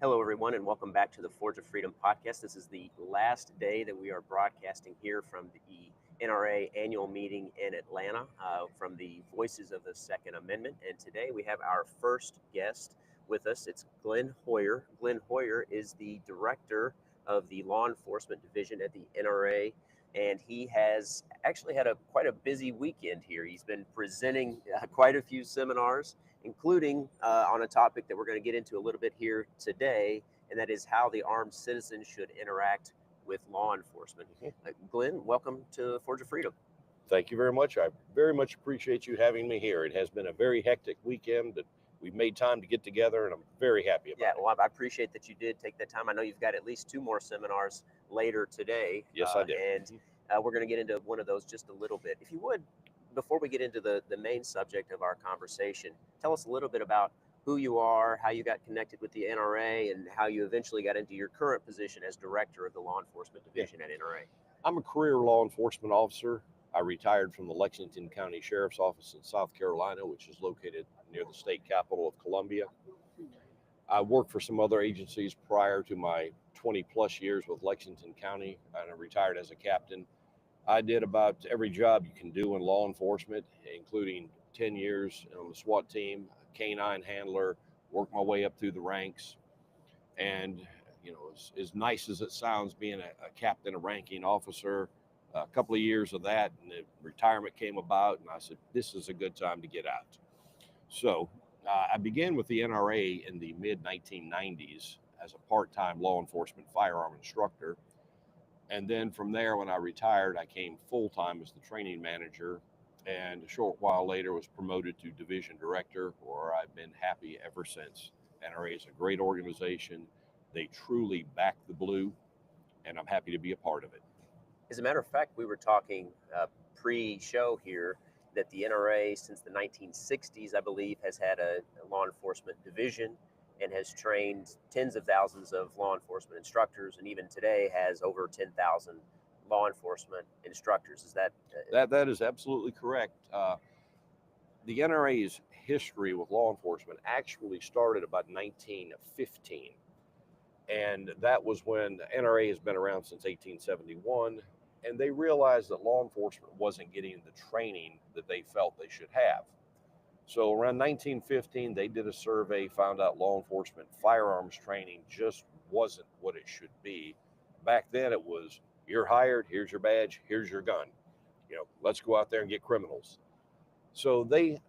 Hello, everyone, and welcome back to the Forge of Freedom podcast. This is the last day that we are broadcasting here from the NRA annual meeting in Atlanta from the Voices of the Second Amendment. And today we have our first guest with us. It's Glenn Hoyer. Glenn Hoyer is the director of the Law Enforcement Division at the NRA, and he has actually had quite a busy weekend here. He's been presenting quite a few seminars, including on a topic that we're going to get into a little bit here today, and that is how the armed citizen should interact with law enforcement. Glenn, welcome to Forge of Freedom. Thank you very much. I very much appreciate you having me here. It has been a very hectic weekend that we've made time to get together, and I'm very happy about it. Yeah, well, I appreciate that you did take that time. I know you've got at least 2 more seminars later today. Yes, I did. And we're going to get into one of those just a little bit. If you would, before we get into the main subject of our conversation, tell us a little bit about who you are, how you got connected with the NRA, and how you eventually got into your current position as director of the Law Enforcement Division at NRA. I'm a career law enforcement officer. I retired from the Lexington County Sheriff's Office in South Carolina, which is located near the state capital of Columbia. I worked for some other agencies prior to my 20 plus years with Lexington County, and I retired as a captain. I did about every job you can do in law enforcement, including 10 years on the SWAT team, canine handler, worked my way up through the ranks. And, you know, as nice as it sounds being a captain, a ranking officer, a couple of years of that, and the retirement came about, and I said, this is a good time to get out. So I began with the NRA in the mid-1990s as a part-time law enforcement firearm instructor. And then from there, when I retired, I came full-time as the training manager, and a short while later was promoted to division director, where I've been happy ever since. NRA is a great organization. They truly back the blue, and I'm happy to be a part of it. As a matter of fact, we were talking pre-show here that the NRA, since the 1960s, I believe, has had a law enforcement division and has trained tens of thousands of law enforcement instructors, and even today has over 10,000 law enforcement instructors. Is that? That is absolutely correct. The NRA's history with law enforcement actually started about 1915. And that was when the NRA has been around since 1871. And they realized that law enforcement wasn't getting the training that they felt they should have. So around 1915, they did a survey, found out law enforcement firearms training just wasn't what it should be. Back then it was, you're hired, here's your badge, here's your gun. You know, let's go out there and get criminals. So they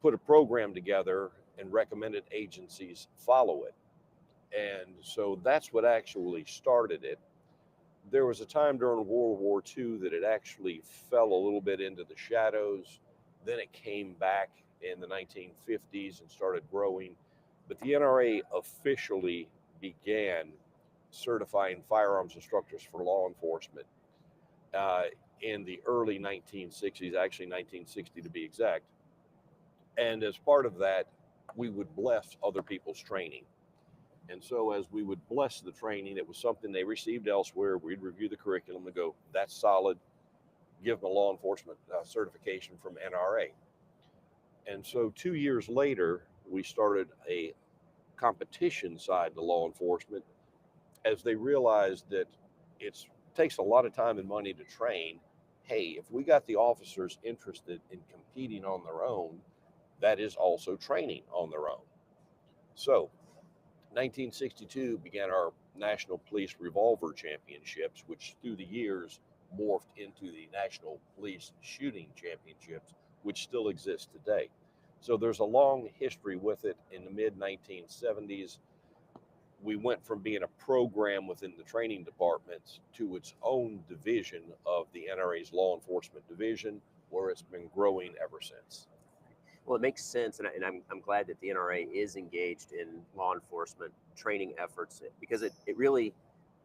put a program together and recommended agencies follow it. And so that's what actually started it. There was a time during World War II that it actually fell a little bit into the shadows. Then it came back in the 1950s and started growing. But the NRA officially began certifying firearms instructors for law enforcement in the early 1960s, actually 1960 to be exact. And as part of that, we would bless other people's training. And so as we would bless the training, it was something they received elsewhere. We'd review the curriculum and go, that's solid. Give them a law enforcement certification from NRA. And so 2 years later, we started a competition side to law enforcement as they realized that it takes a lot of time and money to train. Hey, if we got the officers interested in competing on their own, that is also training on their own. So 1962 began our National Police Revolver Championships, which through the years morphed into the National Police Shooting Championships, which still exist today. So there's a long history with it. In the mid-1970s, we went from being a program within the training departments to its own division of the NRA's Law Enforcement Division, where it's been growing ever since. Well, it makes sense, and I'm glad that the NRA is engaged in law enforcement training efforts, because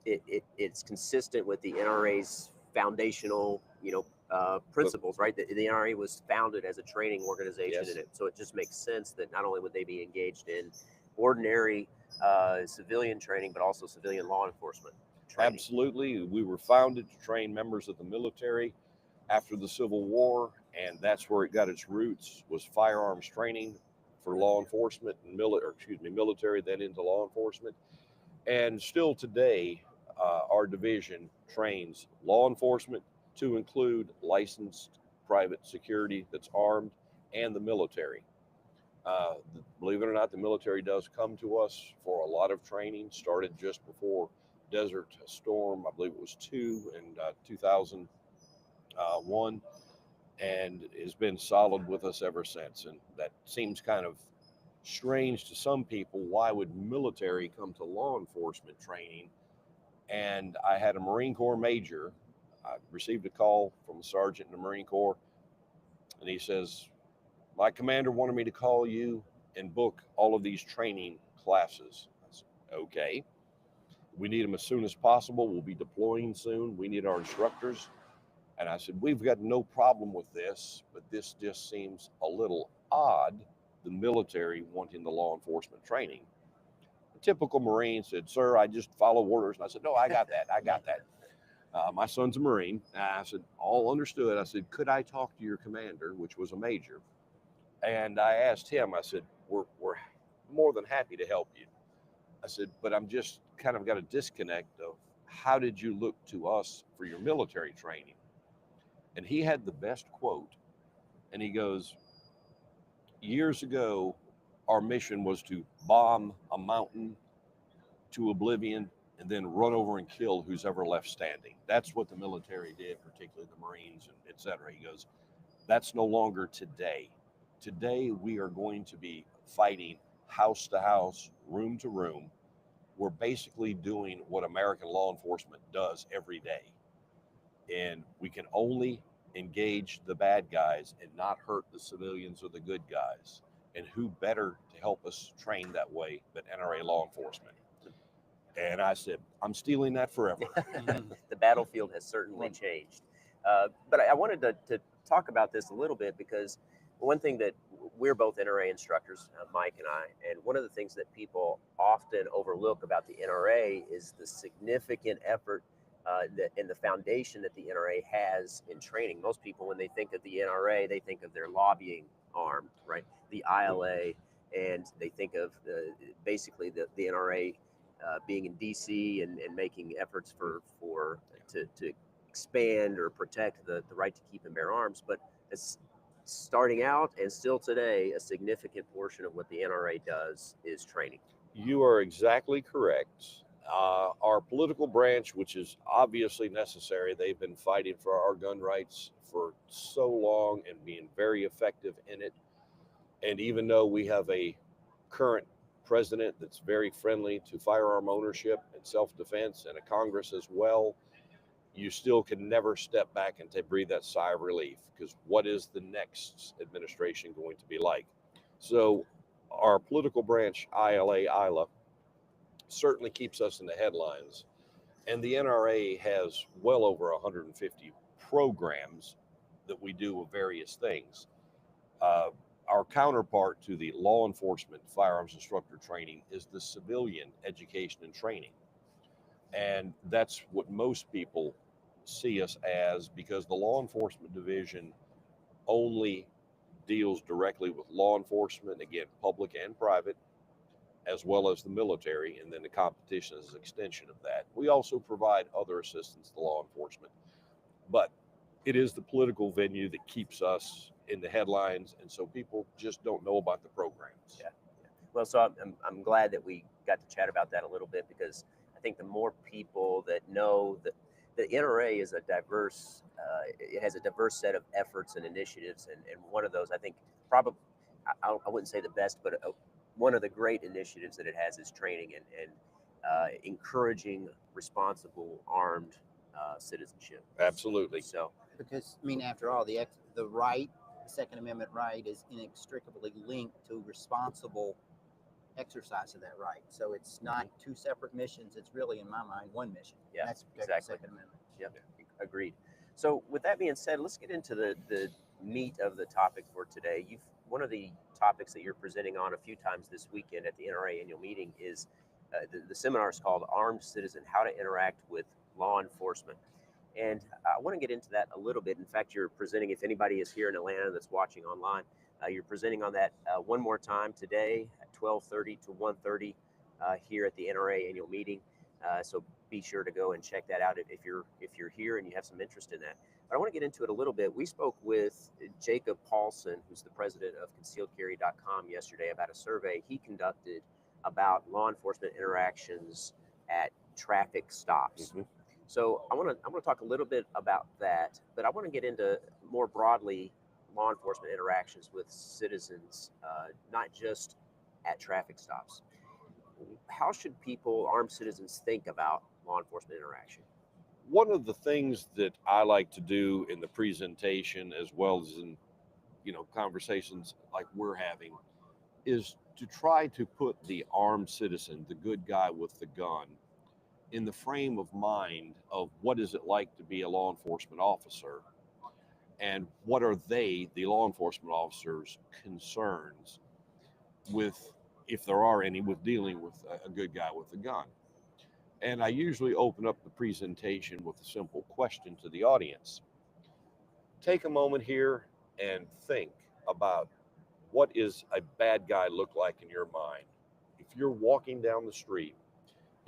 it's consistent with the NRA's foundational principles, right? The NRA was founded as a training organization, Yes. so it just makes sense that not only would they be engaged in ordinary civilian training, but also civilian law enforcement training. Absolutely. We were founded to train members of the military after the Civil War, and that's where it got its roots, was firearms training for law enforcement and military, then into law enforcement. And still today, our division trains law enforcement to include licensed private security that's armed and the military. Believe it or not, the military does come to us for a lot of training. Started just before Desert Storm, I believe it was 2001, and has been solid with us ever since. And that seems kind of strange to some people. Why would military come to law enforcement training? And I had a Marine Corps major. I received a call from a sergeant in the Marine Corps, and he says, my commander wanted me to call you and book all of these training classes. I said, okay. We need them as soon as possible. We'll be deploying soon. We need our instructors. And I said, we've got no problem with this, but this just seems a little odd, the military wanting the law enforcement training. The typical Marine said, sir, I just follow orders. And I said, no, I got that. I got that. My son's a Marine. And I said, all understood. I said, could I talk to your commander, which was a major? And I asked him, I said, we're more than happy to help you. I said, but I'm just kind of got a disconnect of how did you look to us for your military training? And he had the best quote. And he goes, years ago, our mission was to bomb a mountain to oblivion and then run over and kill who's ever left standing. That's what the military did, particularly the Marines, and et cetera. He goes, that's no longer today. Today, we are going to be fighting house to house, room to room. We're basically doing what American law enforcement does every day. And we can only engage the bad guys and not hurt the civilians or the good guys. And who better to help us train that way than NRA law enforcement? And I said, I'm stealing that forever. The battlefield has certainly changed. But I wanted to talk about this a little bit because one thing that we're both NRA instructors, Mike and I, and one of the things that people often overlook about the NRA is the significant effort and the foundation that the NRA has in training. Most people, when they think of the NRA, they think of their lobbying arm, right? The ILA, and they think of basically the NRA being in DC and making efforts to expand or protect the right to keep and bear arms. But it's starting out and still today, a significant portion of what the NRA does is training. You are exactly correct. Our political branch, which is obviously necessary, they've been fighting for our gun rights for so long and being very effective in it. And even though we have a current president that's very friendly to firearm ownership and self-defense, and a Congress as well, you still can never step back and breathe that sigh of relief, because what is the next administration going to be like? So our political branch, ILA, certainly keeps us in the headlines. And the NRA has well over 150 programs that we do of various things. Our counterpart to the law enforcement firearms instructor training is the civilian education and training. And that's what most people see us as, because the law enforcement division only deals directly with law enforcement, again, public and private, as well as the military, and then the competition is an extension of that. We also provide other assistance to law enforcement, but it is the political venue that keeps us in the headlines, and so people just don't know about the programs. Yeah. Well, so I'm glad that we got to chat about that a little bit, because I think the more people that know that the NRA is a diverse, it has a diverse set of efforts and initiatives, and one of those, I think, probably, I wouldn't say the best, but one of the great initiatives that it has is training and encouraging responsible armed citizenship. Absolutely. So, because I mean, after all, the right, the Second Amendment right, is inextricably linked to responsible exercise of that right. So it's not two separate missions. It's really, in my mind, one mission. Yeah, that's exactly. The Second Amendment. Yep, agreed. So with that being said, let's get into the meat of the topic for today. One of the topics that you're presenting on a few times this weekend at the NRA annual meeting is the seminar is called Armed Citizen: How to Interact with Law Enforcement. And I want to get into that a little bit. In fact, you're presenting, if anybody is here in Atlanta that's watching online, You're presenting on that one more time today at 12:30 to 1:30 here at the NRA annual meeting. So be sure to go and check that out if you're here and you have some interest in that. But I want to get into it a little bit. We spoke with Jacob Paulson, who's the president of ConcealedCarry.com, yesterday about a survey he conducted about law enforcement interactions at traffic stops. Mm-hmm. So I want to talk a little bit about that, but I want to get into more broadly law enforcement interactions with citizens, not just at traffic stops. How should people, armed citizens, think about law enforcement interaction? One of the things that I like to do in the presentation, as well as in conversations like we're having, is to try to put the armed citizen, the good guy with the gun, in the frame of mind of what is it like to be a law enforcement officer, and what are they, the law enforcement officers, concerns with, if there are any, with dealing with a good guy with a gun. And I usually open up the presentation with a simple question to the audience. Take a moment here and think about, what is a bad guy look like in your mind? If you're walking down the street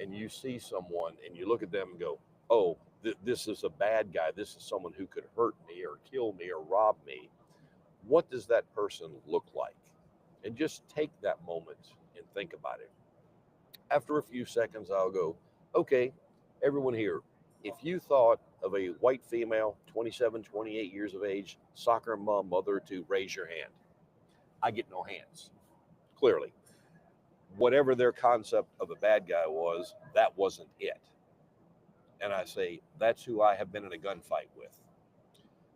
and you see someone and you look at them and go, oh, this is a bad guy, this is someone who could hurt me or kill me or rob me, what does that person look like? And just take that moment and think about it. After a few seconds, I'll go, okay, everyone here, if you thought of a white female, 27, 28 years of age, soccer mom, mother, to raise your hand. I get no hands, clearly. Whatever their concept of a bad guy was, that wasn't it. And I say, that's who I have been in a gunfight with.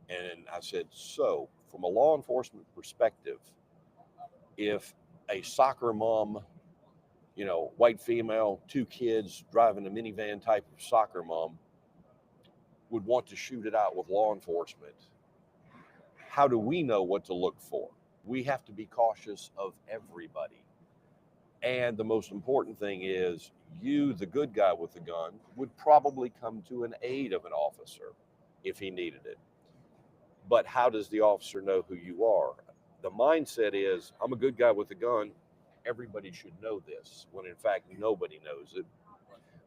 And I said, so from a law enforcement perspective, if a soccer mom, white female, 2 kids, driving a minivan type of soccer mom, would want to shoot it out with law enforcement, how do we know what to look for? We have to be cautious of everybody. And the most important thing is, you, the good guy with the gun, would probably come to an aid of an officer if he needed it. But how does the officer know who you are? The mindset is, I'm a good guy with a gun, everybody should know this, when in fact nobody knows it.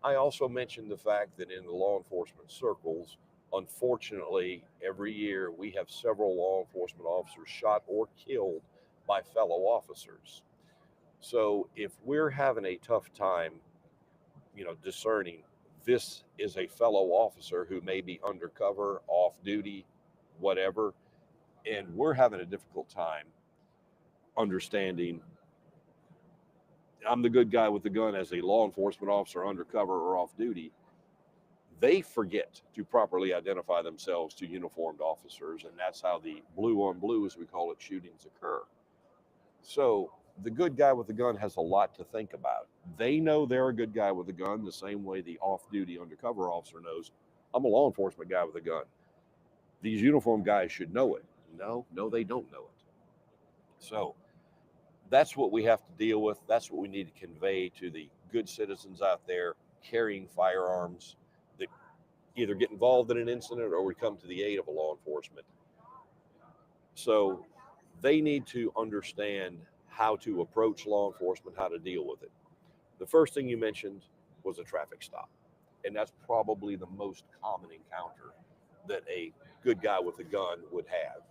I also mentioned the fact that in the law enforcement circles, unfortunately, every year we have several law enforcement officers shot or killed by fellow officers. So if we're having a tough time, discerning this is a fellow officer who may be undercover, off duty, whatever, and we're having a difficult time understanding I'm the good guy with the gun as a law enforcement officer, undercover or off duty, they forget to properly identify themselves to uniformed officers, and that's how the blue on blue, as we call it, shootings occur. So the good guy with the gun has a lot to think about. They know they're a good guy with a gun the same way the off-duty undercover officer knows, I'm a law enforcement guy with a gun. These uniformed guys should know it. No, they don't know it. So that's what we have to deal with. That's what we need to convey to the good citizens out there carrying firearms that either get involved in an incident or would come to the aid of a law enforcement. So they need to understand how to approach law enforcement, how to deal with it. The first thing you mentioned was a traffic stop. And that's probably the most common encounter that a good guy with a gun would have.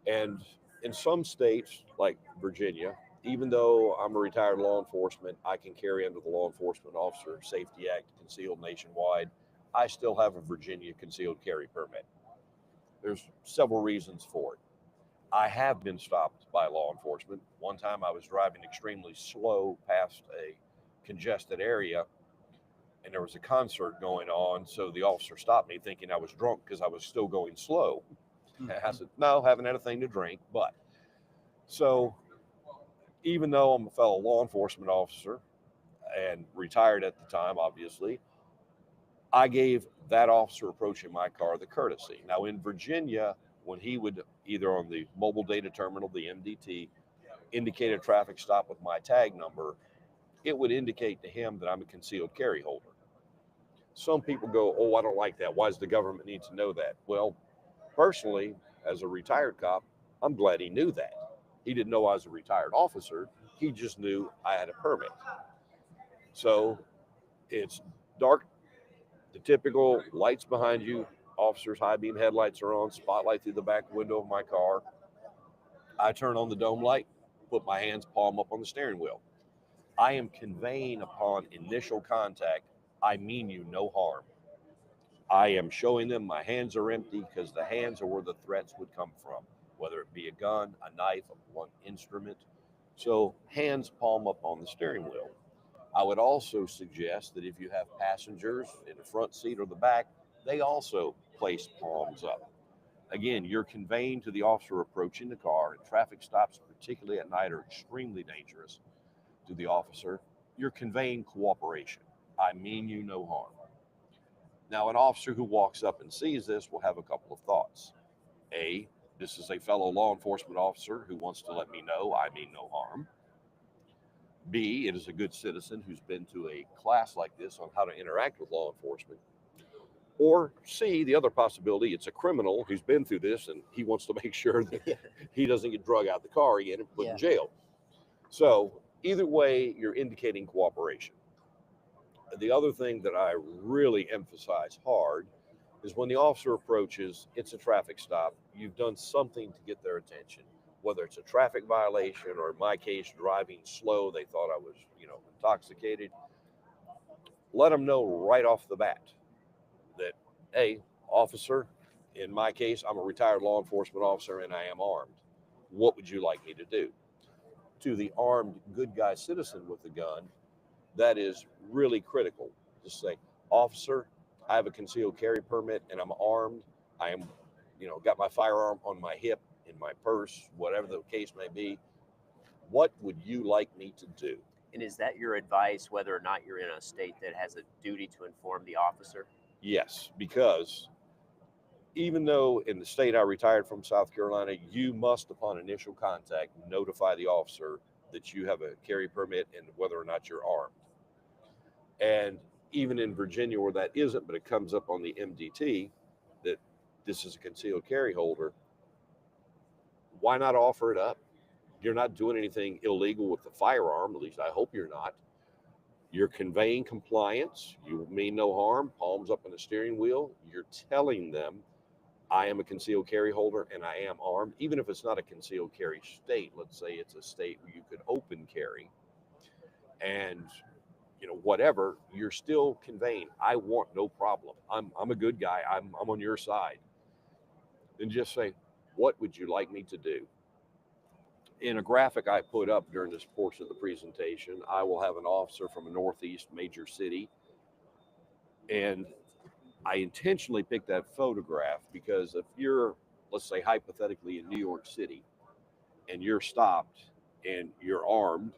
And in some states, like Virginia, even though I'm a retired law enforcement, I can carry under the Law Enforcement Officer Safety Act, concealed nationwide. I still have a Virginia concealed carry permit. There's several reasons for it. I have been stopped by law enforcement. One time I was driving extremely slow past a congested area, and there was a concert going on, so the officer stopped me thinking I was drunk because I was still going slow. I said, no, haven't had a thing to drink. But so even though I'm a fellow law enforcement officer and retired at the time, obviously, I gave that officer approaching my car the courtesy. Now in Virginia, when he would either on the mobile data terminal, the MDT, indicate a traffic stop with my tag number, it would indicate to him that I'm a concealed carry holder. Some people go, oh, I don't like that. Why does the government need to know that? Well, personally, as a retired cop, I'm glad he knew that. He didn't know I was a retired officer. He just knew I had a permit. So it's dark, the typical lights behind you, officer's high beam headlights are on, spotlight through the back window of my car. I turn on the dome light, put my hands palm up on the steering wheel. I am conveying upon initial contact, I mean you no harm. I am showing them my hands are empty because the hands are where the threats would come from, whether it be a gun, a knife, a blunt instrument. So hands palm up on the steering wheel. I would also suggest that if you have passengers in the front seat or the back, they also place palms up. Again, you're conveying to the officer approaching the car, and traffic stops, particularly at night, are extremely dangerous to the officer. You're conveying cooperation. I mean you no harm. Now, an officer who walks up and sees this will have a couple of thoughts. A, this is a fellow law enforcement officer who wants to let me know I mean no harm. B, it is a good citizen who's been to a class like this on how to interact with law enforcement. Or C, the other possibility, it's a criminal who's been through this and he wants to make sure that he doesn't get drug out the car again and put in jail. So either way, you're indicating cooperation. The other thing that I really emphasize hard is when the officer approaches, it's a traffic stop. You've done something to get their attention, whether it's a traffic violation or in my case, driving slow. They thought I was, intoxicated. Let them know right off the bat that, hey, officer, in my case, I'm a retired law enforcement officer and I am armed. What would you like me to do? To the armed good guy citizen with the gun, that is really critical. Just say, officer, I have a concealed carry permit and I'm armed. I am, got my firearm on my hip, in my purse, whatever the case may be. What would you like me to do? And is that your advice, whether or not you're in a state that has a duty to inform the officer? Yes, because even though in the state I retired from, South Carolina, you must, upon initial contact, notify the officer that you have a carry permit and whether or not you're armed. And even in Virginia where that isn't, but it comes up on the MDT that this is a concealed carry holder, why not offer it up? You're not doing anything illegal with the firearm, at least I hope you're not. You're conveying compliance. You mean no harm, palms up on the steering wheel. You're telling them, I am a concealed carry holder and I am armed, even if it's not a concealed carry state. Let's say it's a state where you could open carry and whatever, you're still conveying, I want no problem. I'm a good guy. I'm on your side. Then just say, what would you like me to do? In a graphic I put up during this portion of the presentation, I will have an officer from a Northeast major city. And I intentionally picked that photograph because if you're, let's say hypothetically in New York City and you're stopped and you're armed,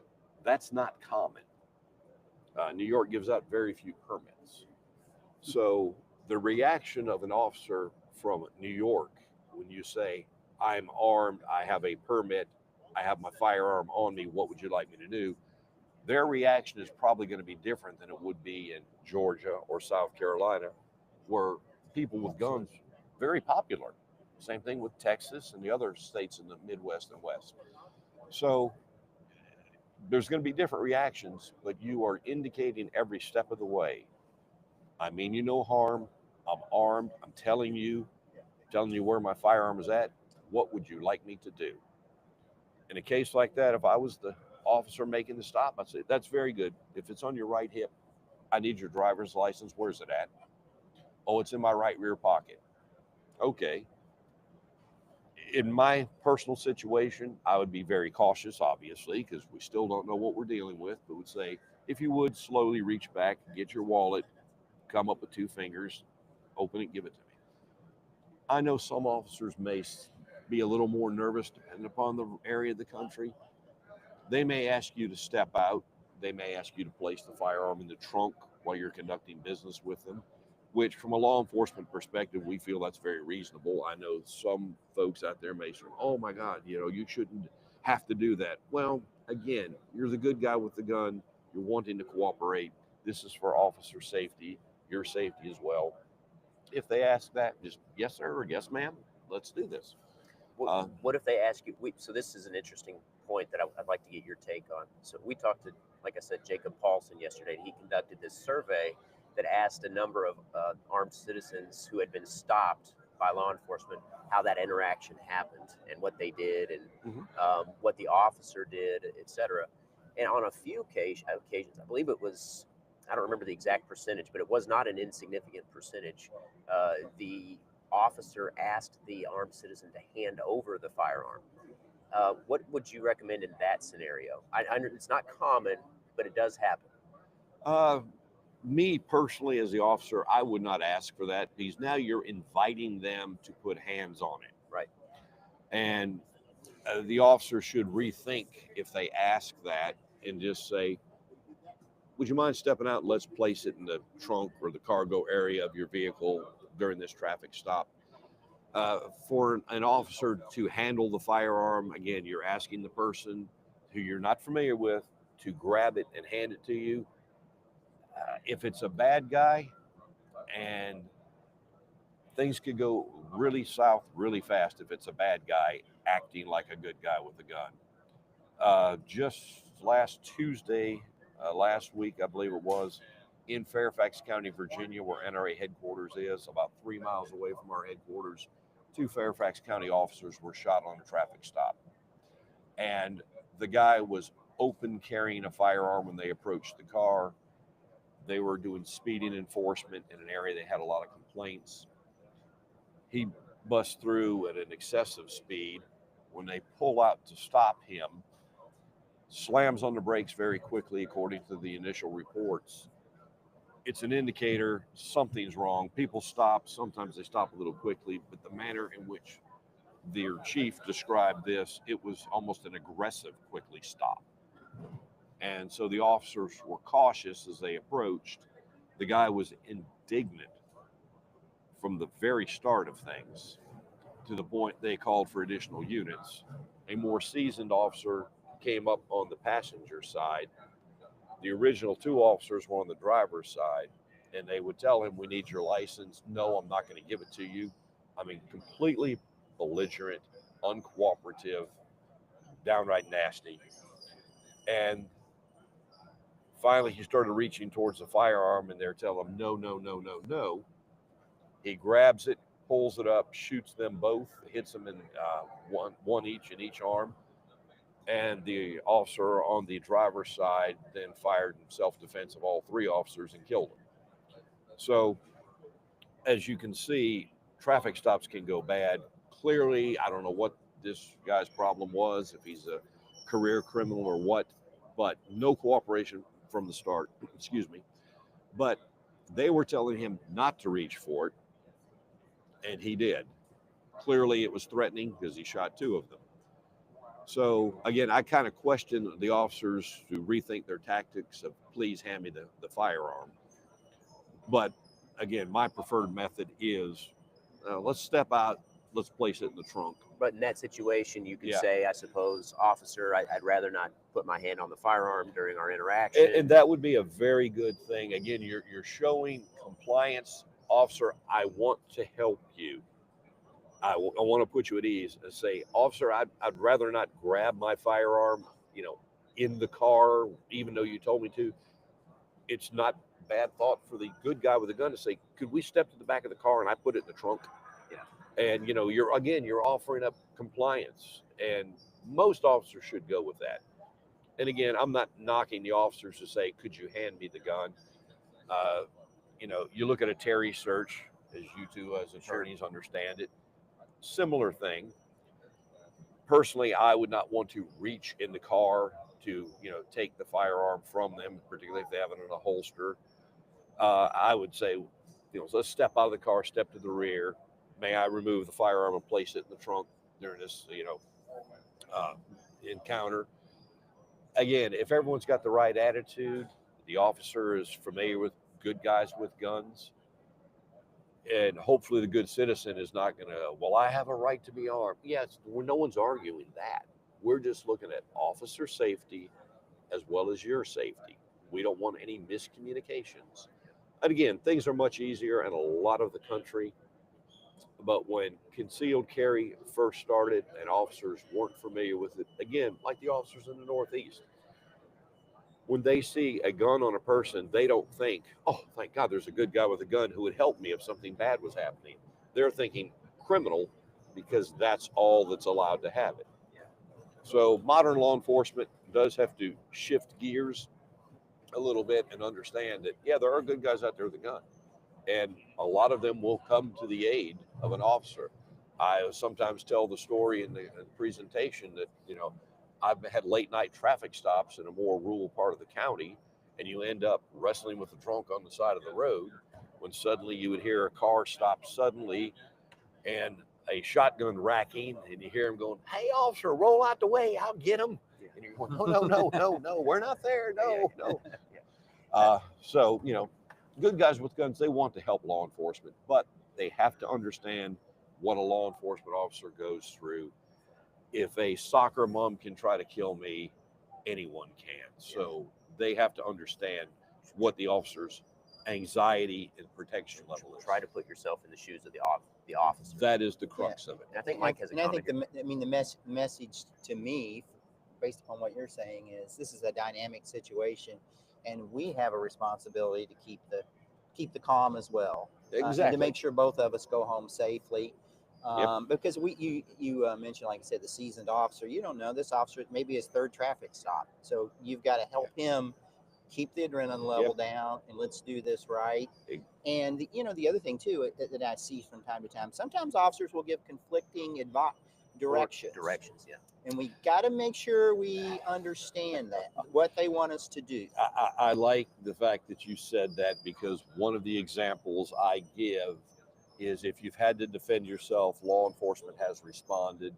that's not common. New York gives out very few permits. So the reaction of an officer from New York when you say, I'm armed, I have a permit, I have my firearm on me, what would you like me to do? Their reaction is probably going to be different than it would be in Georgia or South Carolina, where people with guns very popular. Same thing with Texas and the other states in the Midwest and West. So there's going to be different reactions, but you are indicating every step of the way, I mean you no harm, I'm armed, I'm telling you where my firearm is at, what would you like me to do? In a case like that, if I was the officer making the stop, I'd say, that's very good. If it's on your right hip, I need your driver's license. Where's it at? Oh, it's in my right rear pocket. Okay. In my personal situation, I would be very cautious, obviously, because we still don't know what we're dealing with, but would say, if you would slowly reach back, get your wallet, come up with 2 fingers, open it, give it to me. I know some officers may be a little more nervous depending upon the area of the country. They may ask you to step out. They may ask you to place the firearm in the trunk while you're conducting business with them, which from a law enforcement perspective, we feel that's very reasonable. I know some folks out there may say, oh my God, you shouldn't have to do that. Well, again, you're the good guy with the gun. You're wanting to cooperate. This is for officer safety, your safety as well. If they ask that, just yes, sir, or yes, ma'am, let's do this. What if they ask you? So this is an interesting point that I'd like to get your take on. So we talked to, like I said, Jacob Paulson yesterday. And he conducted this survey that asked a number of armed citizens who had been stopped by law enforcement how that interaction happened and what they did and what the officer did, etc. And on a few occasions, I believe it was, I don't remember the exact percentage, but it was not an insignificant percentage. The officer asked the armed citizen to hand over the firearm. What would you recommend in that scenario? It's not common, but it does happen. Me personally, as the officer, I would not ask for that because now you're inviting them to put hands on it. Right. And the officer should rethink if they ask that and just say, would you mind stepping out? Let's place it in the trunk or the cargo area of your vehicle during this traffic stop. For an officer to handle the firearm, again, you're asking the person who you're not familiar with to grab it and hand it to you. If it's a bad guy, and things could go really south really fast if it's a bad guy acting like a good guy with a gun. Just last Tuesday, last week, I believe it was, in Fairfax County, Virginia, where NRA headquarters is, about 3 miles away from our headquarters, 2 Fairfax County officers were shot on a traffic stop. And the guy was open carrying a firearm when they approached the car. They were doing speeding enforcement in an area they had a lot of complaints. He busts through at an excessive speed. When they pull out to stop him, slams on the brakes very quickly, according to the initial reports. It's an indicator something's wrong. People stop. Sometimes they stop a little quickly, but the manner in which their chief described this, it was almost an aggressive, quickly stop. And so the officers were cautious as they approached. The guy was indignant from the very start of things to the point they called for additional units. A more seasoned officer came up on the passenger side. The original 2 officers were on the driver's side, and they would tell him, we need your license. No, I'm not going to give it to you. I mean, completely belligerent, uncooperative, downright nasty. And finally, he started reaching towards the firearm, and they're telling him, no, no, no, no, no. He grabs it, pulls it up, shoots them both, hits them in one each in each arm. And the officer on the driver's side then fired in self-defense of all 3 officers and killed them. So, as you can see, traffic stops can go bad. Clearly, I don't know what this guy's problem was, if he's a career criminal or what, but no cooperation from the start, excuse me. But they were telling him not to reach for it, and he did. Clearly, it was threatening because he shot 2 of them. So, again, I kind of question the officers to rethink their tactics of please hand me the firearm. But, again, my preferred method is let's step out, let's place it in the trunk. But in that situation, you could say, I suppose, officer, I'd rather not put my hand on the firearm during our interaction. And that would be a very good thing. Again, you're showing compliance. Officer, I want to help you. I want to put you at ease and say, officer, I'd rather not grab my firearm, in the car, even though you told me to. It's not bad thought for the good guy with a gun to say, could we step to the back of the car and I put it in the trunk? Yeah. And, you're offering up compliance, and most officers should go with that. And again, I'm not knocking the officers to say, could you hand me the gun? You look at a Terry search, as you 2 as attorneys understand it, similar thing. Personally, I would not want to reach in the car to, take the firearm from them, particularly if they have it in a holster. I would say, let's step out of the car, step to the rear. May I remove the firearm and place it in the trunk during this, encounter? Again, if everyone's got the right attitude, the officer is familiar with good guys with guns, and hopefully the good citizen is not going to, well, I have a right to be armed. Yes, no one's arguing that. We're just looking at officer safety as well as your safety. We don't want any miscommunications. And again, things are much easier in a lot of the country. But when concealed carry first started and officers weren't familiar with it, again, like the officers in the Northeast, when they see a gun on a person, they don't think, oh, thank God there's a good guy with a gun who would help me if something bad was happening. They're thinking criminal because that's all that's allowed to have it. Yeah. So modern law enforcement does have to shift gears a little bit and understand that, yeah, there are good guys out there with a gun. And a lot of them will come to the aid of an officer. I sometimes tell the story in the presentation that, I've had late night traffic stops in a more rural part of the county, and you end up wrestling with the drunk on the side of the road when suddenly you would hear a car stop suddenly and a shotgun racking, and you hear him going, "Hey, officer, roll out the way, I'll get him." Yeah. And you're going, no, we're not there, no. Yeah. So, good guys with guns, they want to help law enforcement, but they have to understand what a law enforcement officer goes through. If a soccer mom can try to kill me, anyone can. So they have to understand what the officer's anxiety and protection level is. Try to put yourself in the shoes of the officer. That is the crux of it. And I think Mike has a And I comment think here. the message to me, based upon what you're saying, is this is a dynamic situation, and we have a responsibility to keep the calm as well, and Exactly. to make sure both of us go home safely. Yep. Because you mentioned, like I said, the seasoned officer. You don't know, this officer maybe his third traffic stop, so you've got to help him keep the adrenaline level down, and let's do this right. And the other thing too that I see from time to time, sometimes officers will give conflicting directions. Yeah. And we got to make sure we understand that what they want us to do. I like the fact that you said that, because one of the examples I give is if you've had to defend yourself, law enforcement has responded.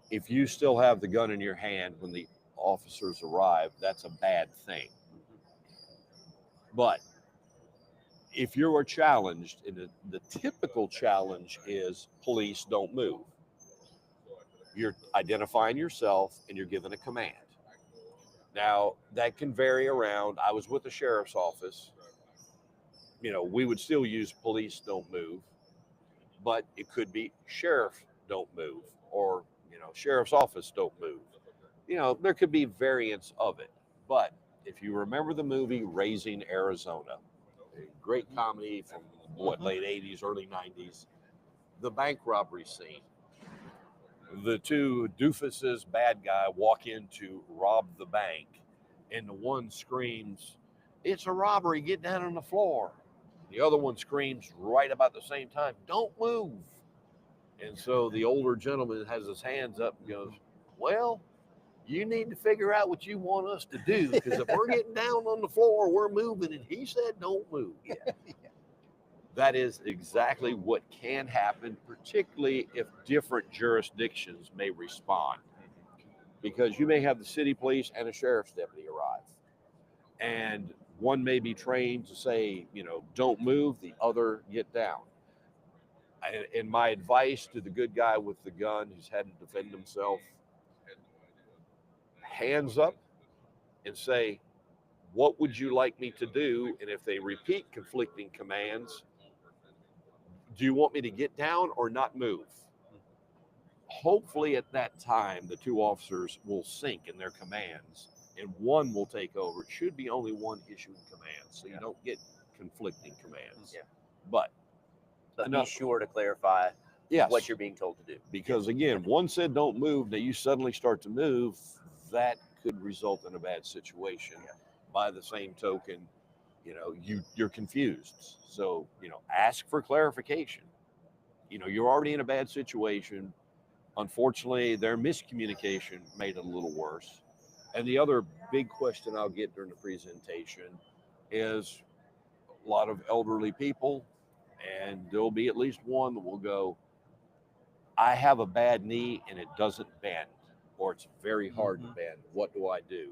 If you still have the gun in your hand when the officers arrive, that's a bad thing. But if you are challenged, and the typical challenge is police don't move. You're identifying yourself and you're given a command. Now, that can vary around. I was with the sheriff's office. We would still use police don't move, but it could be sheriff don't move, or, sheriff's office don't move. There could be variants of it. But if you remember the movie Raising Arizona, a great comedy from late 80s, early 90s, the bank robbery scene. The two doofuses, bad guy, walk in to rob the bank, and the one screams, "It's a robbery, get down on the floor." The other one screams right about the same time, "Don't move." And so the older gentleman has his hands up and goes, "Well, you need to figure out what you want us to do, because if we're getting down on the floor, we're moving, and he said don't move." Yeah. That is exactly what can happen, particularly if different jurisdictions may respond. Because you may have the city police and a sheriff's deputy arrive, and one may be trained to say, don't move, the other get down. And my advice to the good guy with the gun who's had to defend himself, hands up and say, what would you like me to do? And if they repeat conflicting commands, do you want me to get down or not move? Hopefully at that time, the two officers will sync in their commands and one will take over. It should be only one issuing command, so you don't get conflicting commands. Yeah. But be sure to clarify what you're being told to do. Because again, one said don't move, now you suddenly start to move, that could result in a bad situation. By the same token, you're confused. So, ask for clarification. You're already in a bad situation. Unfortunately, their miscommunication made it a little worse. And the other big question I'll get during the presentation is a lot of elderly people, and there'll be at least one that will go, I have a bad knee and it doesn't bend, or it's very hard to bend. What do I do?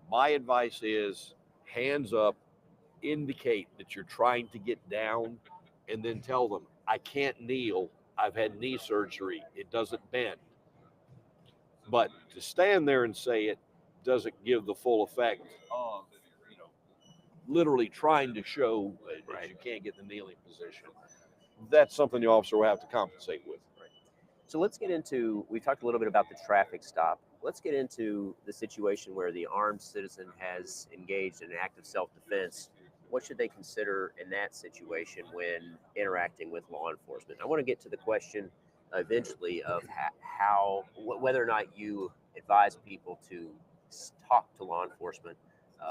My advice is hands up, indicate that you're trying to get down, and then tell them, I can't kneel. I've had knee surgery. It doesn't bend. But to stand there and say it doesn't give the full effect of, literally trying to show that you can't get the kneeling position. that's something the officer will have to compensate with. So let's get into, we talked a little bit about the traffic stop. Let's get into the situation where the armed citizen has engaged in an act of self-defense. What should they consider in that situation when interacting with law enforcement? I want to get to the question eventually of whether or not you advise people to talk to law enforcement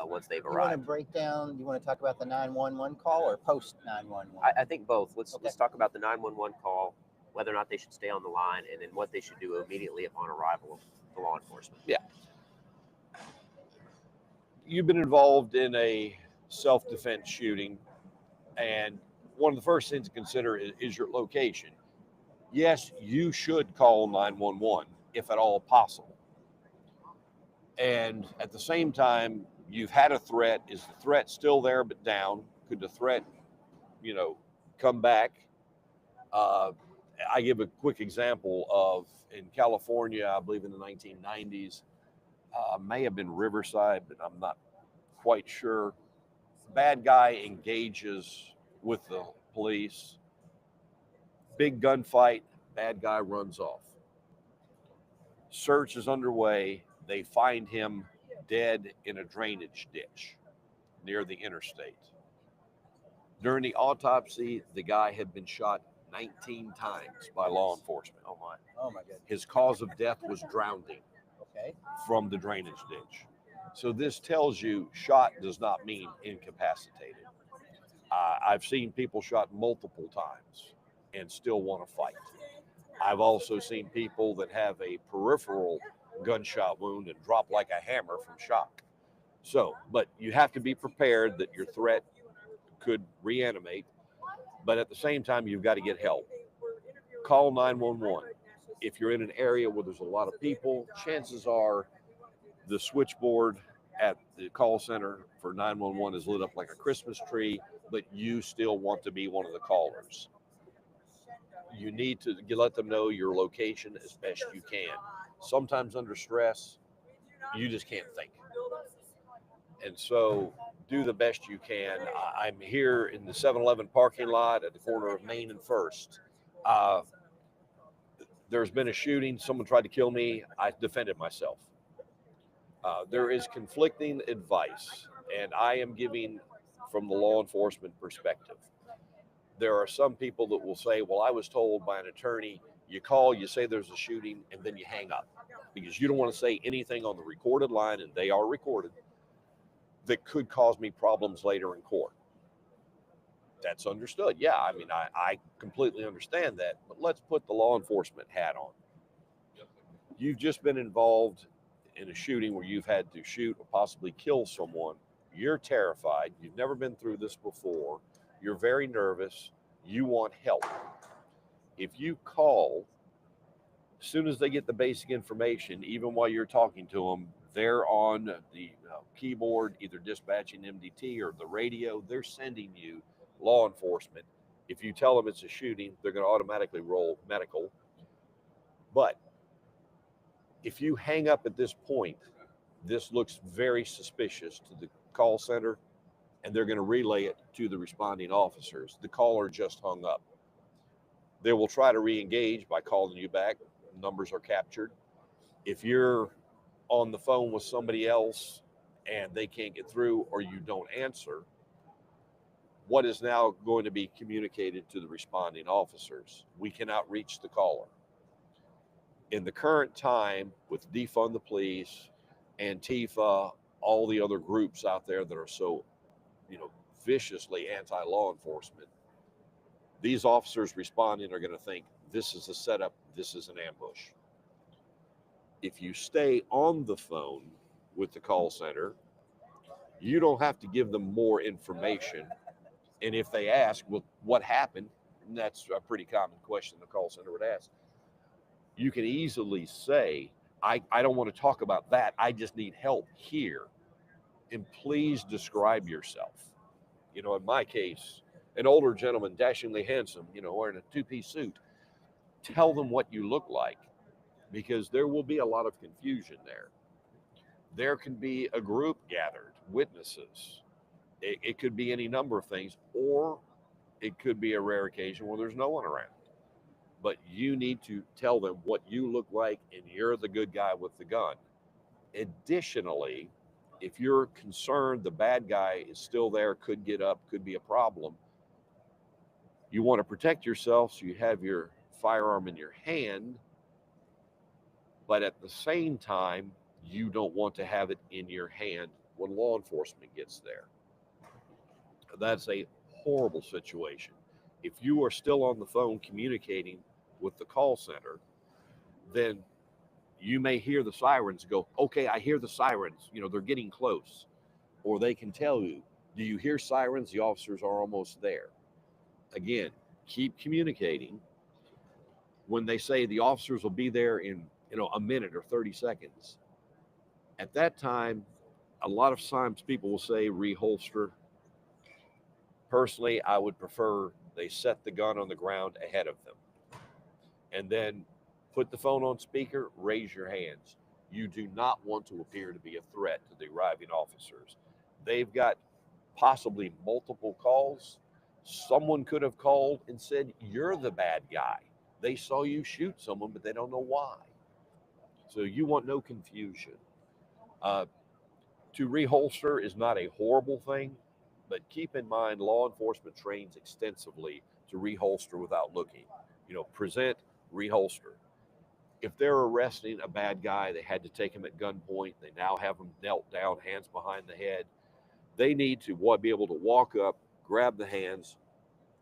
once they've You want to arrived. break down, you want to talk about the 911 call or post 911? I think both. Let's talk about the 911 call, whether or not they should stay on the line, and then what they should do immediately upon arrival of the law enforcement. Yeah. You've been involved in a self-defense shooting, and one of the first things to consider is your location. Yes, you should call 911 if at all possible. And at the same time, you've had a threat. Is the threat still there but down? Could the threat, come back? I give a quick example of in California, I believe in the 1990s, may have been Riverside, but I'm not quite sure. Bad guy engages with the police. Big gunfight, bad guy runs off. Search is underway. They find him dead in a drainage ditch near the interstate. During the autopsy, the guy had been shot 19 times by law enforcement. Oh my goodness. His cause of death was drowning Okay. from the drainage ditch. So this tells you shot does not mean incapacitated. I've seen people shot multiple times and still want to fight. I've also seen people that have a peripheral gunshot wound and drop like a hammer from shock. So, but you have to be prepared that your threat could reanimate, but at the same time, you've got to get help. Call 911. If you're in an area where there's a lot of people, chances are the switchboard at the call center for 911 is lit up like a Christmas tree, but you still want to be one of the callers. You need to let them know your location as best you can. Sometimes under stress, you just can't think. And so do the best you can. I'm here in the 7-Eleven parking lot at the corner of Main and First. There's been a shooting. Someone tried to kill me. I defended myself. There is conflicting advice, and I am giving from the law enforcement perspective. There are some people that will say, well, I was told by an attorney, you call, you say there's a shooting, and then you hang up because you don't want to say anything on the recorded line, and they are recorded, that could cause me problems later in court. That's understood. Yeah, I mean, I completely understand that, but let's put the law enforcement hat on. You've just been involved in a shooting where you've had to shoot or possibly kill someone. You're terrified. You've never been through this before. You're very nervous. You want help. If you call, as soon as they get the basic information, even while you're talking to them, they're on the keyboard, either dispatching MDT or the radio. They're sending you law enforcement. If you tell them it's a shooting, they're going to automatically roll medical. But if you hang up at this point, this looks very suspicious to the call center, and they're going to relay it to the responding officers. The caller just hung up. They will try to re-engage by calling you back. Numbers are captured. If you're on the phone with somebody else and they can't get through or you don't answer, what is now going to be communicated to the responding officers? We cannot reach the caller. In the current time, with defund the police, Antifa, all the other groups out there that are so, viciously anti-law enforcement, these officers responding are going to think this is a setup, this is an ambush. If you stay on the phone with the call center, you don't have to give them more information. And if they ask, well, what happened? And that's a pretty common question the call center would ask. You can easily say, I don't want to talk about that. I just need help here. And please describe yourself. In my case, an older gentleman, dashingly handsome, wearing a two-piece suit. Tell them what you look like, because there will be a lot of confusion there. There can be a group gathered, witnesses. It could be any number of things, or It could be a rare occasion where there's no one around. But you need to tell them what you look like and you're the good guy with the gun. Additionally, if you're concerned the bad guy is still there, could get up, could be a problem, you want to protect yourself, so you have your firearm in your hand, but at the same time, you don't want to have it in your hand when law enforcement gets there. That's a horrible situation. If you are still on the phone communicating with the call center, then you may hear the sirens go, okay, I hear the sirens, they're getting close. Or they can tell you, do you hear sirens? The officers are almost there. Again, keep communicating. When they say the officers will be there in, a minute or 30 seconds, at that time, a lot of times people will say reholster. Personally, I would prefer they set the gun on the ground ahead of them. And then put the phone on speaker, raise your hands. You do not want to appear to be a threat to the arriving officers. They've got possibly multiple calls. Someone could have called and said, you're the bad guy. They saw you shoot someone, but they don't know why. So you want no confusion. To reholster is not a horrible thing, but keep in mind law enforcement trains extensively to reholster without looking. Present, reholster. If they're arresting a bad guy, they had to take him at gunpoint. They now have him knelt down, hands behind the head. They need to be able to walk up, grab the hands,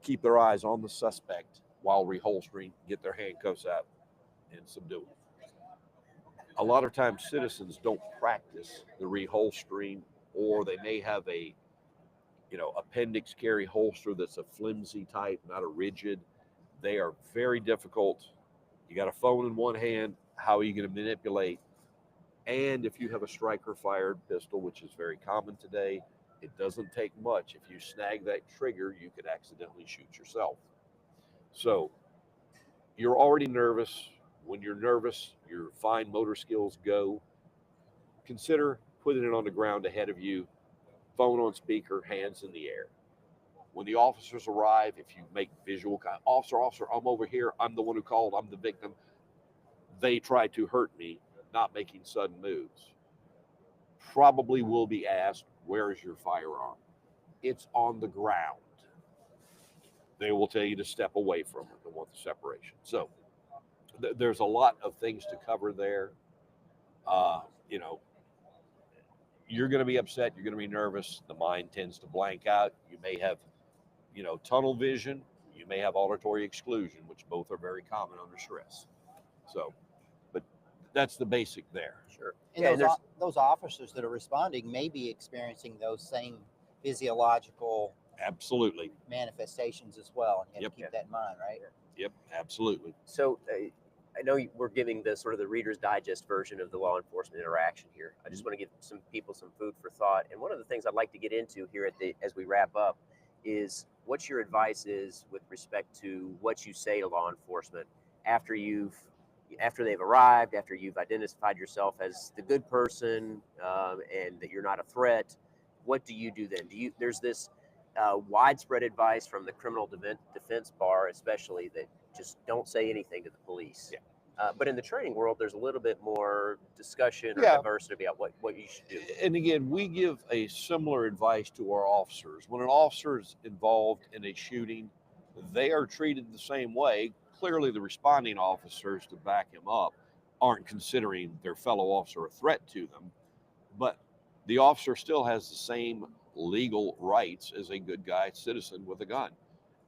keep their eyes on the suspect while reholstering, get their handcuffs out, and subdue him. A lot of times citizens don't practice the reholstering, or they may have a appendix carry holster that's a flimsy type, not a rigid. They are very difficult. You got a phone in one hand, how are you going to manipulate? And if you have a striker fired pistol, which is very common today, it doesn't take much. If you snag that trigger, you could accidentally shoot yourself. So you're already nervous. When you're nervous, your fine motor skills go. Consider putting it on the ground ahead of you, phone on speaker, hands in the air. When the officers arrive, if you make visual, officer, I'm over here, I'm the one who called, I'm the victim. They try to hurt me, not making sudden moves. Probably will be asked, where is your firearm? It's on the ground. They will tell you to step away from it. They want the separation. So there's a lot of things to cover there. You're going to be upset. You're going to be nervous. The mind tends to blank out. You may have, tunnel vision. You may have auditory exclusion, which both are very common under stress. So, but that's the basic there. Sure. And those officers that are responding may be experiencing those same physiological Absolutely manifestations as well. And you have Yep. to keep that in mind, right? Yep, absolutely. So I know we're giving the sort of the Reader's Digest version of the law enforcement interaction here. I just want to give some people some food for thought. And one of the things I'd like to get into here as we wrap up is what your advice is with respect to what you say to law enforcement after they've arrived, after you've identified yourself as the good person, and that you're not a threat. What do you do then? There's this widespread advice from the criminal defense bar, especially, that just don't say anything to the police. Yeah. But in the training world, there's a little bit more discussion or diversity about what you should do. And again, we give a similar advice to our officers. When an officer is involved in a shooting, they are treated the same way. Clearly, the responding officers, to back him up, aren't considering their fellow officer a threat to them, but the officer still has the same legal rights as a good guy citizen with a gun.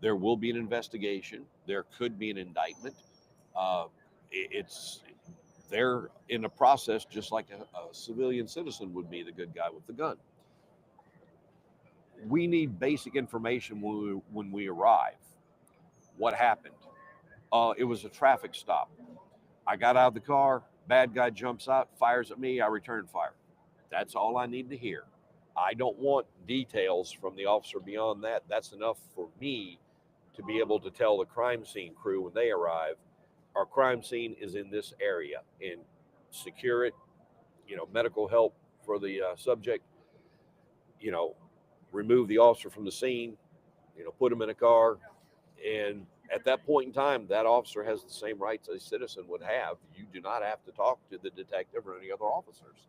There will be an investigation. There could be an indictment. They're in a process just like a civilian citizen would be, the good guy with the gun. We need basic information when we arrive. What happened? It was a traffic stop. I got out of the car, bad guy jumps out, fires at me, I return fire. That's all I need to hear. I don't want details from the officer beyond that. That's enough for me to be able to tell the crime scene crew when they arrive, our crime scene is in this area, and secure it, medical help for the subject, remove the officer from the scene, put them in a car. And at that point in time, that officer has the same rights a citizen would have. You do not have to talk to the detective or any other officers.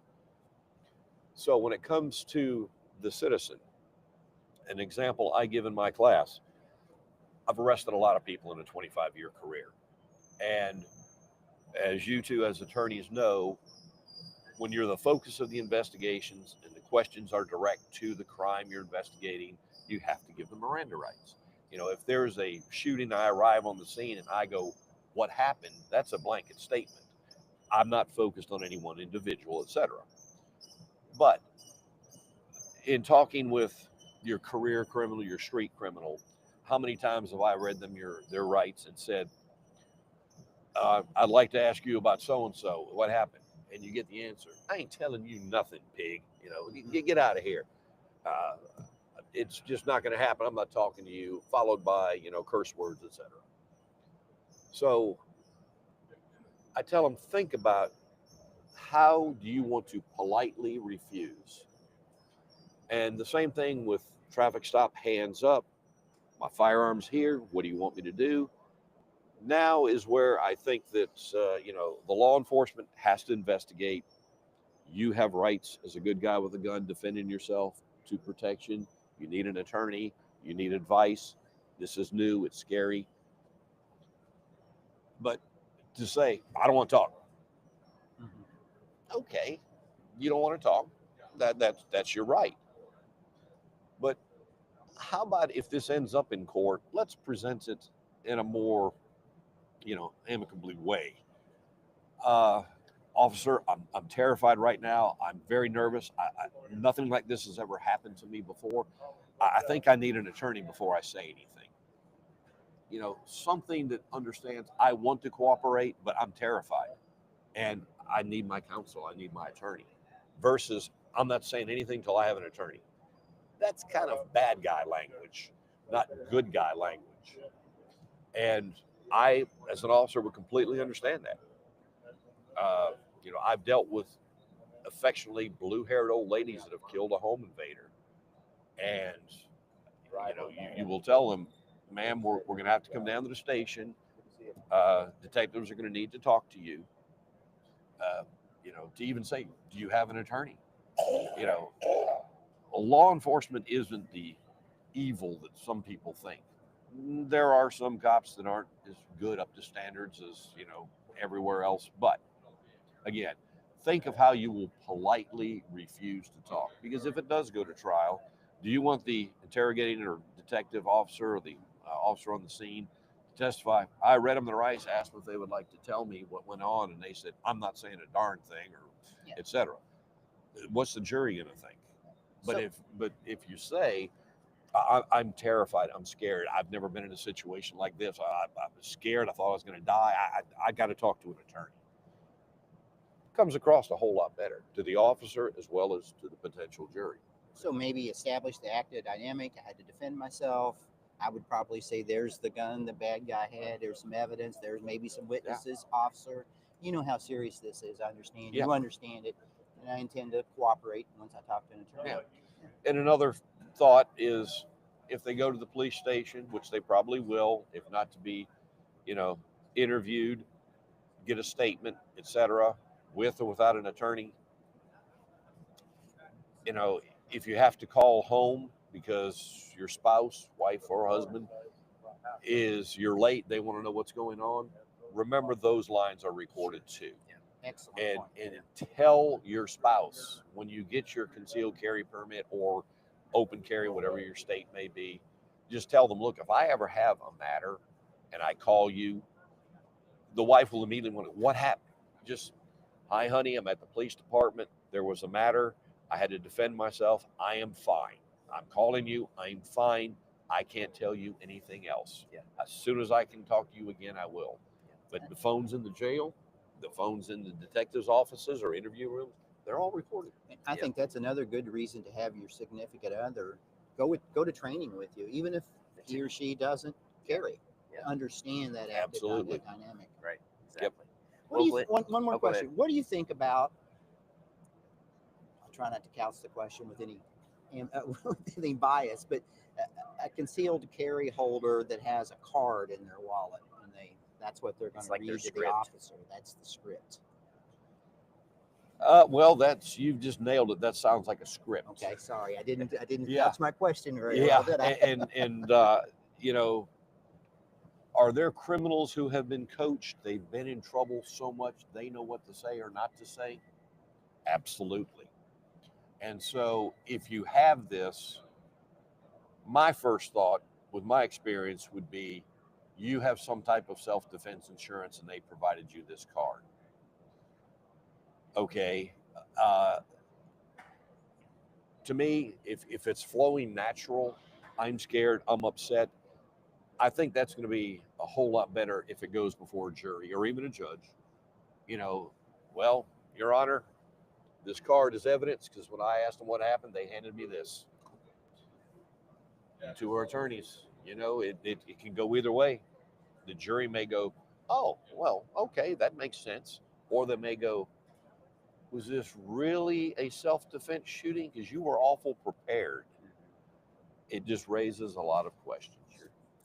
So when it comes to the citizen, an example I give in my class, I've arrested a lot of people in a 25-year career. And as you two as attorneys know, when you're the focus of the investigations and the questions are direct to the crime you're investigating, you have to give them Miranda rights. If there's a shooting, I arrive on the scene and I go, what happened? That's a blanket statement. I'm not focused on any one individual, etc. But in talking with your career criminal, your street criminal, how many times have I read them their rights and said, I'd like to ask you about so-and-so, what happened? And you get the answer, I ain't telling you nothing, pig. Get out of here. It's just not going to happen. I'm not talking to you, followed by, curse words, etc. So I tell them, think about how do you want to politely refuse? And the same thing with traffic stop, hands up, my firearm's here. What do you want me to do? Now is where I think that, the law enforcement has to investigate. You have rights as a good guy with a gun defending yourself to protection. You need an attorney. You need advice. This is new. It's scary. But to say, I don't want to talk. Okay, you don't want to talk. That's your right. But how about if this ends up in court? Let's present it in a more, amicably way. Officer, I'm terrified right now. I'm very nervous. Nothing like this has ever happened to me before. I think I need an attorney before I say anything. Something that understands I want to cooperate, but I'm terrified. And I need my counsel. I need my attorney. Versus, I'm not saying anything till I have an attorney. That's kind of bad guy language, not good guy language. And I, as an officer, would completely understand that. I've dealt with affectionately blue-haired old ladies that have killed a home invader. And, you will tell them, ma'am, we're going to have to come down to the station. Detectives are going to need to talk to you. To even say, do you have an attorney? Law enforcement isn't the evil that some people think. There are some cops that aren't as good up to standards as, everywhere else. But again, think of how you will politely refuse to talk. Because if it does go to trial, do you want the interrogating or detective officer or the officer on the scene to testify? I read them the rights, asked them if they would like to tell me what went on, and they said, I'm not saying a darn thing, or etc. What's the jury going to think? But if you say, I'm terrified, I'm scared, I've never been in a situation like this, I was scared, I thought I was going to die, I got to talk to an attorney. Comes across a whole lot better to the officer as well as to the potential jury. So maybe establish the active dynamic. I had to defend myself. I would probably say there's the gun the bad guy had. There's some evidence. There's maybe some witnesses. Yeah. Officer, you know how serious this is. I understand. Yeah. You understand it. And I intend to cooperate once I talk to an attorney. Yeah. And another thought is if they go to the police station, which they probably will, if not to be, interviewed, get a statement, etc., with or without an attorney, if you have to call home because your spouse, wife, or husband you're late, they want to know what's going on, remember those lines are recorded too. Excellent. And tell your spouse when you get your concealed carry permit or open carry, whatever your state may be, just tell them, look, if I ever have a matter and I call you, the wife will immediately want to, what happened? Just, hi, honey, I'm at the police department. There was a matter. I had to defend myself. I am fine. I'm calling you. I'm fine. I can't tell you anything else. Yeah. As soon as I can talk to you again, I will. Yeah. But the phones in the jail, the phones in the detectives' offices or interview rooms, they're all recorded. I think that's another good reason to have your significant other go to training with you, even if he or she doesn't carry. Yeah. Understand that active dynamic. Right. Exactly. Yep. What do you? One more question. What do you think about? I'll try not to couch the question with any with anything biased, but a concealed carry holder that has a card in their wallet, and that's what they're going It's to like their read to the script. officer. That's the script. Well, you've just nailed it. That sounds like a script. Okay, sorry, I didn't Yeah. couch my question very Yeah, well, did I? and you know, are there criminals who have been coached? They've been in trouble so much they know what to say or not to say? Absolutely. And so if you have this, my first thought with my experience would be you have some type of self-defense insurance and they provided you this card. Okay. To me, if it's flowing natural, I'm scared, I'm upset. I think that's going to be a whole lot better if it goes before a jury or even a judge. You know, well, Your Honor, this card is evidence because when I asked them what happened, they handed me this. To our attorneys, you know, it can go either way. The jury may go, oh, well, okay, that makes sense. Or they may go, was this really a self-defense shooting? Because you were awful prepared. It just raises a lot of questions.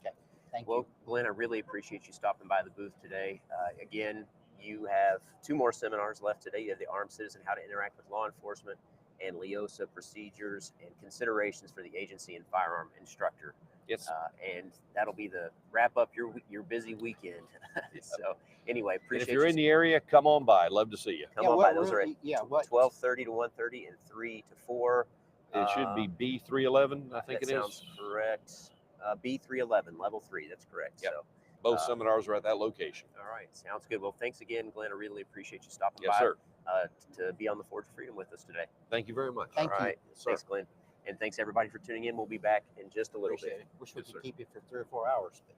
Okay, thank Well, you. Glenn, I really appreciate you stopping by the booth today. Again, you have 2 more seminars left today. You have the Armed Citizen, How to Interact with Law Enforcement, and LEOSA Procedures and Considerations for the Agency and Firearm Instructor. Yes. And that'll be the wrap up your busy weekend. So anyway, And appreciate if you're you. in the area, come on by. Love to see you. Come on by. Those are at what 12:30 to 1:30 and 3 to 4. It should be B311, I think That it is. sounds correct. B311, level 3. That's correct. Yep. So Both seminars are at that location. all right, sounds good. Well, thanks again, Glenn. I really appreciate you stopping Yes, by sir. to be on the Forge of Freedom with us today. Thank you very much. Thank All you. right, Yes, sir. thanks, Glenn, and thanks everybody for tuning in. We'll be back in just a little Appreciate bit. it. Wish we Yes, could sir. keep it for 3 or 4 hours, but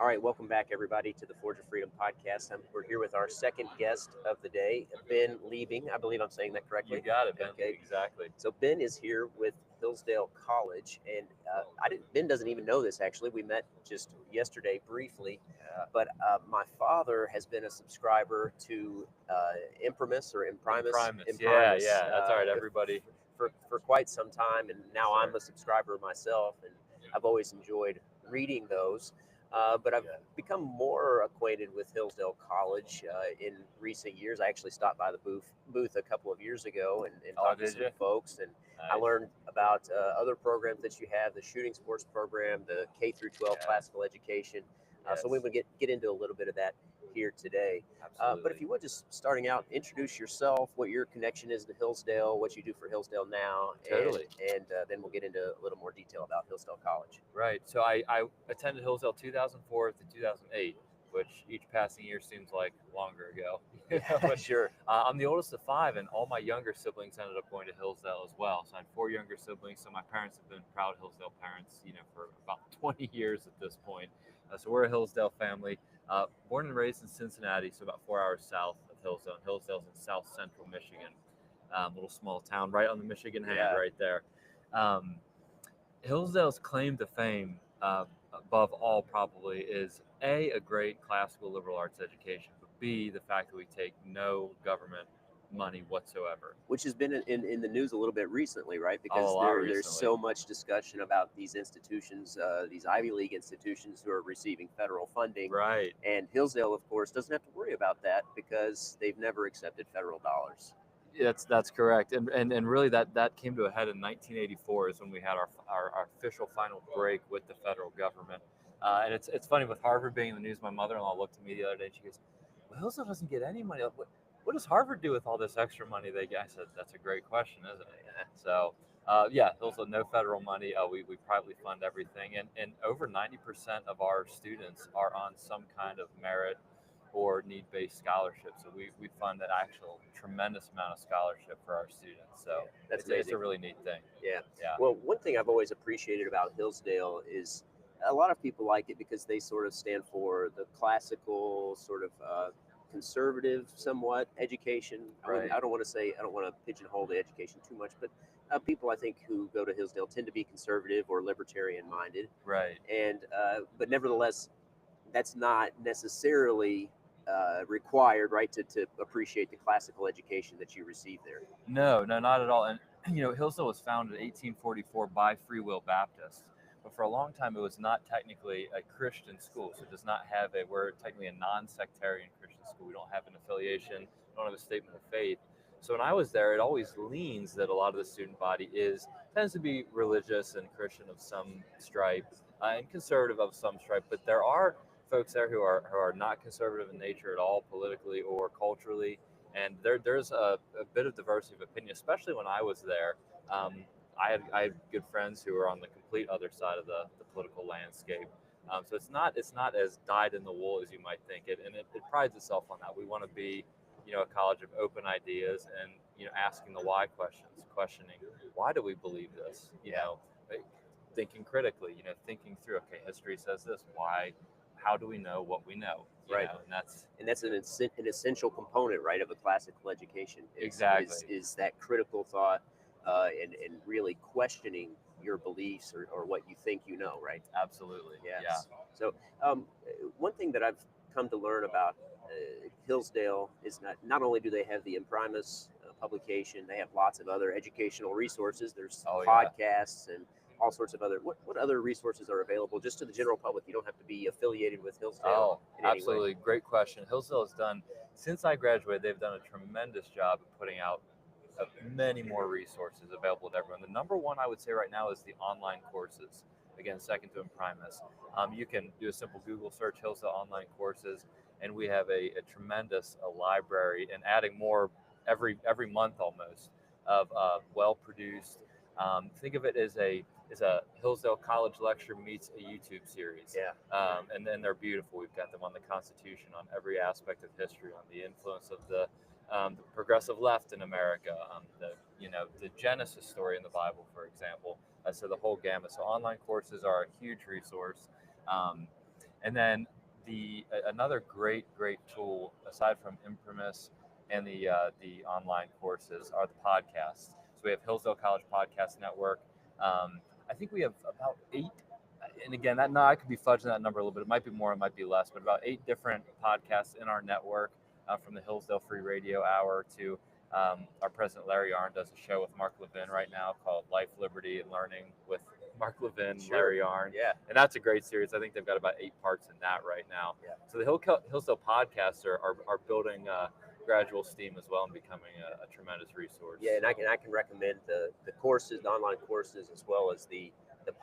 All right, welcome back, everybody, to the Forge of Freedom podcast. We're here with our second guest of the day, Ben Liebing. I believe I'm saying that correctly. You got it, Ben. Okay. Exactly. So Ben is here with Hillsdale College, and Ben doesn't even know this, actually. We met just yesterday briefly, but my father has been a subscriber to Imprimis or Imprimis. Yeah, that's all right, everybody. For quite some time, and now I'm a subscriber myself, and I've always enjoyed reading those. But I've become more acquainted with Hillsdale College in recent years. I actually stopped by the booth a couple of years ago and talked to some folks, and Nice. I learned about other programs that you have: the shooting sports program, the K through 12 classical education. So we would get into a little bit of that here today. But if you would, just starting out, introduce yourself, what your connection is to Hillsdale, what you do for Hillsdale now, and then we'll get into a little more detail about Hillsdale College. Right. So I attended Hillsdale 2004 to 2008, which each passing year seems like longer ago. But sure. I'm the oldest of 5, and all my younger siblings ended up going to Hillsdale as well. So I had 4 younger siblings. So my parents have been proud Hillsdale parents, for about 20 years at this point. So we're a Hillsdale family. Born and raised in Cincinnati, so about 4 hours south of Hillsdale. And Hillsdale's in south central Michigan, little small town right on the Michigan hand, right there. Hillsdale's claim to fame, above all probably, is a great classical liberal arts education, but B, the fact that we take no government money whatsoever. Which has been in the news a little bit recently, right? Because there's so much discussion about these institutions, these Ivy League institutions who are receiving federal funding. Right. And Hillsdale, of course, doesn't have to worry about that because they've never accepted federal dollars. That's correct, and really that came to a head in 1984 is when we had our official final break with the federal government. And it's funny, with Harvard being in the news. My mother-in-law looked at me the other day and she goes, "Well, Hillsdale doesn't get any money. What does Harvard do with all this extra money they get?" I said, "That's a great question, isn't it?" So Hillsdale, no federal money. We privately fund everything, and over 90% of our students are on some kind of merit or need-based scholarship. So we fund an actual tremendous amount of scholarship for our students. So that's amazing. It's a really neat thing. Yeah. Well, one thing I've always appreciated about Hillsdale is a lot of people like it because they sort of stand for the classical sort of conservative, somewhat education. Right. I don't want to pigeonhole the education too much, but people I think who go to Hillsdale tend to be conservative or libertarian minded. Right. And but nevertheless, that's not necessarily required, right, to appreciate the classical education that you receive there. No, not at all. And Hillsdale was founded in 1844 by Free Will Baptists, but for a long time it was not technically a Christian school. So it does not have we're technically a non-sectarian Christian school. We don't have an affiliation, we don't have a statement of faith. So when I was there, it always leans that a lot of the student body tends to be religious and Christian of some stripe, and conservative of some stripe, but there are folks there who are not conservative in nature at all, politically or culturally, and there's a bit of diversity of opinion, especially when I was there. I had good friends who were on the complete other side of the political landscape. So it's not as dyed in the wool as you might think it, and it prides itself on that. We want to be, a college of open ideas and asking the why questions, questioning why do we believe this, thinking critically, thinking through, okay, history says this, why. How do we know what we know? Right. And that's an essential component, right, of a classical education. Exactly. Is that critical thought and really questioning your beliefs or what you think you know, right? Absolutely. Yes. Yeah. So one thing that I've come to learn about Hillsdale is not only do they have the Imprimis publication, they have lots of other educational resources. There's podcasts and all sorts of other, what other resources are available just to the general public? You don't have to be affiliated with Hillsdale. Absolutely. Great question. Hillsdale has done, since I graduated, they've done a tremendous job of putting out many more resources available to everyone. The number one I would say right now is the online courses. Again, second to Imprimis. You can do a simple Google search, Hillsdale online courses, and we have a tremendous library, and adding more every month almost, of well-produced. Think of it as a Hillsdale College lecture meets a YouTube series. Yeah. And then they're beautiful. We've got them on the Constitution, on every aspect of history, on the influence of the progressive left in America, the Genesis story in the Bible, for example. So the whole gamut. So online courses are a huge resource. And then another great tool aside from Imprimis and the online courses are the podcasts. So we have Hillsdale College Podcast Network. I think we have about 8, and again, that no, I could be fudging that number a little bit. It might be more, it might be less, but about 8 different podcasts in our network, from the Hillsdale Free Radio Hour to our president Larry Arnn does a show with Mark Levin right now called Life, Liberty, and Learning with Mark Levin, Sure. Larry Arnn. Yeah. And that's a great series. I think they've got about 8 parts in that right now. Yeah. So the Hillsdale podcasts are building gradual steam as well and becoming a tremendous resource. Yeah, and I can recommend the courses, the online courses, as well as the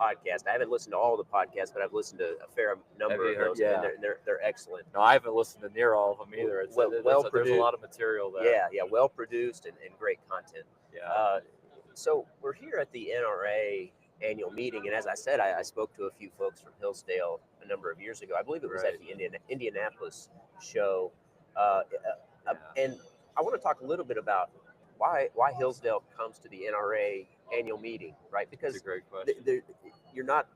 podcast. I haven't listened to all the podcasts, but I've listened to a fair number of those, yeah. and they're excellent. No, I haven't listened to near all of them either. There's a lot of material there. Yeah, well produced and great content. Yeah. So we're here at the NRA annual meeting, and as I said, I spoke to a few folks from Hillsdale a number of years ago. I believe it was at the Indianapolis show, and I want to talk a little bit about why Hillsdale comes to the NRA annual meeting, right? Because that's a great question. You're not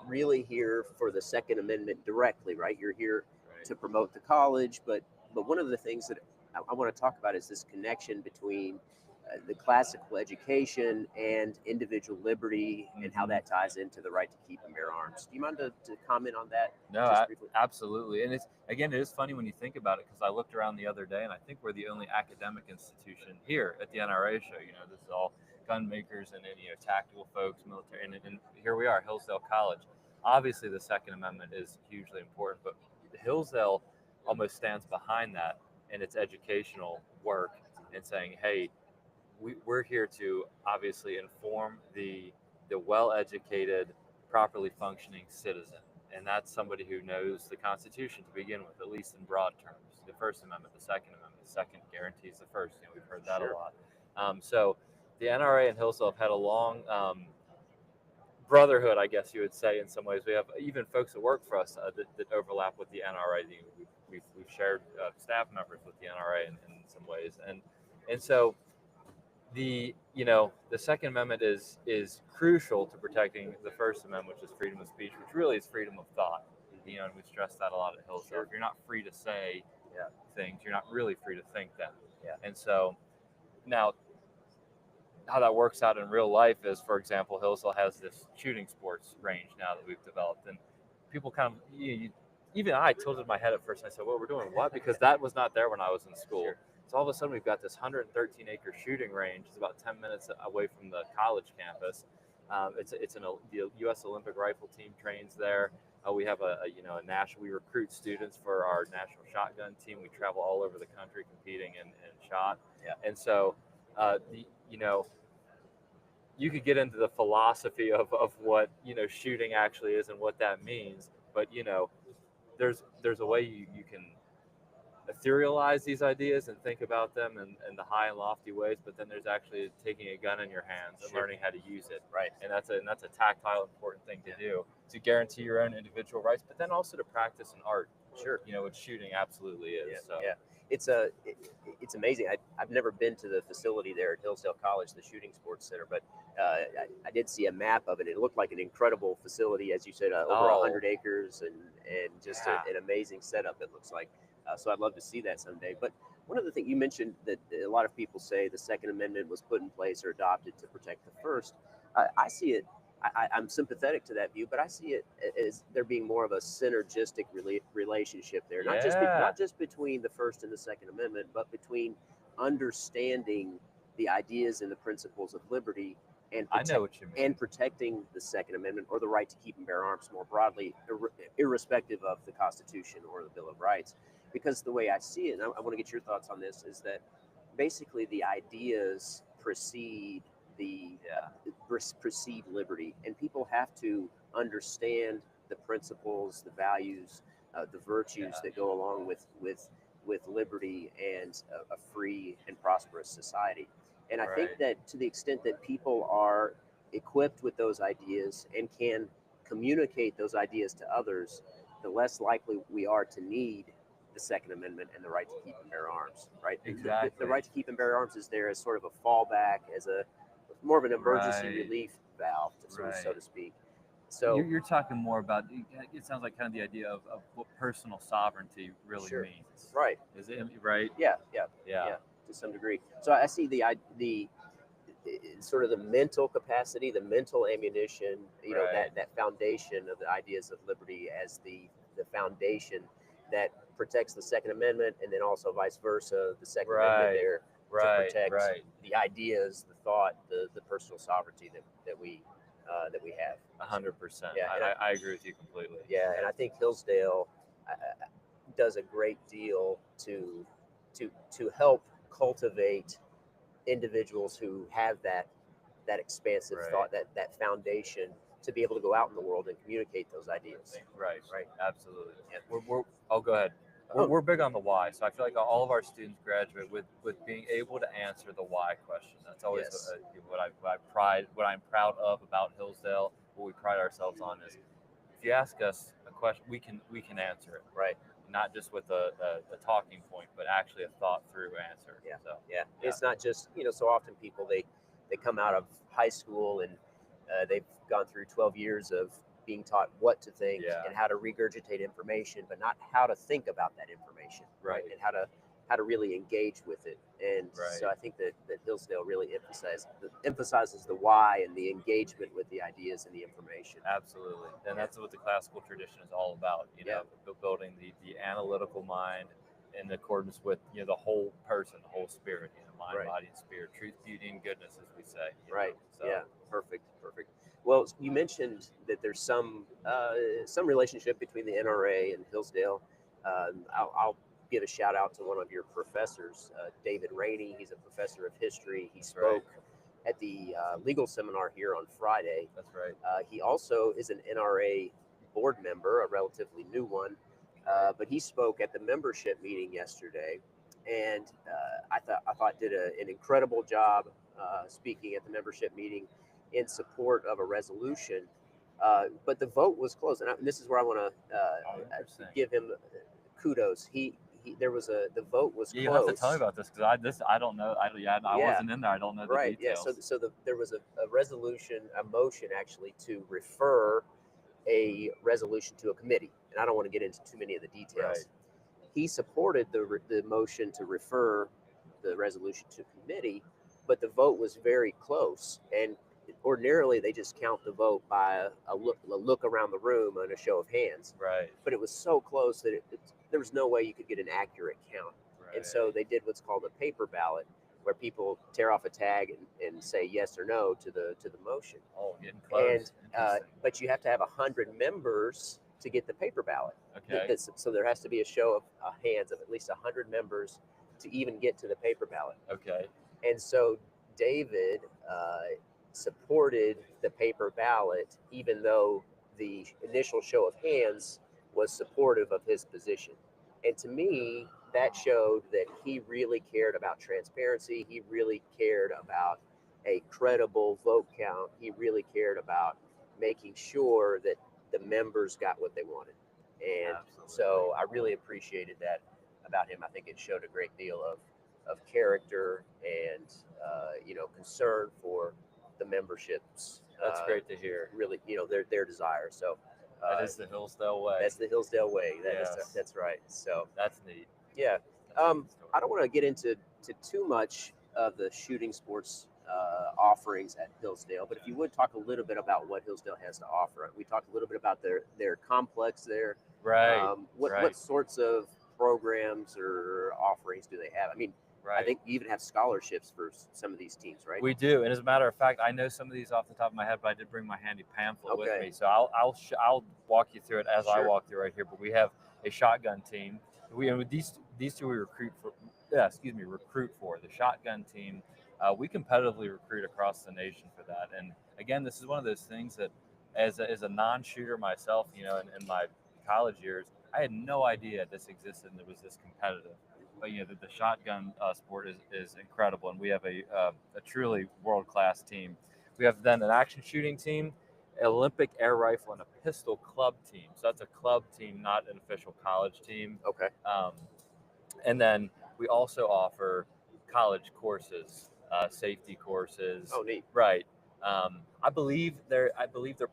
really here for the Second Amendment directly, right? You're here to promote the college, but one of the things that I want to talk about is this connection between the classical education and individual liberty, and how that ties into the right to keep and bear arms. Do you mind to comment on that? No, absolutely. And it is funny when you think about it, because I looked around the other day, and I think we're the only academic institution here at the NRA show. This is all gun makers and tactical folks, military, and here we are, Hillsdale College. Obviously, the Second Amendment is hugely important, but Hillsdale almost stands behind that in its educational work and saying, hey, we're here to obviously inform the well-educated, properly functioning citizen. And that's somebody who knows the Constitution to begin with, at least in broad terms. The First Amendment, the Second Amendment, the Second guarantees the First. We've heard that a lot. So the NRA and Hillsdale have had a long brotherhood, I guess you would say, in some ways. We have even folks that work for us that overlap with the NRA. We've shared staff members with the NRA in some ways. And so the Second Amendment is crucial to protecting the First Amendment, which is freedom of speech, which really is freedom of thought. And we stress that a lot at Hillsdale. Sure. If you're not free to say things, you're not really free to think them. Yeah. And so now, how that works out in real life is, for example, Hillsdale has this shooting sports range now that we've developed, and people kind of even I tilted my head at first, and I said, "Well, we're doing what?" Because that was not there when I was in school. Sure. So all of a sudden, we've got this 113-acre shooting range. It's about 10 minutes away from the college campus. The U.S. Olympic rifle team trains there. We have a national. We recruit students for our national shotgun team. We travel all over the country competing in shot. Yeah. And so, you could get into the philosophy of what shooting actually is and what that means. But there's a way you can etherealize these ideas and think about them in the high and lofty ways, but then there's actually taking a gun in your hands and learning how to use it. Right. And that's a tactile, important thing to do to guarantee your own individual rights, but then also to practice an art. Sure. Which shooting absolutely is. Yeah. So. Yeah. It's amazing. I've never been to the facility there at Hillsdale College, the Shooting Sports Center, but I did see a map of it. It looked like an incredible facility, as you said, over 100 acres and just an amazing setup, it looks like. So I'd love to see that someday. But one of the things you mentioned that a lot of people say the Second Amendment was put in place or adopted to protect the First. I see it. I'm sympathetic to that view, but I see it as there being more of a synergistic relationship there, not just between the First and the Second Amendment, but between understanding the ideas and the principles of liberty and protecting the Second Amendment, or the right to keep and bear arms more broadly, irrespective of the Constitution or the Bill of Rights. Because the way I see it, and I want to get your thoughts on this, is that basically the ideas precede liberty, and people have to understand the principles, the values, the virtues that go along with liberty and a free and prosperous society. And I think that to the extent that people are equipped with those ideas and can communicate those ideas to others, the less likely we are to need the Second Amendment and the right to keep and bear arms, right? Exactly. The right to keep and bear arms is there as sort of a fallback, as more of an emergency relief valve, so to speak. So you're talking more about, it sounds like kind of the idea of what personal sovereignty really Sure. means. right, Is it right? yeah, Yeah. to some degree. So I see the sort of the mental capacity, the mental ammunition, Right. that foundation of the ideas of liberty as the foundation that protects the Second Amendment, and then also vice versa, the Second Amendment Right. there to Right. protect Right. the ideas, the thought, the personal sovereignty that we have. 100%. Yeah, and I agree with you completely. Yeah, and I think Hillsdale does a great deal to help cultivate individuals who have that expansive Right. thought, that foundation to be able to go out in the world and communicate those ideas. Right. Right. Absolutely. Yeah. Oh, go ahead. Oh. We're big on the why, so I feel like all of our students graduate with being able to answer the why question. That's always Yes. what I'm proud of about Hillsdale. What we pride ourselves on is, if you ask us a question, we can answer it. Right. Not just with a talking point, but actually a thought through answer. Yeah. So Yeah. It's not just, so often people they come out of high school and they've gone through 12 years of being taught what to think Yeah. and how to regurgitate information, but not how to think about that information, Right. And how to really engage with it. And Right. so I think that Hillsdale really emphasizes the why and the engagement with the ideas and the information. Absolutely, and that's what the classical tradition is all about. Building the analytical mind in accordance with the whole person, the whole spirit. Mind, Right. body, and spirit. Truth, beauty, and goodness, as we say. Right. So, Yeah. Perfect. Well, you mentioned that there's some relationship between the NRA and Hillsdale. I'll give a shout out to one of your professors, David Rainey. He's a professor of history. He spoke at the legal seminar here on Friday. That's right. He also is an NRA board member, a relatively new one, but he spoke at the membership meeting yesterday, and I thought did an incredible job speaking at the membership meeting in support of a resolution. But the vote was close, and this is where I want to give him kudos. There was the vote was close. You have to tell me about this, because I don't know. I wasn't in there. I don't know the details. Yeah. So there was a resolution, a motion actually, to refer a resolution to a committee, and I don't want to get into too many of the details. Right. He supported the motion to refer the resolution to committee, but the vote was very close. And ordinarily they just count the vote by a look around the room and a show of hands. Right. But it was so close that there was no way you could get an accurate count. Right. And so they did what's called a paper ballot, where people tear off a tag and say yes or no to the motion. Oh, getting close. And but you have to have 100 members to get the paper ballot. Okay. So there has to be a show of hands of at least 100 members to even get to the paper ballot. Okay. And so David supported the paper ballot, even though the initial show of hands was supportive of his position. And to me, that showed that he really cared about transparency. He really cared about a credible vote count. He really cared about making sure that the members got what they wanted. And so I really appreciated that about him. I think it showed a great deal of character and concern for the membership's. That's great to hear. Really, their desire. So that is the Hillsdale way. That's the Hillsdale way. That's right. So that's neat. Yeah. I don't want to get into too much of the shooting sports offerings at Hillsdale, but if you would talk a little bit about what Hillsdale has to offer. We talked a little bit about their complex there. Right. What sorts of programs or offerings do they have? I mean, I think you even have scholarships for some of these teams, right? We do, and as a matter of fact, I know some of these off the top of my head, but I did bring my handy pamphlet with me, so I'll walk you through it as I walk through right here. But we have a shotgun team. These two we recruit for. Recruit for the shotgun team. We competitively recruit across the nation for that. And again, this is one of those things that, as a non-shooter myself, in my college years, I had no idea this existed and it was this competitive. But the shotgun sport is incredible, and we have a truly world-class team. We have then an action shooting team, Olympic air rifle, and a pistol club team. So that's a club team, not an official college team. Okay. And then we also offer college courses, safety courses. Oh, neat. Right. I believe they're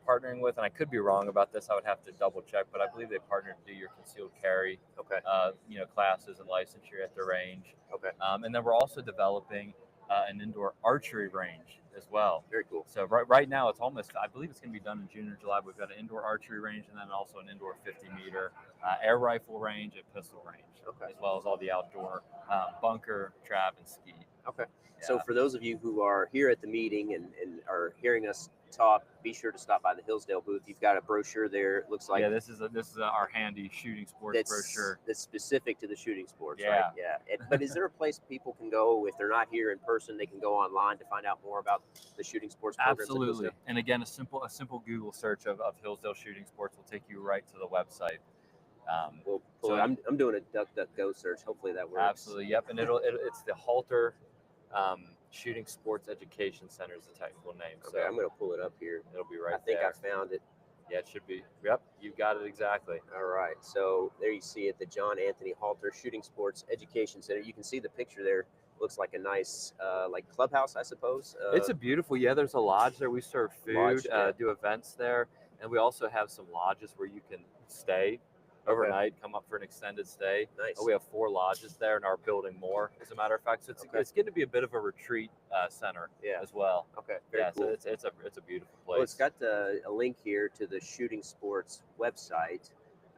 partnering with, and I could be wrong about this. I would have to double check, but I believe they partnered to do your concealed carry, Okay. Classes and licensure at the range. Okay. And then we're also developing an indoor archery range as well. Very cool. So right now it's almost, I believe it's going to be done in June or July. We've got an indoor archery range and then also an indoor 50-meter air rifle range and pistol range, Okay. as well as all the outdoor bunker, trap, and ski. Okay. So for those of you who are here at the meeting and are hearing us talk, be sure to stop by the Hillsdale booth. You've got a brochure there. It looks like this is our handy shooting sports brochure. That's specific to the shooting sports, Yeah. right? Yeah. But is there a place people can go if they're not here in person? They can go online to find out more about the shooting sports programs. Absolutely. And again, a simple Google search of Hillsdale Shooting Sports will take you right to the website. I'm doing a DuckDuckGo search. Hopefully that works. Absolutely. Yep. And it's the Halter Shooting Sports Education Center is the technical name. Okay, So I'm going to pull it up here. it'll be right I think there. I found it. Yeah, it should be. Yep, you got it exactly. All right. So there you see it, the John Anthony Halter Shooting Sports Education Center. You can see the picture there. Looks like a nice like clubhouse, I suppose. It's a beautiful, there's a lodge there. We serve food, Lodge, yeah. do events there. And we also have some lodges where you can stay overnight, come up for an extended stay. Nice. We have 4 lodges there and are building more, as a matter of fact. So it's going to be a bit of a retreat center as well. Okay, very cool. So it's a beautiful place. Well, it's got a link here to the Shooting Sports website.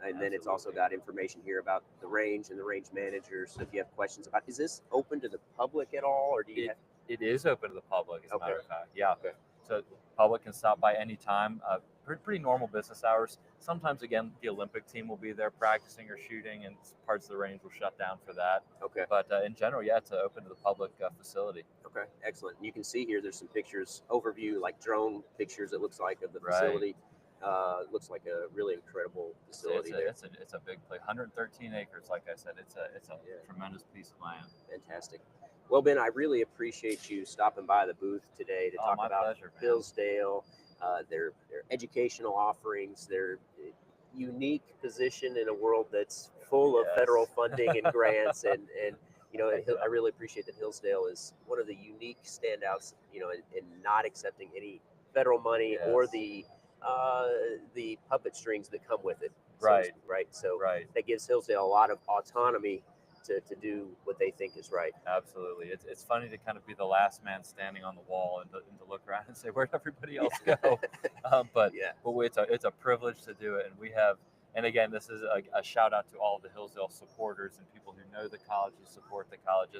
And then it's also got information here about the range and the range managers. So if you have questions about, is this open to the public at all, or do you? It is open to the public, as a matter of fact. Yeah. Okay. So public can stop by anytime. Pretty normal business hours. Sometimes, again, the Olympic team will be there practicing or shooting, and parts of the range will shut down for that. Okay. But in general, it's open to the public facility. Okay, excellent. You can see here, there's some pictures, overview, like drone pictures, it looks like, of the facility. Looks like a really incredible facility there. It's a big place, 113 acres. Like I said, it's a tremendous piece of land. Fantastic. Well, Ben, I really appreciate you stopping by the booth today to talk about pleasure, Hillsdale, their educational offerings, their unique position in a world that's full of federal funding and grants, and I really appreciate that Hillsdale is one of the unique standouts, in not accepting any federal money or the puppet strings that come with it. Right. So that gives Hillsdale a lot of autonomy to do what they think is right. Absolutely. It's funny to kind of be the last man standing on the wall and to look around and say, where'd everybody else go? But it's a privilege to do it. And we have, and again, this is a shout out to all the Hillsdale supporters and people who know the college, who support the college.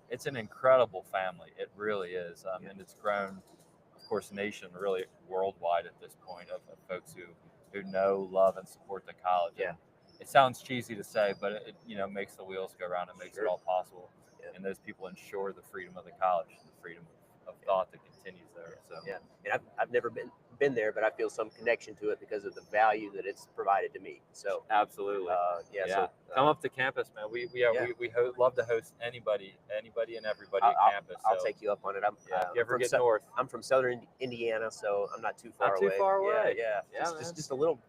It's an incredible family. It really is. And it's grown, of course, nation, really worldwide at this point, of folks who know, love, and support the college. Yeah. And it sounds cheesy to say, but it makes the wheels go around. It makes it all possible. And those people ensure the freedom of the college, the freedom of thought that continues there. So and I've never been there, but I feel some connection to it because of the value that it's provided to me. So absolutely, So come up to campus, man. We love to host anybody and everybody at campus. I'll take you up on it. If you ever get north, I'm from southern Indiana, so I'm not too far away. Not too far away. Yeah. Just a little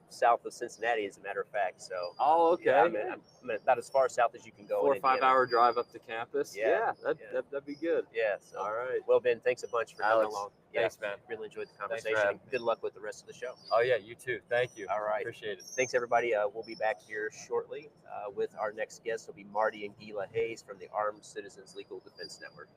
south of Cincinnati, as a matter of fact. So. Oh, okay. Yeah, I'm about as far south as you can go. 4 or 5 hour drive up to campus. That'd be good. Yeah. So, all right. Well, Ben, thanks a bunch for coming along. Thanks, man. Really enjoyed the conversation. Good luck with the rest of the show. Oh yeah, you too. Thank you. All right. Appreciate it. Thanks, everybody. We'll be back here shortly with our next guest. It'll be Marty and Gila Hayes from the Armed Citizens Legal Defense Network.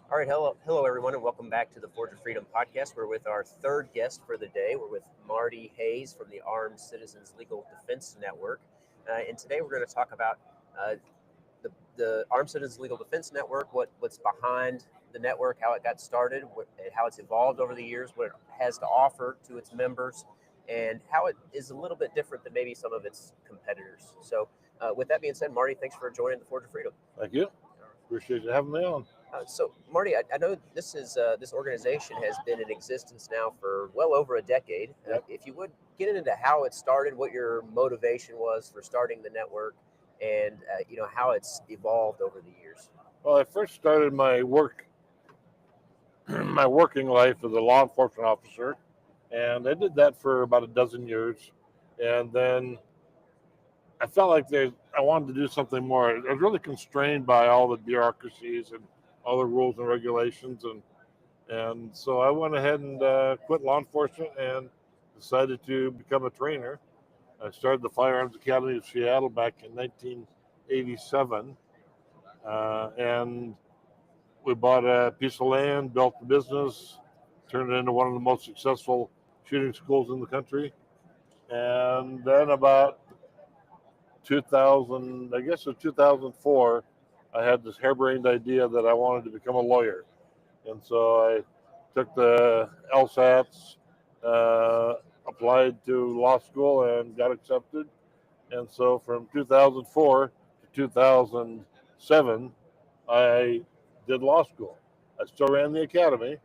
All right, hello everyone, and welcome back to the Forge of Freedom podcast. We're with our third guest for the day. We're with Marty Hayes from the Armed Citizens Legal Defense Network, and today we're going to talk about the Armed Citizens Legal Defense Network, what's behind the network, how it got started, how it's evolved over the years, what it has to offer to its members, and how it is a little bit different than maybe some of its competitors. So, with that being said, Marty, thanks for joining the Forge of Freedom. Thank you. Appreciate you having me on. So, Marty, I know this organization has been in existence now for well over a decade. Yep. If you would get into how it started, what your motivation was for starting the network, and how it's evolved over the years. Well, I first started my working life as a law enforcement officer, and I did that for about a dozen years, and then I felt like I wanted to do something more. I was really constrained by all the bureaucracies and all the rules and regulations, and so I went ahead and quit law enforcement and decided to become a trainer. I started the Firearms Academy of Seattle back in 1987, and we bought a piece of land, built the business, turned it into one of the most successful shooting schools in the country. And then about 2000, I guess it was 2004, I had this harebrained idea that I wanted to become a lawyer. And so I took the LSATs, applied to law school, and got accepted. And so from 2004 to 2007, I did law school. I still ran the academy,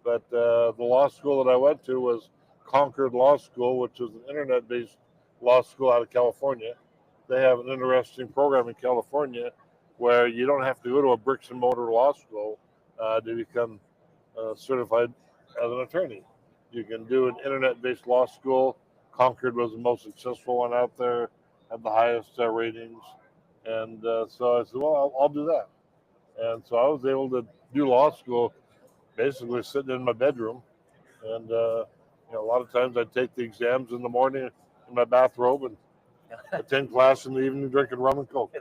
but the law school that I went to was Concord Law School, which is an internet-based law school out of California. They have an interesting program in California where you don't have to go to a bricks and mortar law school to become certified as an attorney. You can do an internet-based law school. Concord was the most successful one out there, had the highest ratings. And so I said, well, I'll do that. And so I was able to do law school basically sitting in my bedroom. And a lot of times I'd take the exams in the morning in my bathrobe and attend class in the evening drinking rum and Coke.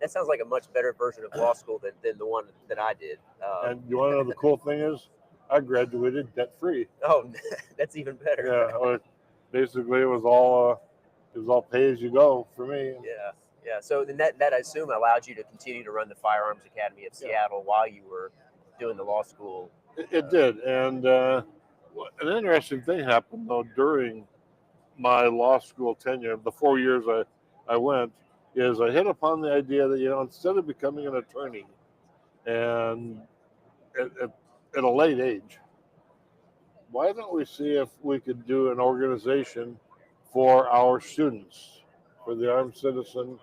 That sounds like a much better version of law school than the one that I did. And you want to know the cool thing is, I graduated debt-free. Oh, that's even better. Yeah, basically it was all pay as you go for me. Yeah. So then that I assume allowed you to continue to run the Firearms Academy of Seattle while you were doing the law school. It did, and an interesting thing happened though during my law school tenure, the 4 years I went, is I hit upon the idea that instead of becoming an attorney, and at a late age, why don't we see if we could do an organization for our students, for the armed citizen,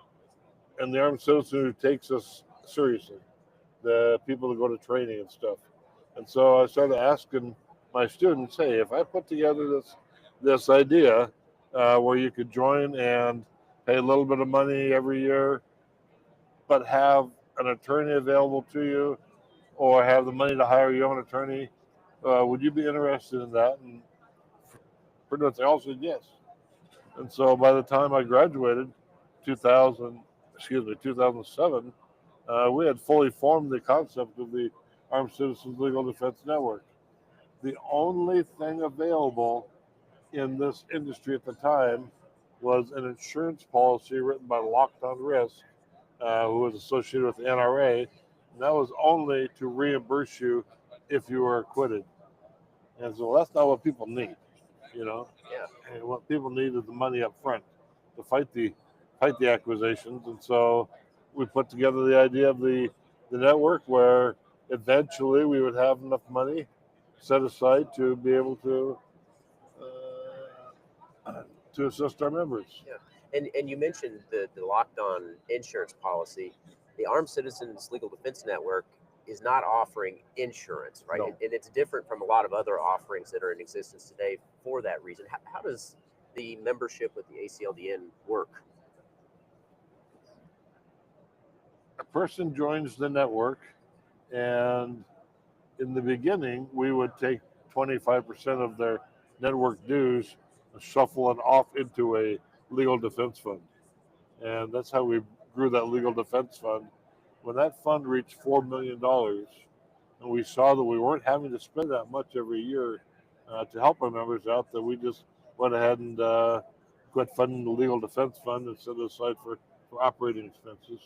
and the armed citizen who takes us seriously, the people that go to training and stuff. And so I started asking my students, hey, if I put together this idea where you could join and pay a little bit of money every year, but have an attorney available to you, or have the money to hire your own attorney, would you be interested in that? And pretty much they all said yes. And so by the time I graduated, 2007, we had fully formed the concept of the Armed Citizens Legal Defense Network. The only thing available in this industry at the time was an insurance policy written by Locked On Risk, who was associated with the NRA, and that was only to reimburse you if you were acquitted. And so that's not what people need, Yeah. And what people need is the money up front to fight the accusations. And so we put together the idea of the network where eventually we would have enough money set aside to be able to assist our members. Yeah. And you mentioned the Locked On insurance policy. The Armed Citizens Legal Defense Network is not offering insurance, right? No. And it's different from a lot of other offerings that are in existence today for that reason. How does the membership with the ACLDN work? A person joins the network, and in the beginning, we would take 25% of their network dues and shuffle it off into a legal defense fund. And that's how we grew that legal defense fund. When that fund reached $4 million, and we saw that we weren't having to spend that much every year to help our members out, that we just went ahead and quit funding the legal defense fund and set it aside for operating expenses.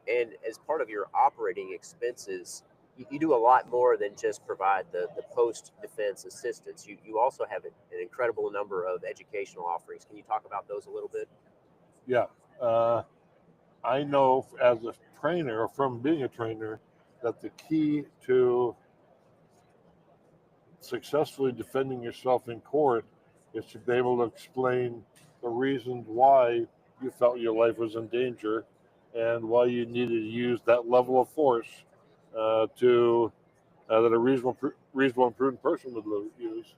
And as part of your operating expenses, you do a lot more than just provide the post-defense assistance. You also have an incredible number of educational offerings. Can you talk about those a little bit? Yeah. I know as a trainer, or from being a trainer, that the key to successfully defending yourself in court is to be able to explain the reasons why you felt your life was in danger and why you needed to use that level of force that a reasonable and prudent person would use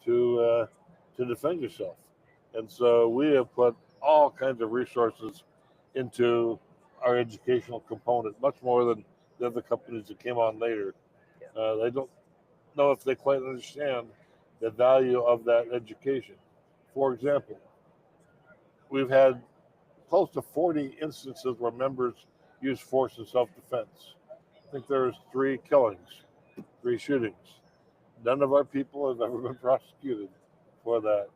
to defend yourself. And so we have put all kinds of resources into our educational component, much more than the other companies that came on later. They don't know if they quite understand the value of that education. For example, we've had close to 40 instances where members use force in self-defense. I think there's 3 killings, 3 shootings. None of our people have ever been prosecuted for that.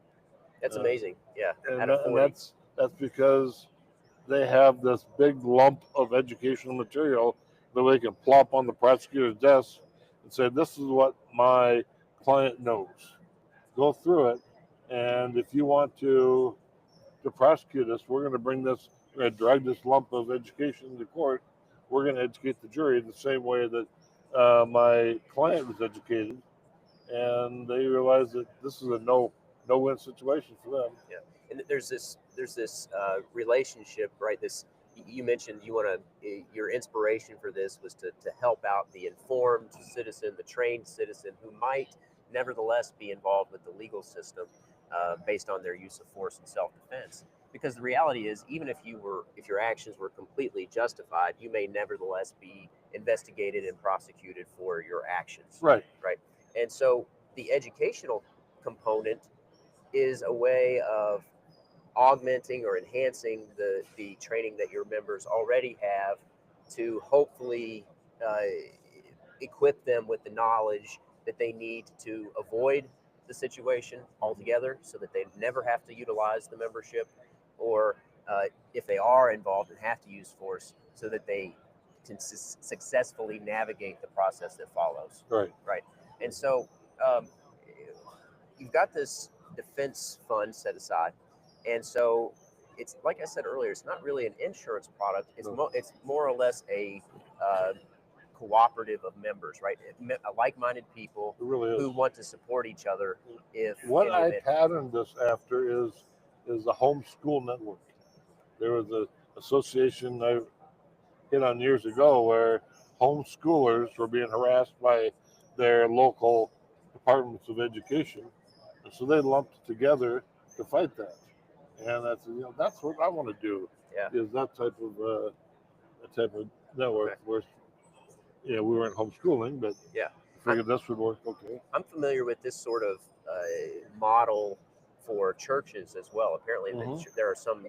That's amazing. Yeah, and that's because they have this big lump of educational material that they can plop on the prosecutor's desk and say, "This is what my client knows. Go through it, and if you want to prosecute us, we're going to bring this, we're going to drag this lump of education into court. We're going to educate the jury the same way that my client was educated," and they realize that this is a no-win situation for them. Yeah, and there's this relationship, right? This, you mentioned you want to, your inspiration for this was to help out the informed citizen, the trained citizen who might nevertheless be involved with the legal system based on their use of force and self-defense. Because the reality is, even if your actions were completely justified, you may nevertheless be investigated and prosecuted for your actions. Right. Right. And so the educational component is a way of augmenting or enhancing the training that your members already have to hopefully equip them with the knowledge that they need to avoid the situation altogether so that they never have to utilize the membership, or if they are involved and have to use force, so that they can successfully navigate the process that follows. Right. Right. And so you've got this defense fund set aside, and so it's like I said earlier, it's not really an insurance product. It's it's more or less a cooperative of members, right? Like-minded people really who want to support each other. If what I patterned this after is the homeschool network. There was an association I hit on years ago where homeschoolers were being harassed by their local departments of education, and so they lumped together to fight that. And that's what I want to do. Yeah. Is that type of network. Okay. Where we weren't homeschooling, but yeah, I figured this would work. Okay. I'm familiar with this sort of model for churches as well. Apparently, there are some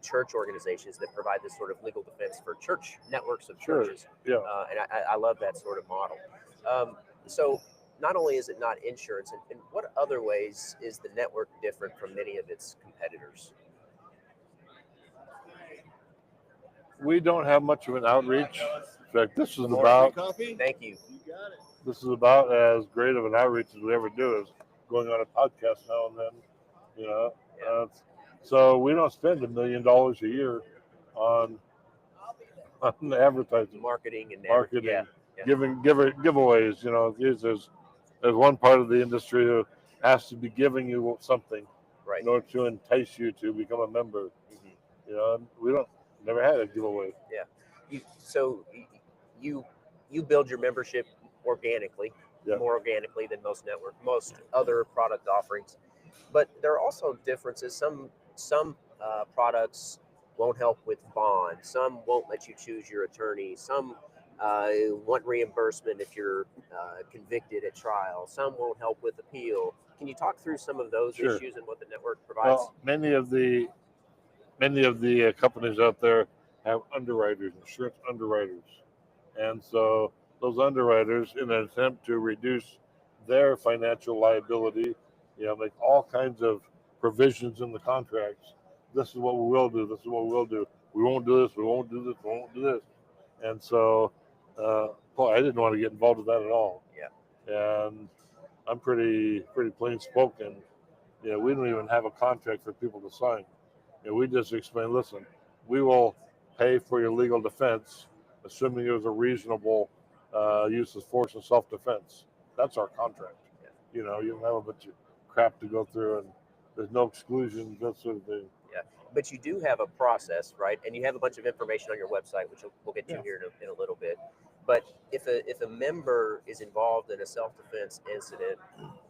church organizations that provide this sort of legal defense for church networks of churches. Sure. Yeah. And I love that sort of model. So not only is it not insurance, in what other ways is the network different from many of its competitors? We don't have much of an outreach. In fact, this is about. Thank you. You got it. This is about as great of an outreach as we ever do, is going on a podcast now and then. Yeah. So we don't spend $1 million a year on advertising, marketing, yeah. Giving giveaways. There's one part of the industry who has to be giving you something, right, in order to entice you to become a member. Mm-hmm. We never had a giveaway. Yeah. So you build your membership organically, more organically than most other product offerings. But there are also differences. Some products won't help with bond. Some won't let you choose your attorney. Some want reimbursement if you're convicted at trial. Some won't help with appeal. Can you talk through some of those issues and what the network provides? Well, many of the companies out there have underwriters, insurance underwriters, and so those underwriters in an attempt to reduce their financial liability, make all kinds of provisions in the contracts. This is what we will do. This is what we will do. We won't do this. We won't do this. We won't do this. And so, boy, I didn't want to get involved with that at all. Yeah. And I'm pretty plain spoken. We don't even have a contract for people to sign. We just explain, listen, we will pay for your legal defense, assuming it was a reasonable use of force and self-defense. That's our contract. Yeah. You don't have a bunch of crap to go through, and there's no exclusions, that sort of thing. Yeah, but you do have a process, right? And you have a bunch of information on your website, which we'll get to Yeah. here in a little bit. But if a member is involved in a self-defense incident,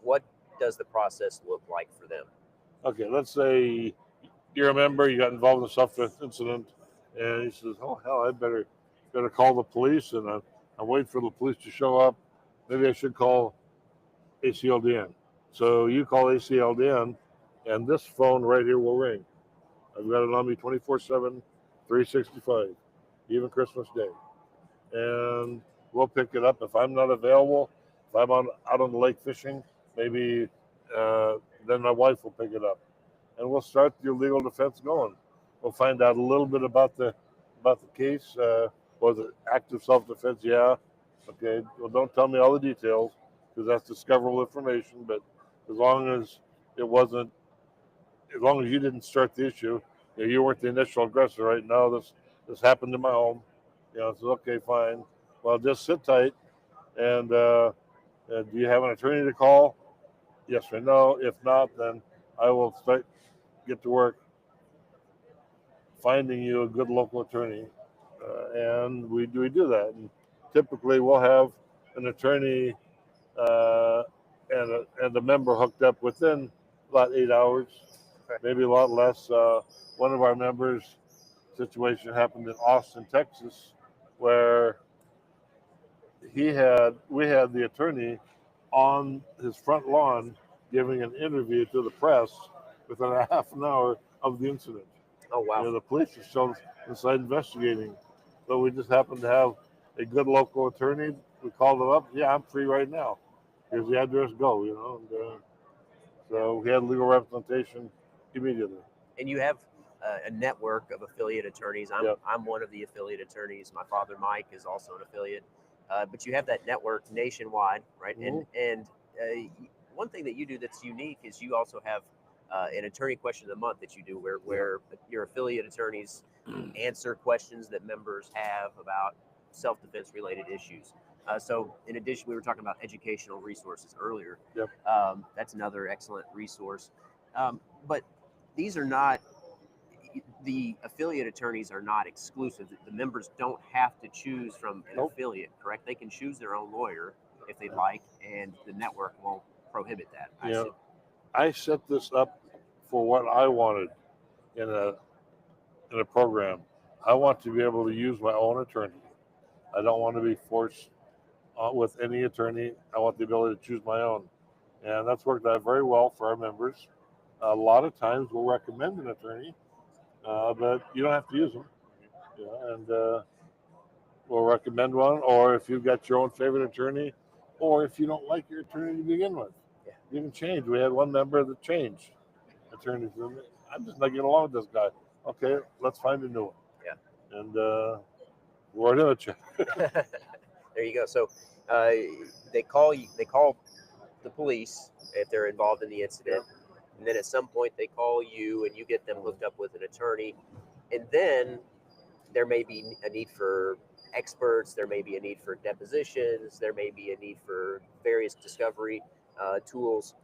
what does the process look like for them? Okay, let's say you're a member, you got involved in a self-defense incident, and he says, "Oh hell, I better call the police," and I'm waiting for the police to show up. Maybe I should call ACLDN. So you call ACLDN, and this phone right here will ring. I've got it on me 24/7, 365, even Christmas Day. And we'll pick it up. If I'm not available, if I'm out on the lake fishing, maybe then my wife will pick it up. And we'll start your legal defense going. We'll find out a little bit about the case. Was it active self-defense? Yeah. Okay. Well, don't tell me all the details because that's discoverable information. But as long as it wasn't, as long as you didn't start the issue, you weren't the initial aggressor. Right now, this happened in my home. It's okay, fine. Well, just sit tight. And do you have an attorney to call? Yes or no. If not, then I will get to work finding you a good local attorney, and we do that. And typically, we'll have an attorney and a member hooked up within about 8 hours, maybe a lot less. One of our members' situation happened in Austin, Texas, where we had the attorney on his front lawn giving an interview to the press within a half an hour of the incident. Oh, wow. The police are still inside investigating. So we just happened to have a good local attorney. We called him up. Yeah, I'm free right now. Here's the address. Go. And, so we had legal representation immediately. And you have a network of affiliate attorneys. I'm one of the affiliate attorneys. My father, Mike, is also an affiliate. But you have that network nationwide, right? Mm-hmm. And one thing that you do that's unique is you also have an attorney question of the month that you do where your affiliate attorneys answer questions that members have about self-defense related issues. So in addition, we were talking about educational resources earlier. Yep. That's another excellent resource. But these are not, the affiliate attorneys are not exclusive. The members don't have to choose from an affiliate, correct? They can choose their own lawyer if they'd like, and the network won't prohibit that. I set this up for what I wanted in a program. I want to be able to use my own attorney. I don't want to be forced with any attorney. I want the ability to choose my own. And that's worked out very well for our members. A lot of times we'll recommend an attorney, but you don't have to use them. And we'll recommend one, or if you've got your own favorite attorney, or if you don't like your attorney to begin with, you can change. We had one member that changed attorneys. I'm just not getting along with this guy. Okay, let's find a new one. Yeah. And we're doing it. There you go. So they call the police if they're involved in the incident, and then at some point they call you and you get them hooked up with an attorney, and then there may be a need for experts, there may be a need for depositions, there may be a need for various discovery tools,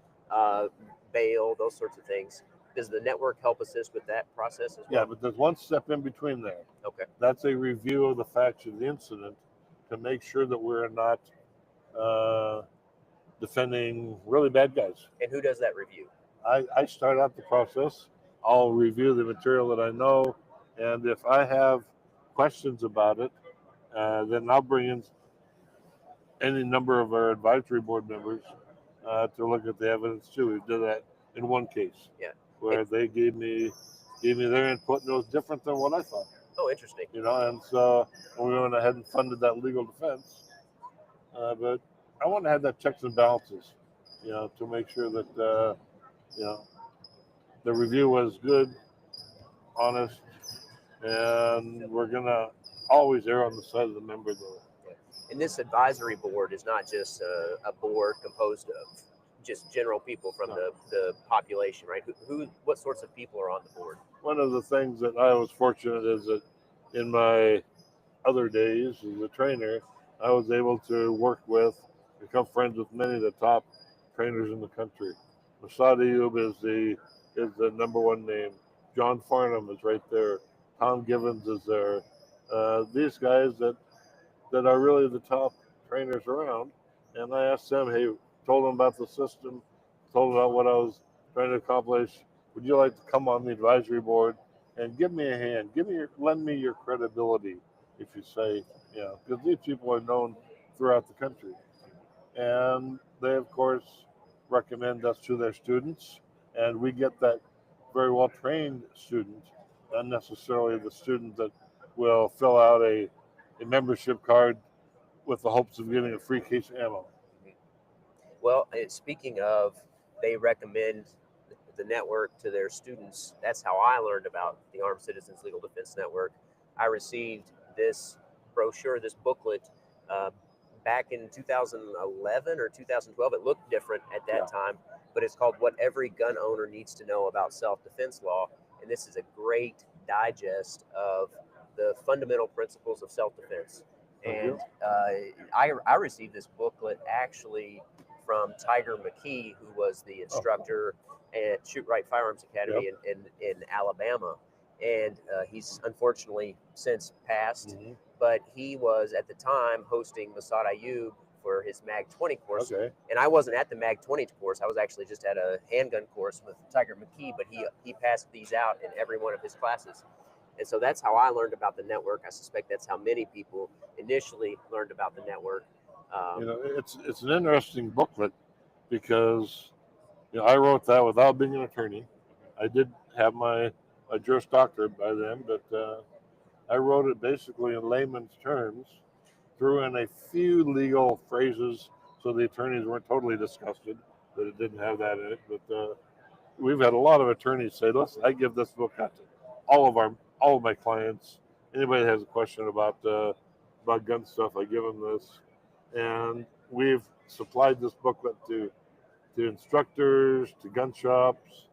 bail, those sorts of things. Does the network help assist with that process as well? Yeah, but there's one step in between there. Okay. That's a review of the facts of the incident to make sure that we're not defending really bad guys. And who does that review? I start out the process. I'll review the material that I know, and if I have questions about it, then I'll bring in any number of our advisory board members to look at the evidence too. We did that in one case, where they gave me their input, and it was different than what I thought. Oh, interesting. And so we went ahead and funded that legal defense, But I want to have that checks and balances, to make sure that you know the review was good, honest, and we're gonna always err on the side of the member, though. And this advisory board is not just a board composed of just general people from the population, right? What sorts of people are on the board? One of the things that I was fortunate is that in my other days as a trainer, I was able to work with, become friends with many of the top trainers in the country. Masad Ayub is the number one name. John Farnham is right there. Tom Givens is there. These guys that are really the top trainers around. And I asked them, hey, told them about the system, told them about what I was trying to accomplish. Would you like to come on the advisory board and give me a hand? Lend me your credibility, if you say, because these people are known throughout the country. And they, of course, recommend us to their students. And we get that very well trained student, not necessarily the student that will fill out a membership card with the hopes of getting a free case of ammo. Well, speaking of, they recommend the network to their students. That's how I learned about the Armed Citizens Legal Defense Network. I received this brochure, this booklet, back in 2011 or 2012. It looked different at that time, but it's called What Every Gun Owner Needs to Know About Self-Defense Law. And this is a great digest of the fundamental principles of self-defense. And I received this booklet actually from Tiger McKee, who was the instructor at Shoot Right Firearms Academy in Alabama. And he's unfortunately since passed, but he was at the time hosting Masad Ayub for his MAG 20 course. And I wasn't at the MAG 20 course. I was actually just at a handgun course with Tiger McKee, but he passed these out in every one of his classes. And so that's how I learned about the network. I suspect that's how many people initially learned about the network. It's an interesting booklet because I wrote that without being an attorney. I did have my Juris Doctorate by then, but I wrote it basically in layman's terms, threw in a few legal phrases so the attorneys weren't totally disgusted that it didn't have that in it. But we've had a lot of attorneys say, "Listen, I give this book out to all of my clients. Anybody that has a question about gun stuff, I give them this." And we've supplied this booklet to instructors, to gun shops.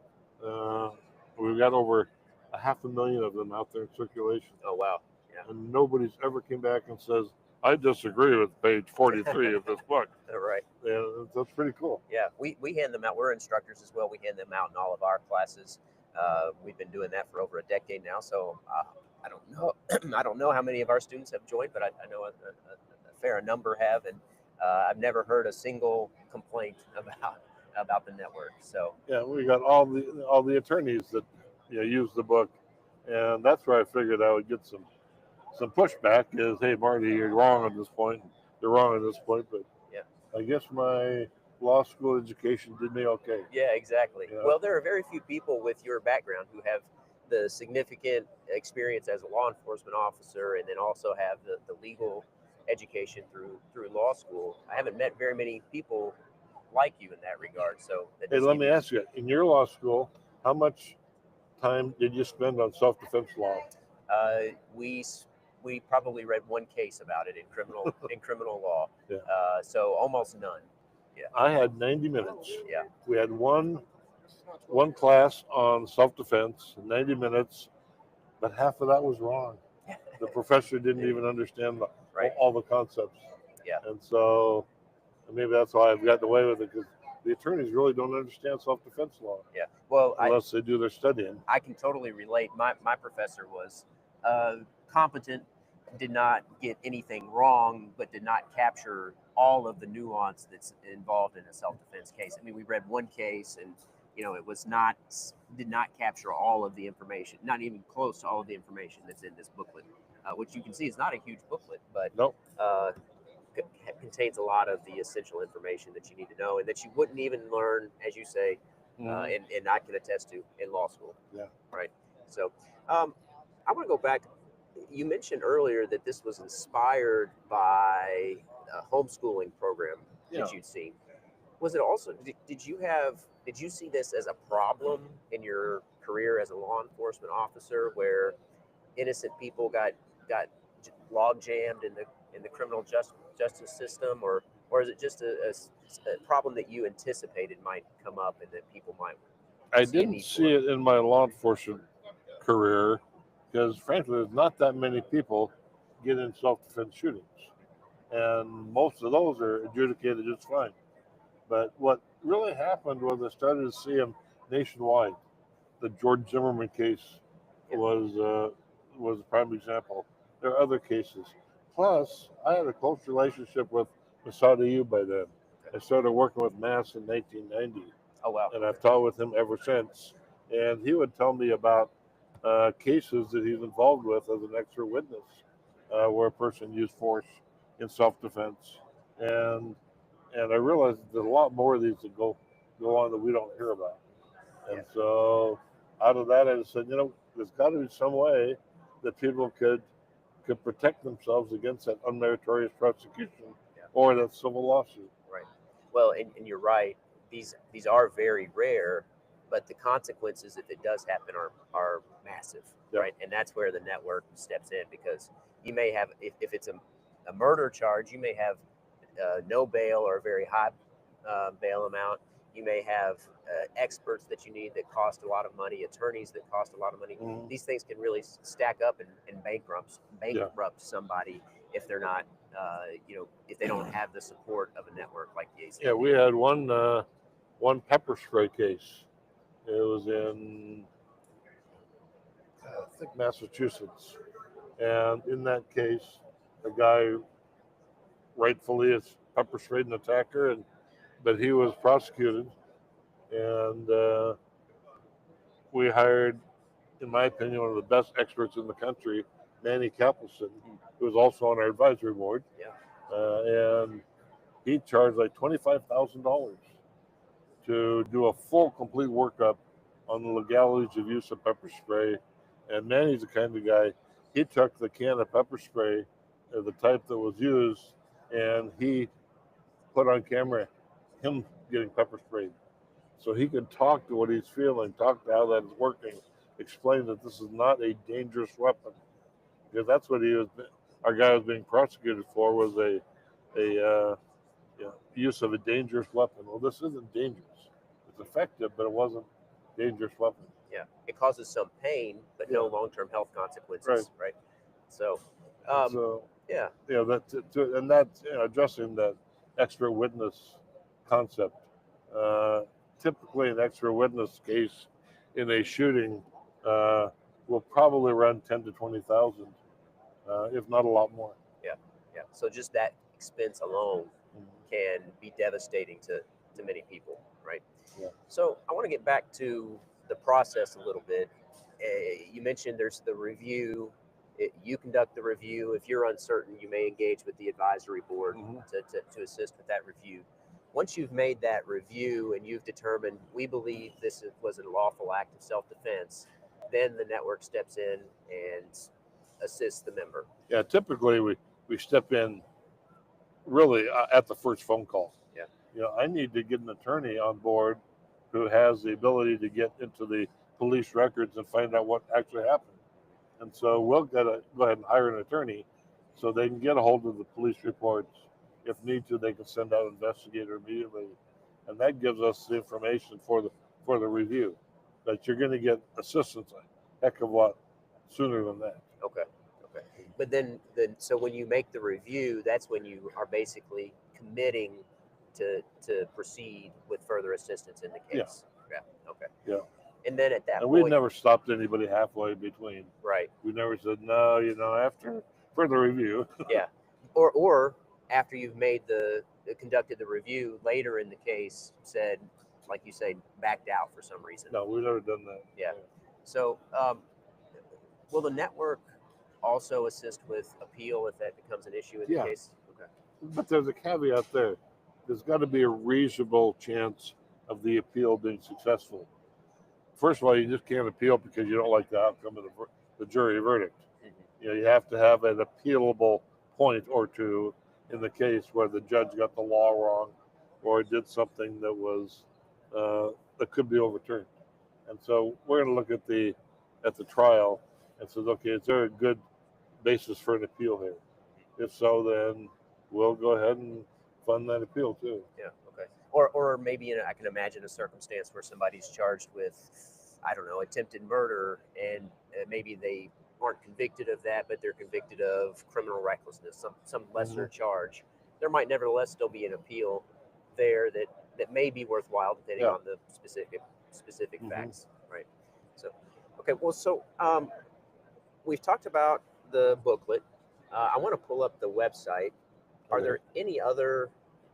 We've got over 500,000 of them out there in circulation. Oh, wow. Yeah. And nobody's ever came back and says, I disagree with page 43 of this book. Right. And that's pretty cool. Yeah, we hand them out. We're instructors as well. We hand them out in all of our classes. We've been doing that for over a decade now. So I don't know. I don't know how many of our students have joined, but I know a fair number have, and I've never heard a single complaint about the network. So yeah, we got all the attorneys that use the book, and that's where I figured I would get some pushback. Is, hey, Marty, you're wrong on this point. You're wrong on this point, but yeah, I guess my law school education did me okay. Yeah, exactly. Well, there are very few people with your background who have the significant experience as a law enforcement officer, and then also have the legal education through law school. I haven't met very many people like you in that regard. So hey, let me ask you, in your law school, how much time did you spend on self-defense law? We probably read one case about it in criminal law. Yeah. So almost none. Yeah. I had 90 minutes. Yeah. We had one class on self-defense, 90 minutes, but half of that was wrong. The professor didn't even understand all the concepts. Yeah. And so maybe that's why I've gotten away with it, because the attorneys really don't understand self-defense law. Yeah. Well, unless they do their studying. I can totally relate. My professor was competent, did not get anything wrong, but did not capture all of the nuance that's involved in a self-defense case. I mean, we read one case, and it did not capture all of the information, not even close to all of the information that's in this booklet, which you can see is not a huge booklet, but contains a lot of the essential information that you need to know, and that you wouldn't even learn, as you say, and I can attest to, in law school. Yeah. Right. So I want to go back. You mentioned earlier that this was inspired by homeschooling program Yeah. that you'd seen. Was it also did you see this as a problem in your career as a law enforcement officer where innocent people got log jammed in the criminal justice system, or is it just a problem that you anticipated might come up and that people might I see a didn't need see for? it in my law enforcement career because, frankly, there's not that many people get in self-defense shootings, and most of those are adjudicated just fine. But what really happened was I started to see them nationwide. The George Zimmerman case Yeah. was a prime example. There are other cases. Plus, I had a close relationship with Masada Ayub by then. I started working with Mass in 1990, Oh wow. and I've taught with him ever since. And he would tell me about cases that he's involved with as an expert witness, where a person used force in self-defense, and I realized there's a lot more of these that go on that we don't hear about. And Yeah. so, out of that, I just said, there's got to be some way that people could protect themselves against that unmeritorious prosecution Yeah. or that civil lawsuit. Right. Well, and you're right. These are very rare, but the consequences if it does happen are massive, Yeah. right? And that's where the network steps in, because you may have, if it's a murder charge, you may have no bail or a very high bail amount. You may have experts that you need that cost a lot of money, attorneys that cost a lot of money. Mhm. These things can really stack up and bankrupt somebody if they're not, if they don't have the support of a network like the ACLU. Yeah, we had one pepper spray case. It was in, I think, Massachusetts, and in that case, the guy rightfully is pepper sprayed an attacker, but he was prosecuted, and we hired, in my opinion, one of the best experts in the country, Manny Capelson, who was also on our advisory board. Yeah. And he charged like $25,000 to do a full, complete workup on the legalities of use of pepper spray. And Manny's the kind of guy, he took the can of pepper spray, the type that was used, and he put on camera him getting pepper sprayed. So he could talk to what he's feeling, talk to how that is working, explain that this is not a dangerous weapon, because that's what our guy was being prosecuted for, was a use of a dangerous weapon. Well, this isn't dangerous. It's effective, but it wasn't a dangerous weapon. Yeah, it causes some pain, but no long-term health consequences, right? So, yeah, that's addressing that expert witness concept. Typically, an expert witness case in a shooting will probably run 10 to 20,000, if not a lot more. Yeah. So just that expense alone can be devastating to many people, right? Yeah. So I want to get back to the process a little bit. You mentioned there's the review. You conduct the review. If you're uncertain, you may engage with the advisory board to assist with that review. Once you've made that review and you've determined we believe this was a lawful act of self-defense, then the network steps in and assists the member. Yeah, typically we step in really at the first phone call. Yeah. I need to get an attorney on board who has the ability to get into the police records and find out what actually happened. And so we'll go ahead and hire an attorney so they can get a hold of the police reports. If need to, they can send out an investigator immediately. And that gives us the information for the review. But you're going to get assistance a heck of a lot sooner than that. Okay. But then so when you make the review, that's when you are basically committing to proceed with further assistance in the case. Yeah. Okay. Yeah. And then at that And point, we never stopped anybody halfway between. right. We never said no. After further review. Yeah. Or after you've made conducted the review later in the case, said, like you say, backed out for some reason. No, we've never done that. Yeah. So will the network also assist with appeal if that becomes an issue in the case? Okay. But there's a caveat there. There's got to be a reasonable chance of the appeal being successful. First of all, you just can't appeal because you don't like the outcome of the jury verdict. Mm-hmm. You have to have an appealable point or two, in the case where the judge got the law wrong or did something that was that could be overturned. And so we're going to look at the trial and says, okay, is there a good basis for an appeal here? If so, then we'll go ahead and fund that appeal too. Yeah. Okay. Or maybe I can imagine a circumstance where somebody's charged with, I don't know, attempted murder, and maybe they aren't convicted of that, but they're convicted of criminal recklessness, some lesser charge. There might nevertheless still be an appeal there that may be worthwhile depending on the specific facts, right? So, okay. Well, so we've talked about the booklet. I want to pull up the website. Are there any other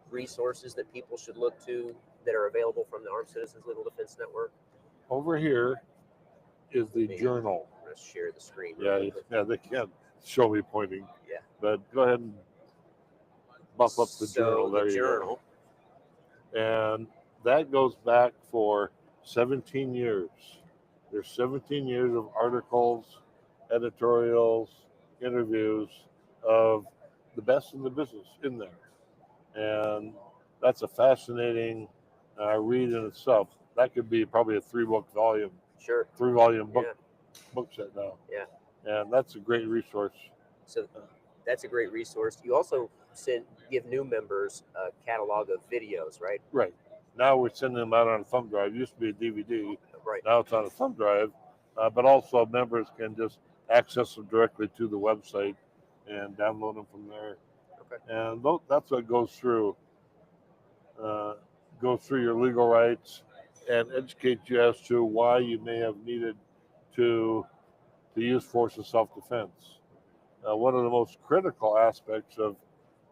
resources that people should look to that are available from the Armed Citizens Legal Defense Network? Over here is the journal. I'm going to share the screen. Yeah, they can't show me pointing. Yeah. But go ahead and buff up the journal. There you go. And that goes back for 17 years. There's 17 years of articles, editorials, interviews of the best in the business in there. And that's a fascinating read in itself. That could be probably a 3-book volume. Sure. 3-volume book set now. Yeah. And that's a great resource. So that's a great resource. You also give new members a catalog of videos, right? Right. Now we're sending them out on a thumb drive. It used to be a DVD. Right. Now it's on a thumb drive. But also members can just access them directly to the website and download them from there. Okay. And that's what goes through your legal rights and educate you as to why you may have needed to use force of self-defense. One of the most critical aspects of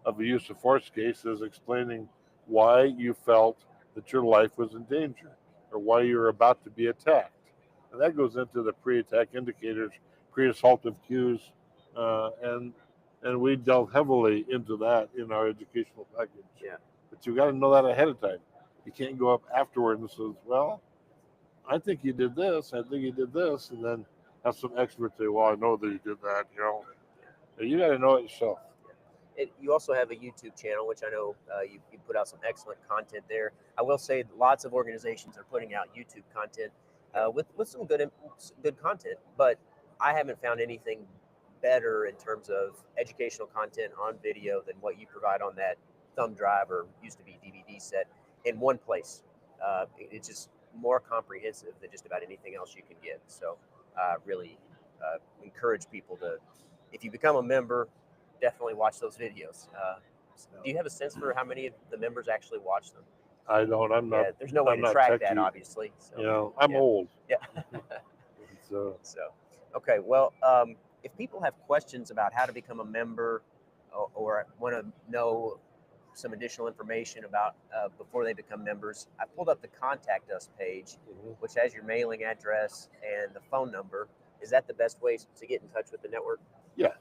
a use of force case is explaining why you felt that your life was in danger or why you were about to be attacked. And that goes into the pre-attack indicators, pre-assaultive cues, and we delve heavily into that in our educational package. Yeah. But you got to know that ahead of time. You can't go up afterward and say, well, I think you did this, I think you did this, and then have some expert say, well, I know that you did that, You got to know it yourself. You also have a YouTube channel, which I know you put out some excellent content there. I will say lots of organizations are putting out YouTube content with some good content, but I haven't found anything better in terms of educational content on video than what you provide on that thumb drive or used to be DVD set in one place. It's just more comprehensive than just about anything else you can get. So really encourage people to, if you become a member, definitely watch those videos. Do you have a sense for how many of the members actually watch them? I don't. I'm not. Yeah, there's no way to track that, obviously. So, I'm old. Yeah. So okay. Well, if people have questions about how to become a member or want to know some additional information about before they become members, I pulled up the contact us page, which has your mailing address and the phone number. Is that the best way to get in touch with the network? Yeah.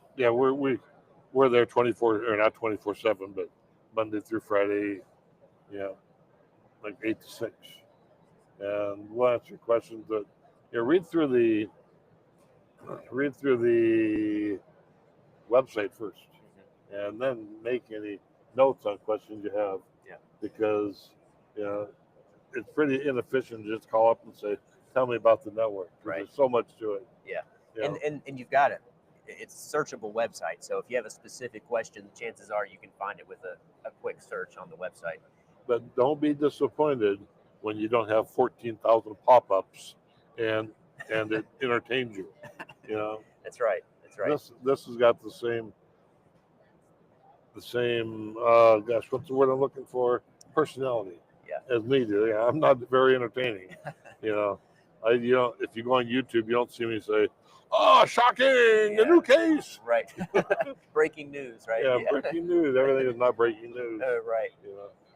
We're there 24 or not 24/7, but Monday through Friday, like 8 to 6, and we'll answer your questions. But read through the website first, and then make any notes on questions you have. Yeah. Because it's pretty inefficient to just call up and say, "Tell me about the network." Right. There's so much to it. Yeah. And you've got it. It's a searchable website. So if you have a specific question, chances are you can find it with a quick search on the website. But don't be disappointed when you don't have 14,000 pop-ups and it entertains you. That's right. This has got the same what's the word I'm looking for? Personality. Yeah. As me do. Yeah, I'm not very entertaining. If you go on YouTube, you don't see me say, "Oh, shocking! A new case!" Right. Breaking news, right? Yeah, breaking news. Everything is not breaking news. Right.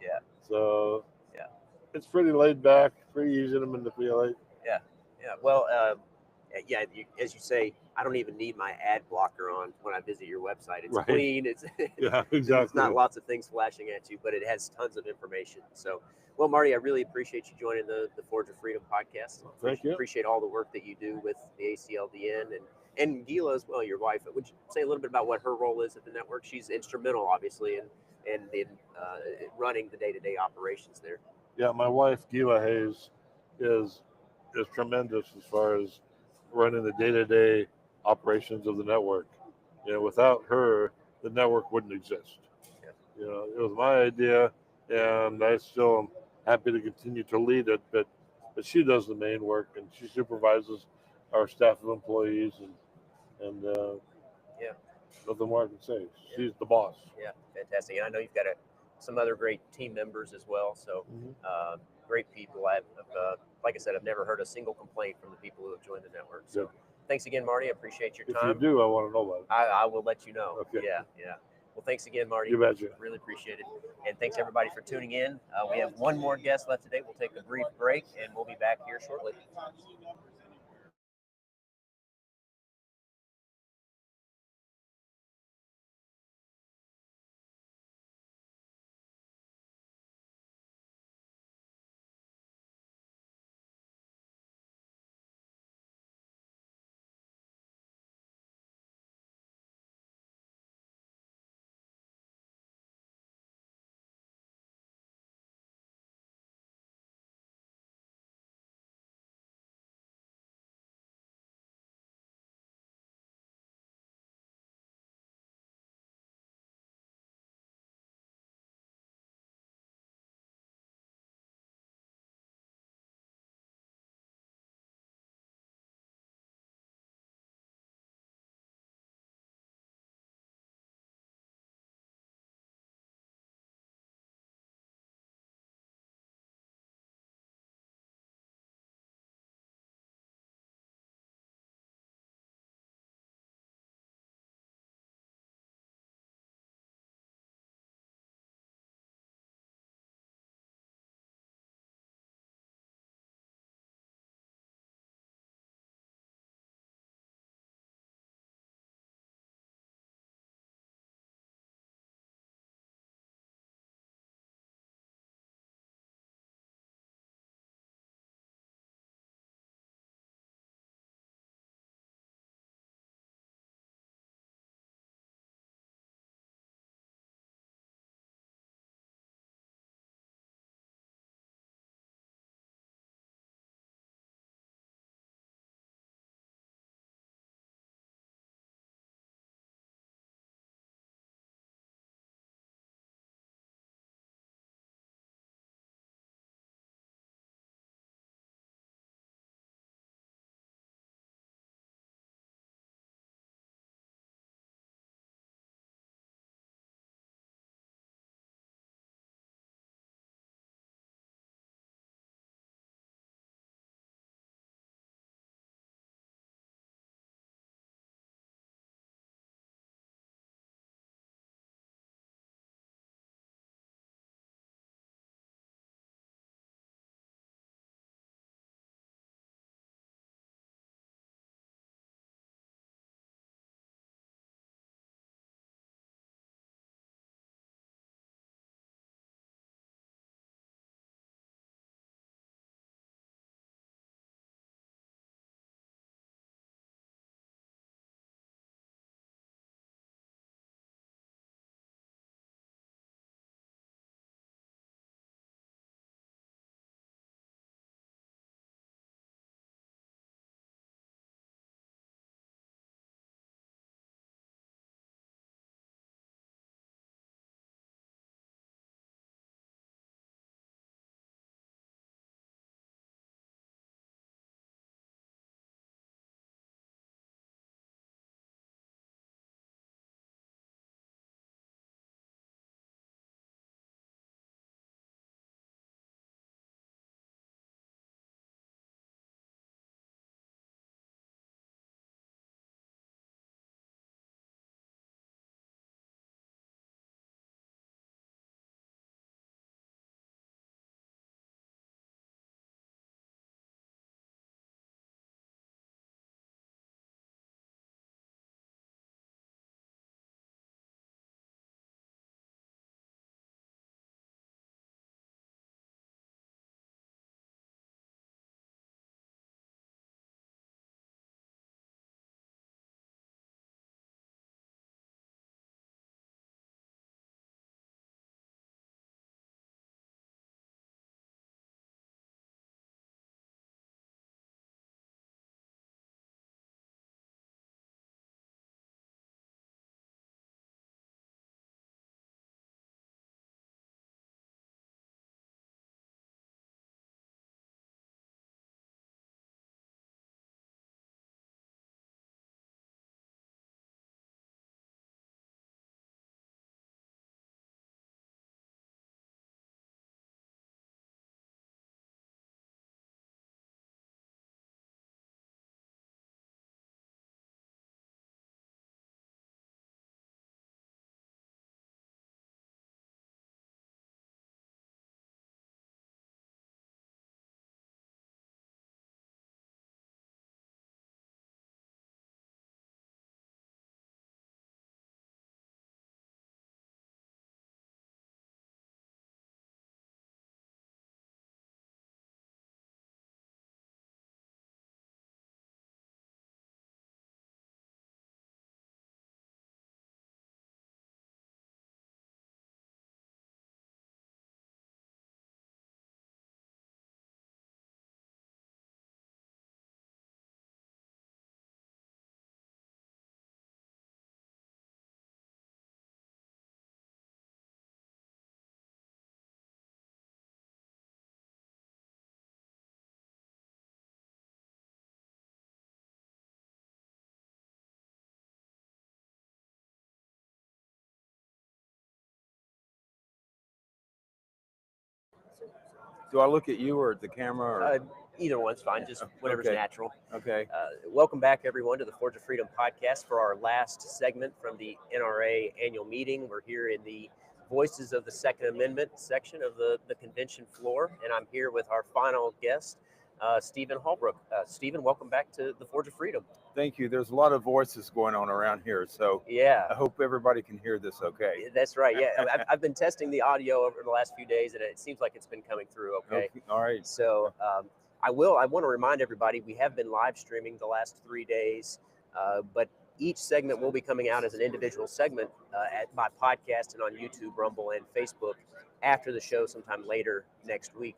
Yeah. So it's pretty laid back, pretty easy to manipulate. Yeah. Well, as you say, I don't even need my ad blocker on when I visit your website. It's clean. Exactly. It's not lots of things flashing at you, but it has tons of information. So, well, Marty, I really appreciate you joining the Forge of Freedom podcast. Thank you. Appreciate all the work that you do with the ACLDN And Gila as well, your wife. Would you say a little bit about what her role is at the network? She's instrumental, obviously, in running the day-to-day operations there. Yeah, my wife Gila Hayes is tremendous as far as running the day-to-day operations of the network. Without her, the network wouldn't exist. It was my idea, and I still am happy to continue to lead it. But she does the main work, and she supervises our staff of employees, and Yeah. nothing more I can say. She's the boss. Yeah, fantastic. And I know you've got some other great team members as well. So great people. Like I said, I've never heard a single complaint from the people who have joined the network. So Good. thanks again, Marty. I appreciate your If time. you do, I want to know about it. I will let you know. Okay. Yeah. Well, thanks again, Marty. You betcha. Really appreciate it. And thanks everybody for tuning in. We have one more guest left today. We'll take a brief break and we'll be back here shortly. Do I look at you or at the camera? Or? Either one's fine, just whatever's Okay. natural. Okay. Welcome back, everyone, to the Forge of Freedom podcast for our last segment from the NRA annual meeting. We're here in the Voices of the Second Amendment section of the convention floor, and I'm here with our final guest, Stephen Holbrook. Stephen, welcome back to the Forge of Freedom. Thank you. There's a lot of voices going on around here, so Yeah, I hope everybody can hear this okay. that's right. Yeah, I've been testing the audio over the last few days, and it seems like it's been coming through okay. All right. So I want to remind everybody we have been live streaming the last 3 days, but each segment will be coming out as an individual segment by podcast and on YouTube, Rumble, and Facebook after the show sometime later next week,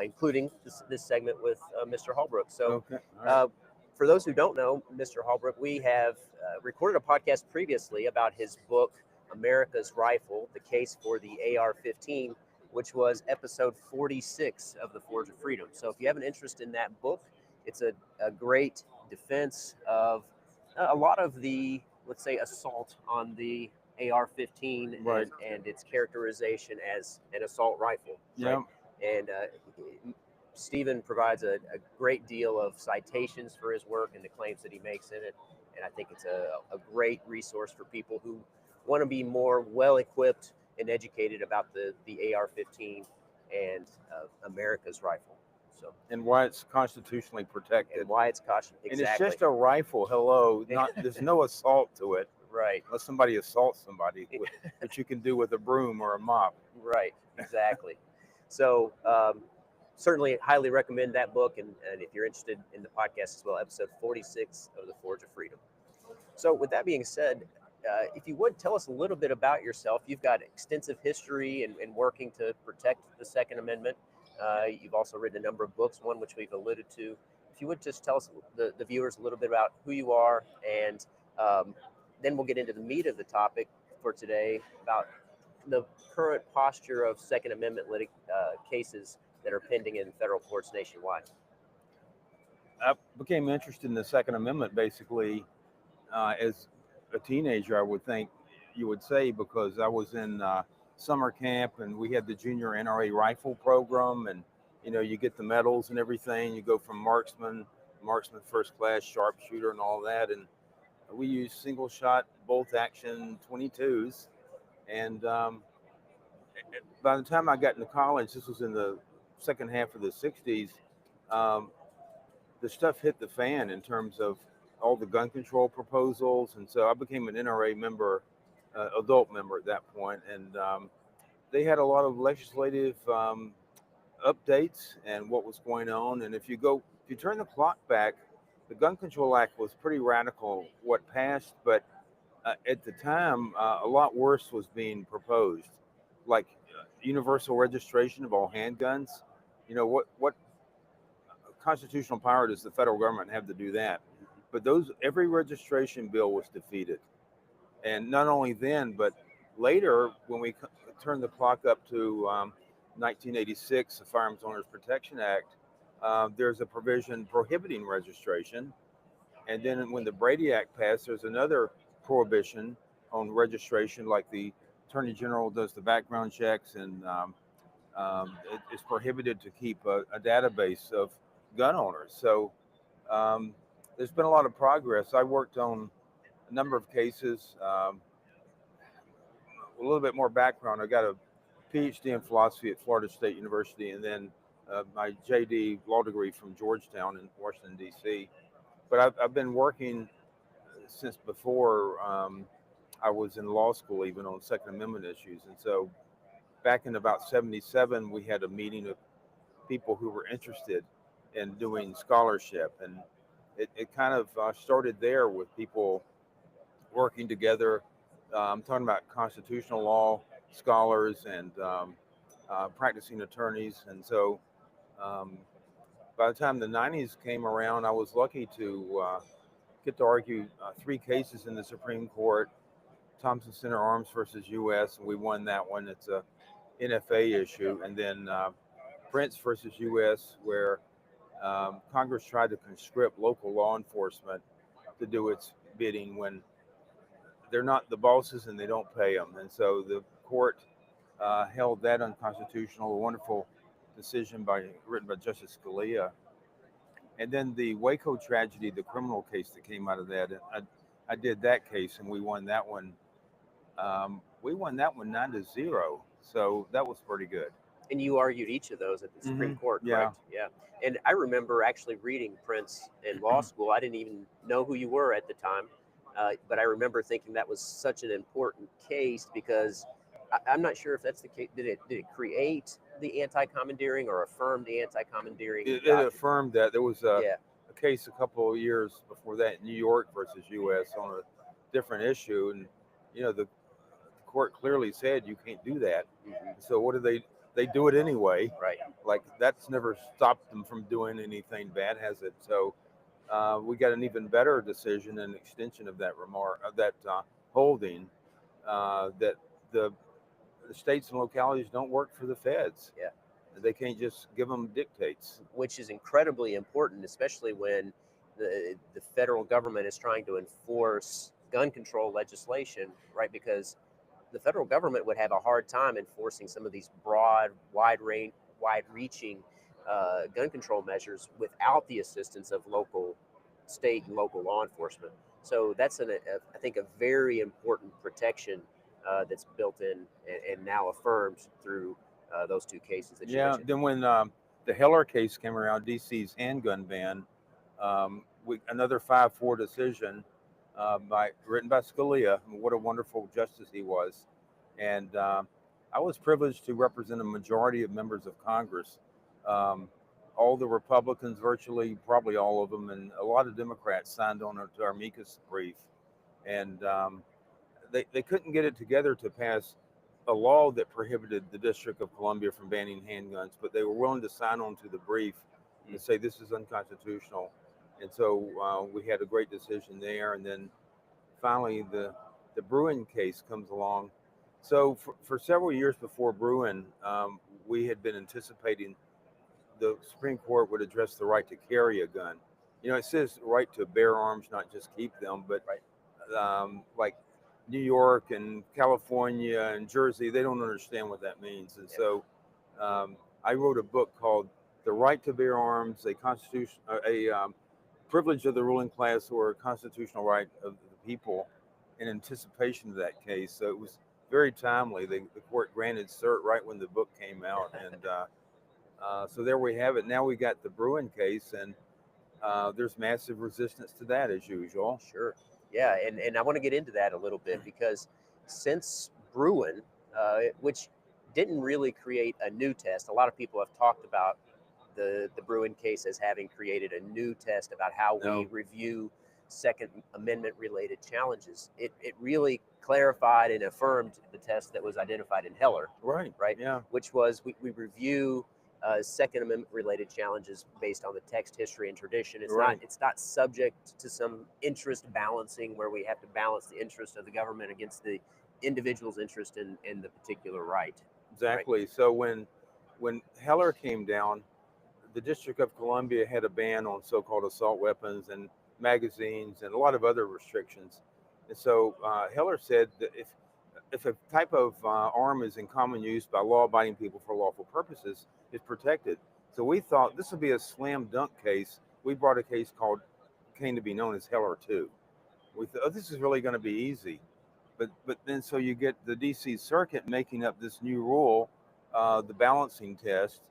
including this segment with Mr. Holbrook. So Okay. All right. for those who don't know Mr. Holbrook, we have recorded a podcast previously about his book, America's Rifle, The Case for the AR-15, which was episode 46 of the Forge of Freedom. So if you have an interest in that book, it's a great defense of a lot of the, let's say, assault on the AR-15 Right. and its characterization as an assault rifle. Yeah. Right? And Stephen provides a great deal of citations for his work and the claims that he makes in it. And I think it's a great resource for people who want to be more well-equipped and educated about the AR-15 and America's rifle. So, And why it's constitutionally protected. and why it's caution. And Exactly. it's just a rifle. Hello. There's no assault to it. Right. Unless somebody assaults somebody, which you can do with a broom or a mop. Right. Exactly. So certainly highly recommend that book. And if you're interested in the podcast as well, episode 46 of the Forge of Freedom. So with that being said, if you would tell us a little bit about yourself. You've got extensive history in working to protect the Second Amendment. You've also written a number of books, one which we've alluded to. If you would just tell us, the viewers, a little bit about who you are, and then we'll get into the meat of the topic for today about the current posture of Second Amendment cases that are pending in federal courts nationwide. I became interested in the Second Amendment basically as a teenager, I would think you would say, because I was in summer camp and we had the junior NRA rifle program, and you get the medals and everything. You go from marksman first class, sharpshooter, and all that. And we used single shot bolt action 22s. And by the time I got into college, this was in the second half of the 60s, the stuff hit the fan in terms of all the gun control proposals. And so I became an NRA member, adult member at that point. And they had a lot of legislative updates and what was going on. And if you turn the clock back, the Gun Control Act was pretty radical what passed, but at the time, a lot worse was being proposed, like universal registration of all handguns. What constitutional power does the federal government have to do that? But every registration bill was defeated. And not only then, but later, when we turned the clock up to 1986, the Firearms Owners Protection Act, there's a provision prohibiting registration. And then when the Brady Act passed, there's another prohibition on registration, like the Attorney General does the background checks, and it's prohibited to keep a database of gun owners. So there's been a lot of progress. I worked on a number of cases. A little bit more background. I got a PhD in philosophy at Florida State University, and then my JD law degree from Georgetown in Washington, D.C. But I've been working since before I was in law school, even on Second Amendment issues. And so back in about 77, we had a meeting of people who were interested in doing scholarship. And it kind of started there with people working together. I'm talking about constitutional law scholars and practicing attorneys. And so by the time the 90s came around, I was lucky to get to argue 3 cases in the Supreme Court. Thompson Center Arms versus U.S., and we won that one. It's a NFA issue. And then Prince versus U.S., where Congress tried to conscript local law enforcement to do its bidding when they're not the bosses and they don't pay them. And so the court held that unconstitutional. A wonderful decision written by Justice Scalia. And then the Waco tragedy, the criminal case that came out of that, I did that case and we won that one. We won that one 9-0, so that was pretty good. And you argued each of those at the Supreme Court, Yeah. correct? Yeah. And I remember actually reading Prince in law school. I didn't even know who you were at the time, but I remember thinking that was such an important case because I'm not sure if that's the case. Did it create the anti-commandeering or affirm the anti-commandeering? It doctrine? affirmed that. There was Yeah. a case a couple of years before that, New York versus U.S. on a different issue, and the court clearly said you can't do that. So what do they do it anyway? Right. Like that's never stopped them from doing anything bad, has it? So we got an even better decision and extension of that holding that the states and localities don't work for the feds. Yeah. They can't just give them dictates. Which is incredibly important, especially when the federal government is trying to enforce gun control legislation, right? Because the federal government would have a hard time enforcing some of these broad, wide-reaching gun control measures without the assistance of state and local law enforcement. So that's I think a very important protection that's built in and now affirmed through those two cases that you mentioned. Then when the Heller case came around, DC's handgun ban, another 5-4 decision written by Scalia. What a wonderful justice he was. And I was privileged to represent a majority of members of Congress. All the Republicans, virtually, probably all of them, and a lot of Democrats signed on to our amicus brief. And they couldn't get it together to pass a law that prohibited the District of Columbia from banning handguns, but they were willing to sign on to the brief and say this is unconstitutional. And so we had a great decision there. And then finally the Bruin case comes along. So for several years before Bruin, we had been anticipating the Supreme Court would address the right to carry a gun. It says right to bear arms, not just keep them, but like New York and California and Jersey, they don't understand what that means. And so I wrote a book called The Right to Bear Arms, a privilege of the ruling class or a constitutional right of the people, in anticipation of that case. So it was very timely. The court granted cert right when the book came out. And so there we have it. Now we got the Bruin case, and there's massive resistance to that as usual. Sure. Yeah, and I want to get into that a little bit because since Bruin, which didn't really create a new test, a lot of people have talked about the Bruin case as having created a new test about how we review Second Amendment related challenges. It really clarified and affirmed the test that was identified in Heller. Right. Yeah. Which was we review Second Amendment related challenges based on the text, history, and tradition. It's not subject to some interest balancing where we have to balance the interest of the government against the individual's interest in the particular right. Exactly. Right? So when Heller came down, the District of Columbia had a ban on so-called assault weapons and magazines and a lot of other restrictions. And so Heller said that if a type of arm is in common use by law-abiding people for lawful purposes, it's protected. So we thought this would be a slam dunk case. We brought a case came to be known as Heller 2. We thought this is really going to be easy. But then so you get the DC Circuit making up this new rule, the balancing test.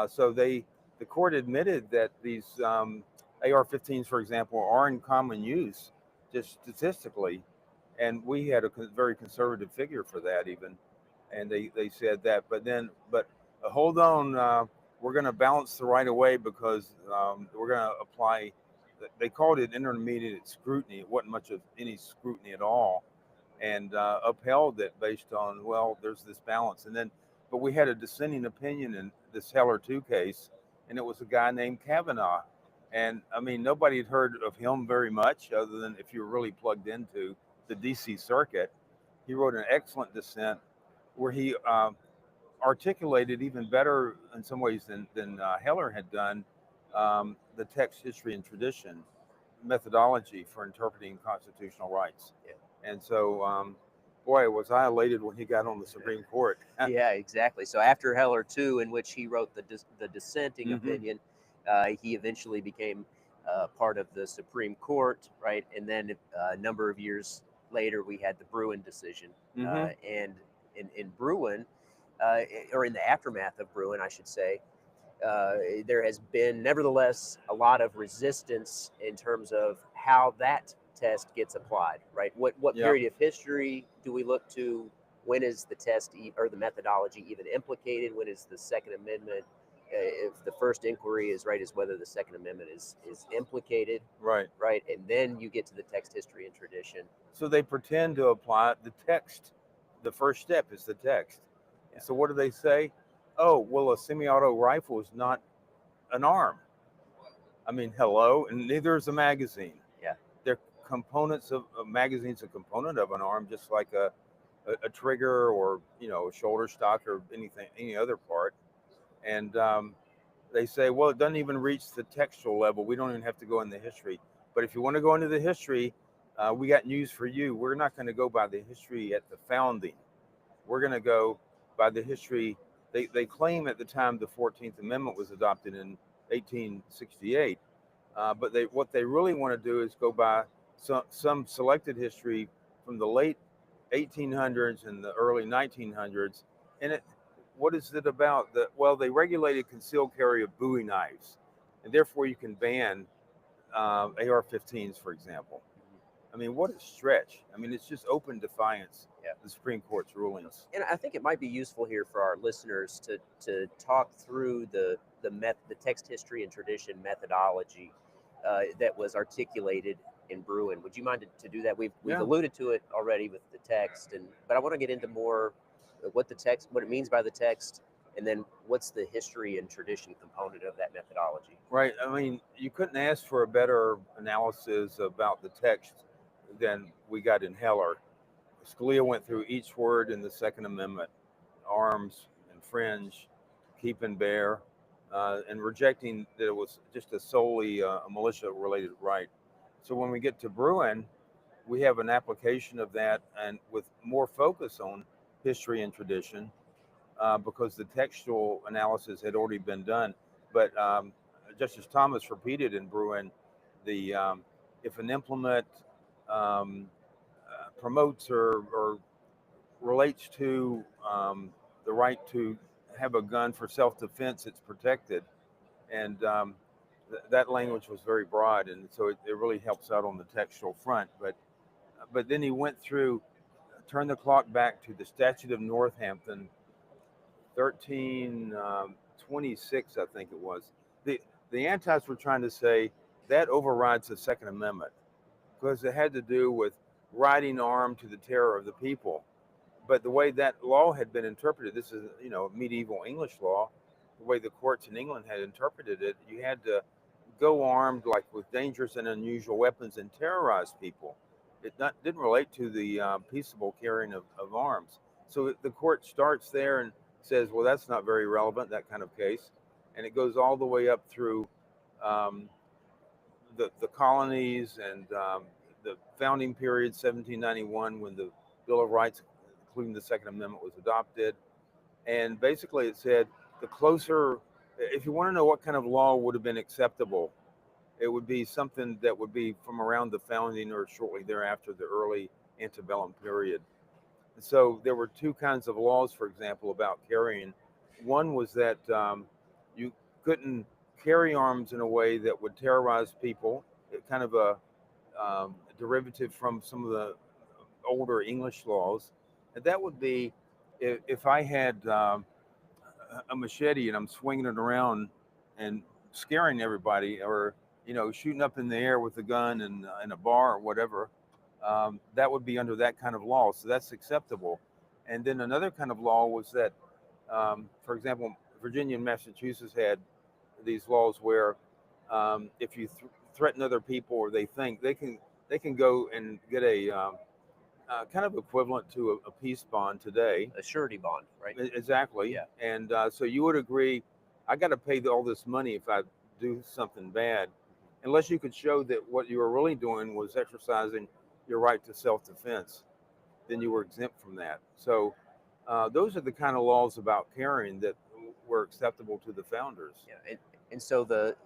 So the court admitted that these AR-15s, for example, are in common use, just statistically. And we had a very conservative figure for that even. And they said that, but hold on, we're going to balance the right away because we're going to apply, they called it intermediate scrutiny. It wasn't much of any scrutiny at all, and upheld it based on, well, there's this balance. But we had a dissenting opinion in this Heller 2 case, and it was a guy named Kavanaugh. And I mean, nobody had heard of him very much other than if you were really plugged into the DC Circuit. He wrote an excellent dissent where he articulated even better in some ways than Heller had done the text, history, and tradition methodology for interpreting constitutional rights. Yeah. And so Boy, was I elated when he got on the Supreme Court. Yeah, exactly. So after Heller 2, in which he wrote the dissenting Mhm. opinion, he eventually became part of the Supreme Court, right? And then a number of years later, we had the Bruin decision. Mhm. And in Bruin, or in the aftermath of Bruin, I should say, there has been nevertheless a lot of resistance in terms of how that test gets applied, right? What Yeah. period of history do we look to? When is the test or the methodology even implicated? When is the Second Amendment? If the first inquiry is right, is whether the Second Amendment is implicated, Right. right? And then you get to the text, history, and tradition. So they pretend to apply the text. The first step is the text. Yeah. So what do they say? Oh, well, a semi-auto rifle is not an arm. I mean, hello, and neither is a magazine. Yeah. They're components of a magazine's a component of an arm, just like a trigger or a shoulder stock or any other part. And they say, well, it doesn't even reach the textual level. We don't even have to go in the history. But if you want to go into the history, we got news for you. We're not going to go by the history at the founding. We're going to go by the history. They claim at the time the 14th Amendment was adopted in 1868. But what they really want to do is go by some selected history from the late 1800s and the early 1900s. And what is it about? Well, they regulated concealed carry of Bowie knives, and therefore you can ban AR-15s, for example. I mean, what a stretch. I mean, it's just open defiance of the Supreme Court's rulings. And I think it might be useful here for our listeners to talk through the text, history, and tradition methodology that was articulated in Bruin. Would you mind to do that? We've Yeah. alluded to it already with the text, but I want to get into more what it means by the text, and then what's the history and tradition component of that methodology. Right. I mean, you couldn't ask for a better analysis about the text than we got in Heller. Scalia went through each word in the Second Amendment: arms, infringe, keep and bear, and rejecting that it was just solely a militia-related right. So when we get to Bruin, we have an application of that, and with more focus on history and tradition, because the textual analysis had already been done. But Justice Thomas repeated in Bruin, if an implement promotes or relates to the right to have a gun for self-defense, it's protected. And that language was very broad, and so it really helps out on the textual front. But then he went through, turned the clock back to the Statute of Northampton, 1326, I think it was. The antis were trying to say that overrides the Second Amendment because it had to do with riding armed to the terror of the people. But the way that law had been interpreted, this is medieval English law, the way the courts in England had interpreted it, you had to go armed like with dangerous and unusual weapons and terrorize people. It didn't relate to the peaceable carrying of arms. So the court starts there and says, well, that's not very relevant, that kind of case. And it goes all the way up through the colonies and the founding period, 1791, when the Bill of Rights, including the Second Amendment, was adopted. And basically it said the closer, if you want to know what kind of law would have been acceptable, it would be something that would be from around the founding or shortly thereafter, the early antebellum period. And so there were two kinds of laws, for example, about carrying. One was that you couldn't carry arms in a way that would terrorize people, kind of a derivative from some of the older English laws. And that would be if I had a machete and I'm swinging it around and scaring everybody, or shooting up in the air with a gun in a bar or whatever, that would be under that kind of law. So that's acceptable. And then another kind of law was that, for example, Virginia and Massachusetts had these laws where if you threaten other people or they think they can go and get a kind of equivalent to a peace bond today. A surety bond, right? Exactly. Yeah. And so you would agree, I got to pay all this money if I do something bad, unless you could show that what you were really doing was exercising your right to self-defense. then you were exempt from that. So those are the kind of laws about carrying that were acceptable to the founders. Yeah, and so the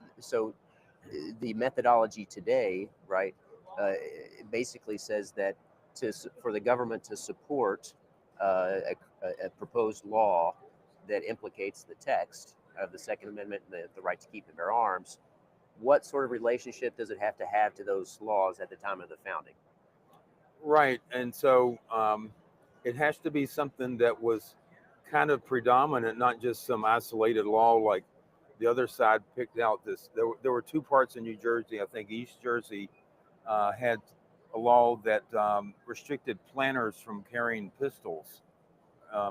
methodology today, right, it basically says that for the government to support a proposed law that implicates the text of the Second Amendment and the right to keep and bear arms, what sort of relationship does it have to those laws at the time of the founding? Right, and so it has to be something that was kind of predominant, not just some isolated law like the other side picked out. There were two parts in New Jersey. I think East Jersey had a law that restricted planters from carrying pistols,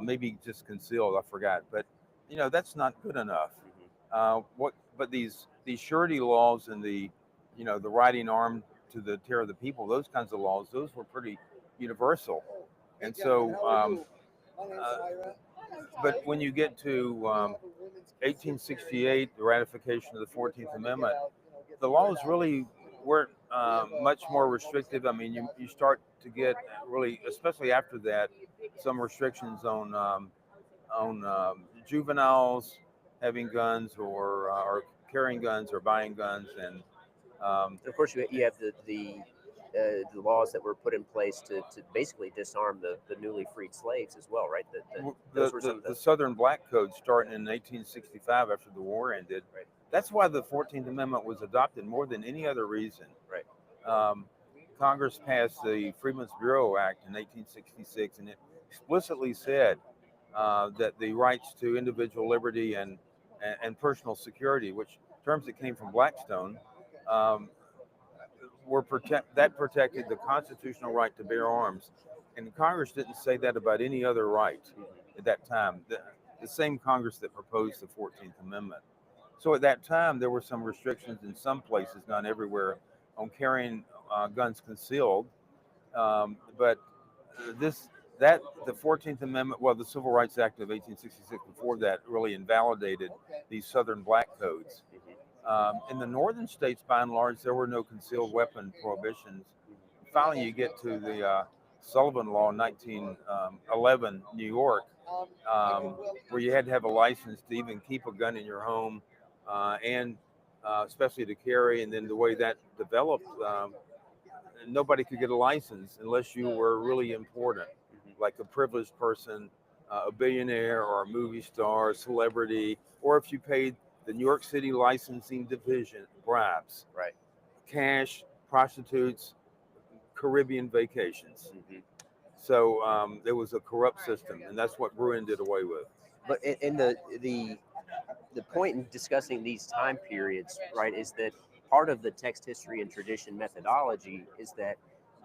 maybe just concealed. I forgot, but that's not good enough. But these surety laws and the riding armed to the terror of the people, those kinds of laws, those were pretty universal. And so, but when you get to 1868, the ratification of the 14th Amendment, the laws really weren't much more restrictive. I mean, you start to get really, especially after that, some restrictions on juveniles having guns or carrying guns or buying guns, and of course, you have the laws that were put in place to basically disarm the newly freed slaves as well, right? The Southern Black Code starting in 1865 after the war ended. Right. That's why the 14th Amendment was adopted more than any other reason. Right. Congress passed the Freedmen's Bureau Act in 1866, and it explicitly said that the rights to individual liberty and personal security, which terms that came from Blackstone, that protected the constitutional right to bear arms. And Congress didn't say that about any other right at that time. The same Congress that proposed the 14th Amendment. So at that time, there were some restrictions in some places, not everywhere, on carrying guns concealed. But the 14th Amendment, well, the Civil Rights Act of 1866 before that really invalidated these Southern Black Codes. In the northern states, by and large, there were no concealed weapon prohibitions. Finally, you get to the Sullivan Law in 1911, New York, where you had to have a license to even keep a gun in your home, and especially to carry. And then the way that developed, nobody could get a license unless you were really important, like a privileged person, a billionaire or a movie star, a celebrity, or if you paid the New York City licensing division bribes, right? Cash, prostitutes, Caribbean vacations. So there was a corrupt system, and that's what Bruin did away with. But in the point in discussing these time periods, right, is that part of the text history and tradition methodology is that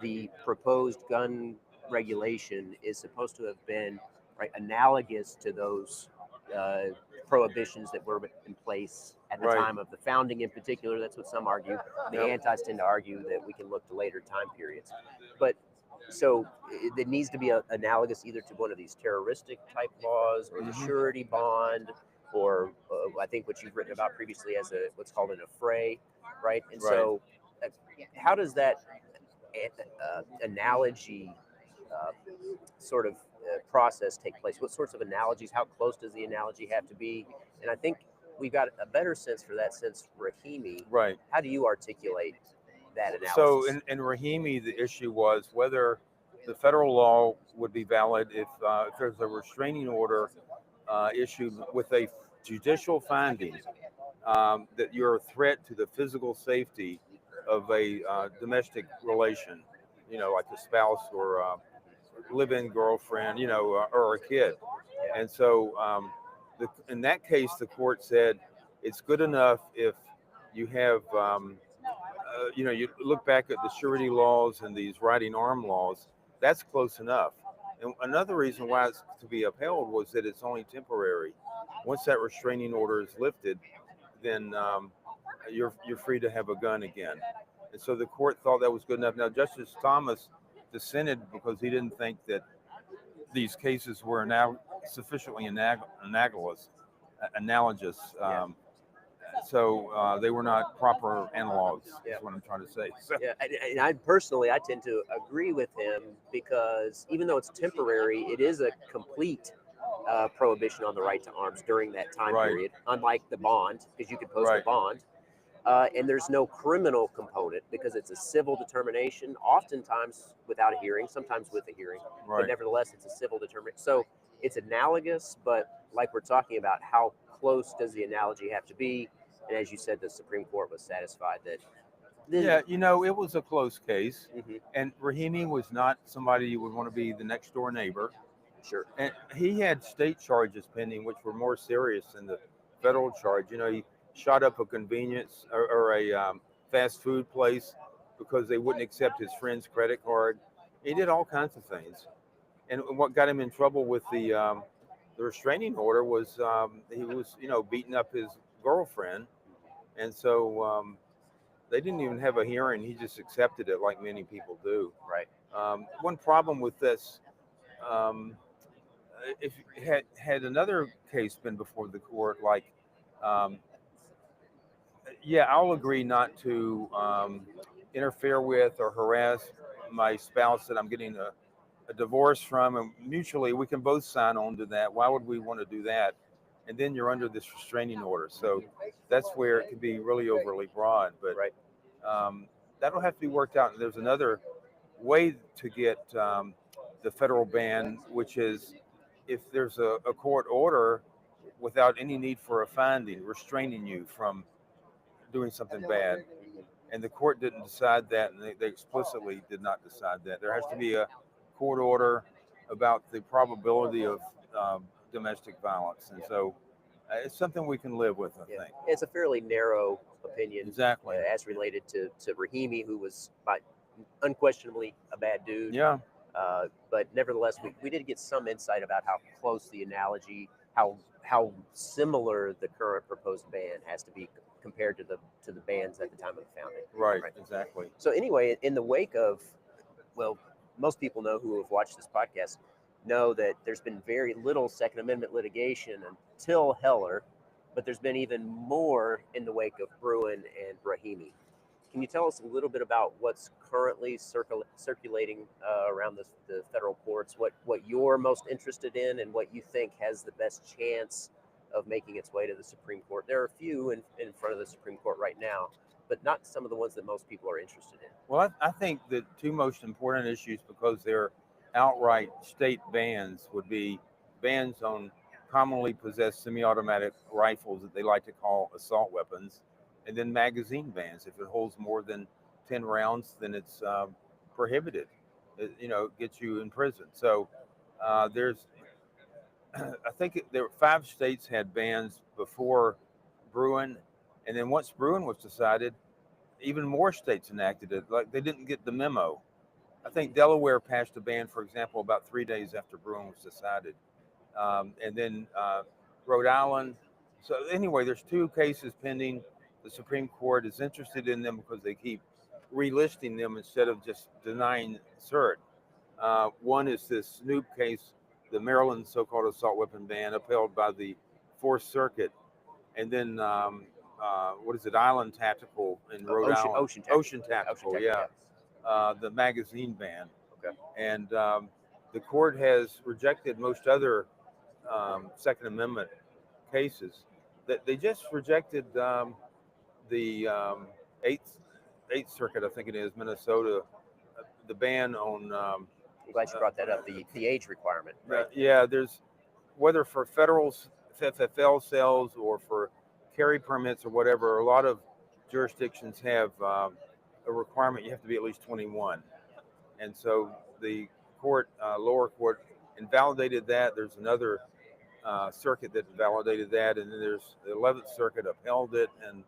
the proposed gun regulation is supposed to have been analogous to those prohibitions that were in place at the time of the founding. In particular, that's what some argue. The antis tend to argue that we can look to later time periods, but so it needs to be analogous either to one of these terroristic type laws or the surety bond, or I think what you've written about previously as what's called an affray, right? And so how does that analogy sort of process take place? What sorts of analogies? How close does the analogy have to be? And I think we've got a better sense for that since Rahimi. Right. How do you articulate that analysis? So in Rahimi, the issue was whether the federal law would be valid if there's a restraining order issued with a judicial finding that you're a threat to the physical safety of a domestic relation, like a spouse or a live-in girlfriend, or a kid. And so in that case, the court said it's good enough if you have, you look back at the surety laws and these riding arm laws, that's close enough. And another reason why it's to be upheld was that it's only temporary. Once that restraining order is lifted, then you're free to have a gun again. And so the court thought that was good enough. Now, Justice Thomas dissented because he didn't think that these cases were now sufficiently analogous. So they were not proper analogs, Yeah. is what I'm trying to say. So, Yeah, and I personally, I tend to agree with him because even though it's temporary, it is a complete prohibition on the right to arms during that time Right. period, unlike the bond, because you could post a Right. bond. And there's no criminal component because it's a civil determination, oftentimes without a hearing, sometimes with a hearing, but Right. nevertheless, it's a civil determination. So it's analogous, but like we're talking about, how close does the analogy have to be? And as you said, the Supreme Court was satisfied that. Yeah, you know, it was a close case, Mhm, and Rahimi was not somebody you would want to be the next door neighbor. sure. And he had state charges pending, which were more serious than the federal charge. You know, he shot up a convenience or a fast food place because they wouldn't accept his friend's credit card. He did all kinds of things. And what got him in trouble with the restraining order was he was, you know, beating up his girlfriend. And so they didn't even have a hearing. He just accepted it like many people do. Right. One problem with this, um, if had another case been before the court, like, um, yeah, I'll agree not to interfere with or harass my spouse that I'm getting a divorce from, and mutually we can both sign on to that. Why would we want to do that? And then you're under this restraining order, so that's where it can be really overly broad. But Right. that'll have to be worked out. And there's another way to get the federal ban, which is if there's a court order without any need for a finding restraining you from doing something bad. And the court didn't decide that, and they explicitly did not decide that. There has to be a court order about the probability of domestic violence. And so it's something we can live with, I Yeah. think. It's a fairly narrow opinion Exactly. as related to Rahimi, who was unquestionably a bad dude. Yeah. But nevertheless, we did get some insight about how close the analogy, how similar the current proposed ban has to be compared to the bans at the time of the founding. Right. Exactly. So anyway, in the wake of, well, most people know who have watched this podcast know that there's been very little Second Amendment litigation until Heller, but there's been even more in the wake of Bruin and Rahimi. Can you tell us a little bit about what's currently circulating around the federal courts, what you're most interested in, and what you think has the best chance of making its way to the Supreme Court? There are a few in front of the Supreme Court right now, but not some of the ones that most people are interested in. Well, I think the two most important issues, because they're outright state bans, would be bans on commonly possessed semi-automatic rifles that they like to call assault weapons, and then magazine bans. If it holds more than 10 rounds, then it's prohibited. You know, it gets you in prison. So there's, I think there were 5 states had bans before Bruin, and then once Bruin was decided, even more states enacted it. Like, they didn't get the memo. I think Delaware passed a ban, for example, about 3 days after Bruin was decided, and then Rhode Island. So anyway, there's 2 cases pending. The Supreme Court is interested in them because they keep relisting them instead of just denying cert. One is this Snoop case, the Maryland so-called assault weapon ban, upheld by the Fourth Circuit, and then what is it, Island Tactical in Rhode Island? Ocean Tactical, yeah. The magazine ban. Okay. And the court has rejected most other Second Amendment cases. That they just rejected the Eighth Circuit, I think it is, Minnesota, the ban on. I'm glad you brought that up. The age requirement, right? Yeah, there's whether for federal FFL sales or for carry permits or whatever. A lot of jurisdictions have a requirement you have to be at least 21, and so the court, lower court, invalidated that. There's another circuit that validated that, and then there's the 11th Circuit upheld it, and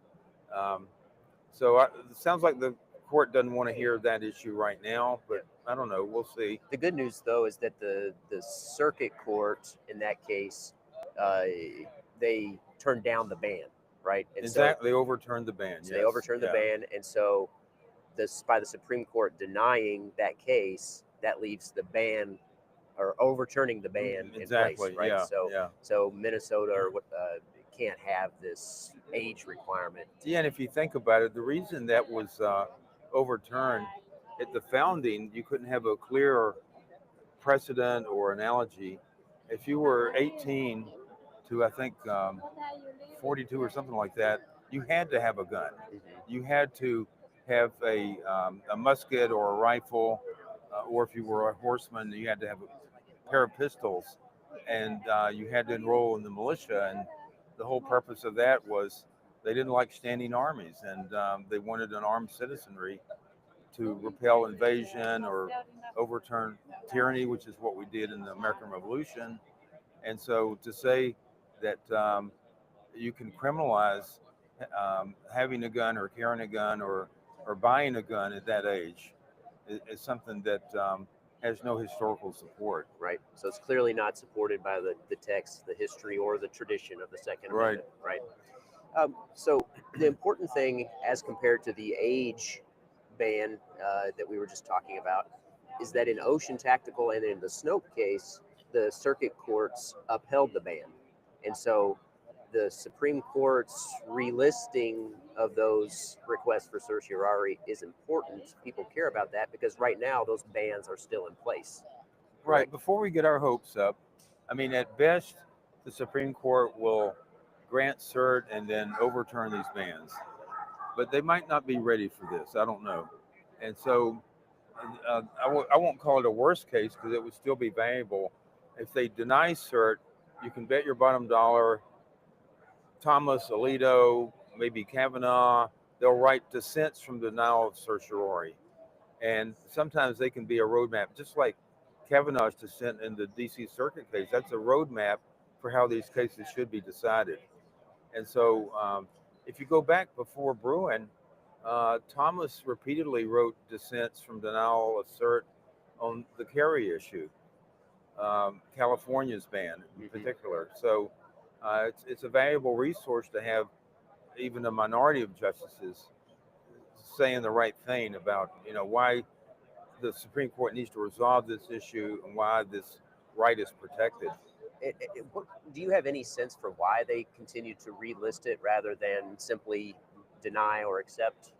so it sounds like the court doesn't want to hear that issue right now, but I don't know. We'll see. The good news, though, is that the circuit court in that case, they turned down the ban, right? And exactly, they overturned the ban. So they overturned the ban, and so this by the Supreme Court denying that case, that leaves the ban or overturning the ban in place, right? Yeah, so Minnesota or can't have this age requirement. Yeah, and if you think about it, the reason that was overturned at the founding, you couldn't have a clear precedent or analogy. If you were 18 to, I think, 42 or something like that, you had to have a gun. You had to have a musket or a rifle, or if you were a horseman, you had to have a pair of pistols, and you had to enroll in the militia. And the whole purpose of that was they didn't like standing armies, and they wanted an armed citizenry to repel invasion or overturn tyranny, which is what we did in the American Revolution. And so to say that you can criminalize having a gun or carrying a gun or buying a gun at that age is something that has no historical support. Right. So it's clearly not supported by the text, the history, or the tradition of the Second Right. Amendment. Right. So the important thing, as compared to the age ban that we were just talking about, is that in Ocean Tactical and in the Snope case, the circuit courts upheld the ban. And so the Supreme Court's relisting of those requests for certiorari is important. People care about that because right now those bans are still in place. Right. Before we get our hopes up, I mean, at best, the Supreme Court will grant cert and then overturn these bans. But they might not be ready for this. I don't know. And so I won't call it a worst case because it would still be valuable. If they deny cert, you can bet your bottom dollar Thomas, Alito, maybe Kavanaugh, they'll write dissents from denial of certiorari. And sometimes they can be a roadmap, just like Kavanaugh's dissent in the DC Circuit case. That's a roadmap for how these cases should be decided. And so if you go back before Bruin, Thomas repeatedly wrote dissents from denial of cert on the carry issue, California's ban in particular. So it's a valuable resource to have even a minority of justices saying the right thing about, why the Supreme Court needs to resolve this issue and why this right is protected. Do you have any sense for why they continue to relist it rather than simply deny or accept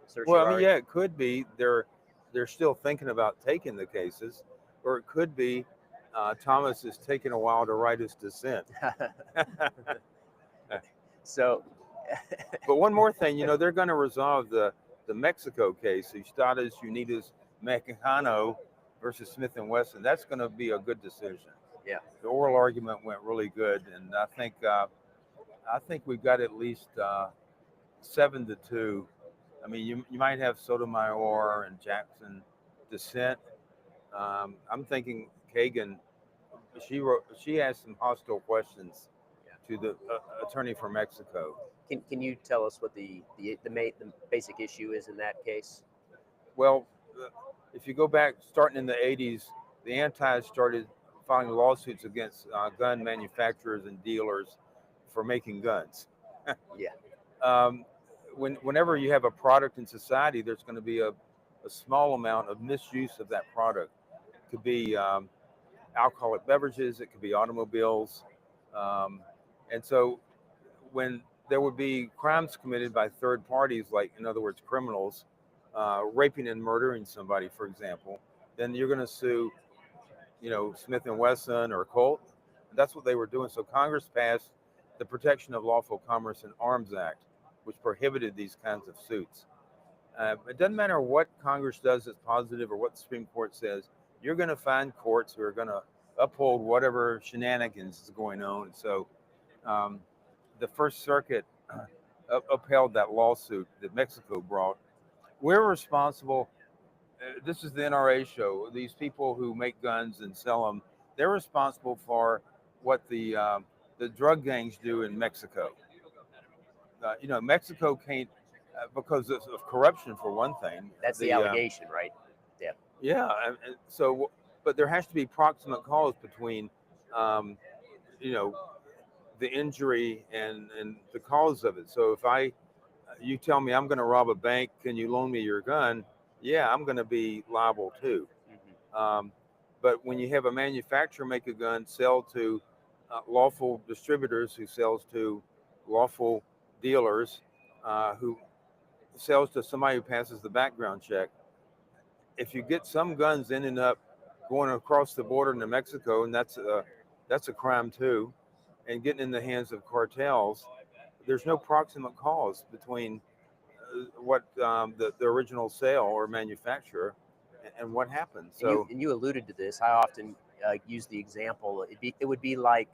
certiorari? Well, I mean, yeah, it could be they're still thinking about taking the cases, or it could be Thomas is taking a while to write his dissent. So, but one more thing, they're going to resolve the Mexico case, Estados Unidos Mexicano versus Smith and Wesson. That's going to be a good decision. Yeah. The oral argument went really good, and I think we've got at least 7-2. I mean, you might have Sotomayor and Jackson dissent. I'm thinking Kagan. She asked some hostile questions to the attorney for Mexico. Can you tell us what the basic issue is in that case? Well, if you go back, starting in the 80s, the antis started filing lawsuits against gun manufacturers and dealers for making guns. Yeah. Whenever you have a product in society, there's going to be a small amount of misuse of that product. It could be alcoholic beverages, it could be automobiles. And so when there would be crimes committed by third parties, like, in other words, criminals, raping and murdering somebody, for example, then you're going to sue, Smith and Wesson or Colt. That's what they were doing. So Congress passed the Protection of Lawful Commerce in Arms Act, which prohibited these kinds of suits. It doesn't matter what Congress does that's positive or what the Supreme Court says, you're going to find courts who are going to uphold whatever shenanigans is going on. So the First Circuit upheld that lawsuit that Mexico brought. We're responsible. This is the NRA show. These people who make guns and sell them, they're responsible for what the drug gangs do in Mexico. Mexico can't, because of corruption, for one thing. That's the allegation, right? Yeah. Yeah. And so, but there has to be proximate cause between, the injury and the cause of it. So if you tell me I'm going to rob a bank, can you loan me your gun? Yeah, I'm going to be liable too. But when you have a manufacturer make a gun, sell to lawful distributors who sells to lawful dealers who sells to somebody who passes the background check. If you get some guns ending up going across the border into Mexico, and that's a crime too, and getting in the hands of cartels, there's no proximate cause between what the original sale or manufacturer and what happened. So And you alluded to this. I often use the example. It would be like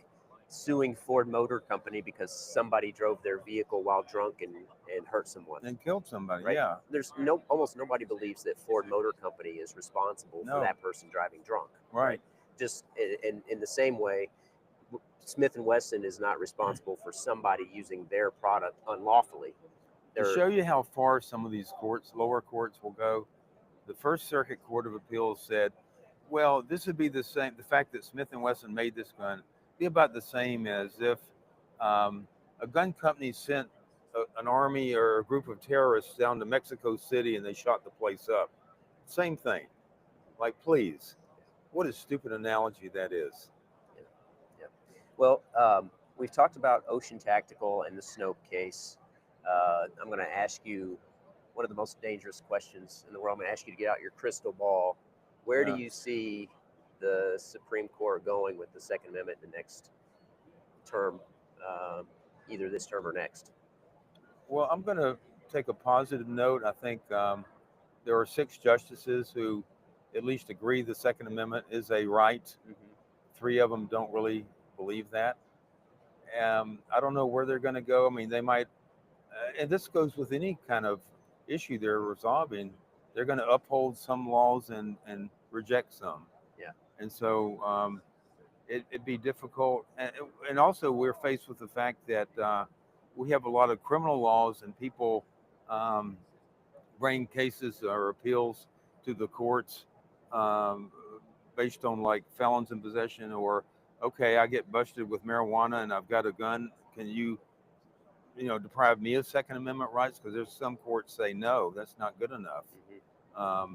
suing Ford Motor Company because somebody drove their vehicle while drunk and hurt someone. and killed somebody. Right? Yeah. There's almost nobody believes that Ford Motor Company is responsible for No. that person driving drunk. Right. Just in the same way, Smith & Wesson is not responsible for somebody using their product unlawfully. To show you how far some of these courts, lower courts, will go, the First Circuit Court of Appeals said, well, this would be the same. The fact that Smith & Wesson made this gun be about the same as if a gun company sent an army or a group of terrorists down to Mexico City and they shot the place up. Same thing. Like, please, what a stupid analogy that is. Yeah. Well, we've talked about Ocean Tactical and the Snope case. I'm going to ask you one of the most dangerous questions in the world. I'm going to ask you to get out your crystal ball. Where do you see the Supreme Court going with the Second Amendment in the next term, either this term or next? Well, I'm going to take a positive note. I think there are 6 justices who at least agree the Second Amendment is a right. Mm-hmm. 3 of them don't really believe that. I don't know where they're going to go. I mean, they might, and this goes with any kind of issue they're resolving. They're going to uphold some laws and reject some. Yeah. And so it'd be difficult. And also, we're faced with the fact that we have a lot of criminal laws, and people bring cases or appeals to the courts based on like felons in possession, or okay, I get busted with marijuana and I've got a gun. Can you deprive me of Second Amendment rights? Because there's some courts say no, that's not good enough. Mm-hmm.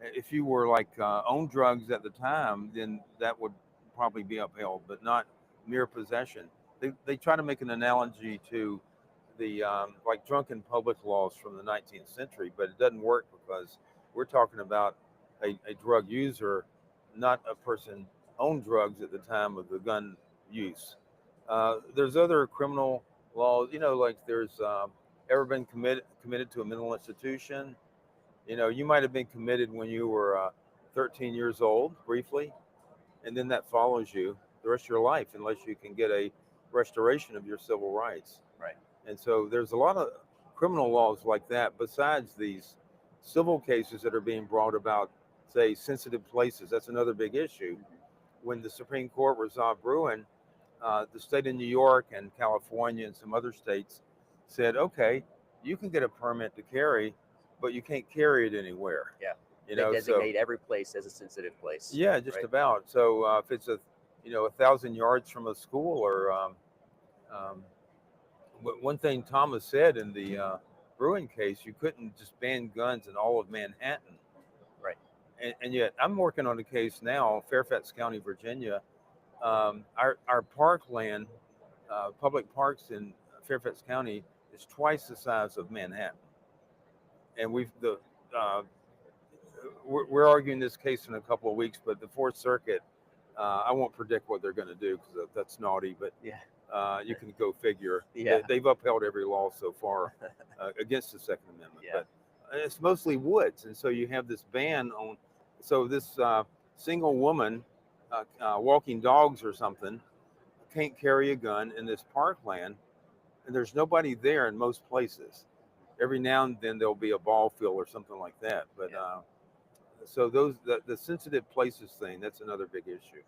If you were like own drugs at the time, then that would probably be upheld, but not mere possession. They try to make an analogy to the like drunken public laws from the 19th century, but it doesn't work because we're talking about a drug user, not a person owned drugs at the time of the gun use. There's other criminal laws, like there's ever been committed to a mental institution. You might have been committed when you were 13 years old briefly, and then that follows you the rest of your life unless you can get a restoration of your civil rights. Right. And so there's a lot of criminal laws like that besides these civil cases that are being brought about, say, sensitive places. That's another big issue. When the Supreme Court resolved Bruin, the state of New York and California and some other states said, okay, you can get a permit to carry, but you can't carry it anywhere. Yeah. They designate every place as a sensitive place. Yeah, just about. So if it's 1,000 yards from a school, or one thing Thomas said in the Bruin case, you couldn't just ban guns in all of Manhattan. Right. And yet I'm working on a case now, Fairfax County, Virginia. Our parkland, public parks in Fairfax County is twice the size of Manhattan. And we're arguing this case in a couple of weeks, but the Fourth Circuit, I won't predict what they're going to do because that's naughty, but you can go figure. Yeah. They've upheld every law so far against the Second Amendment, but it's mostly woods. And so you have this ban on, so this single woman walking dogs or something can't carry a gun in this parkland, and there's nobody there in most places. Every now and then there'll be a ball field or something like that, but so the sensitive places thing, that's another big issue.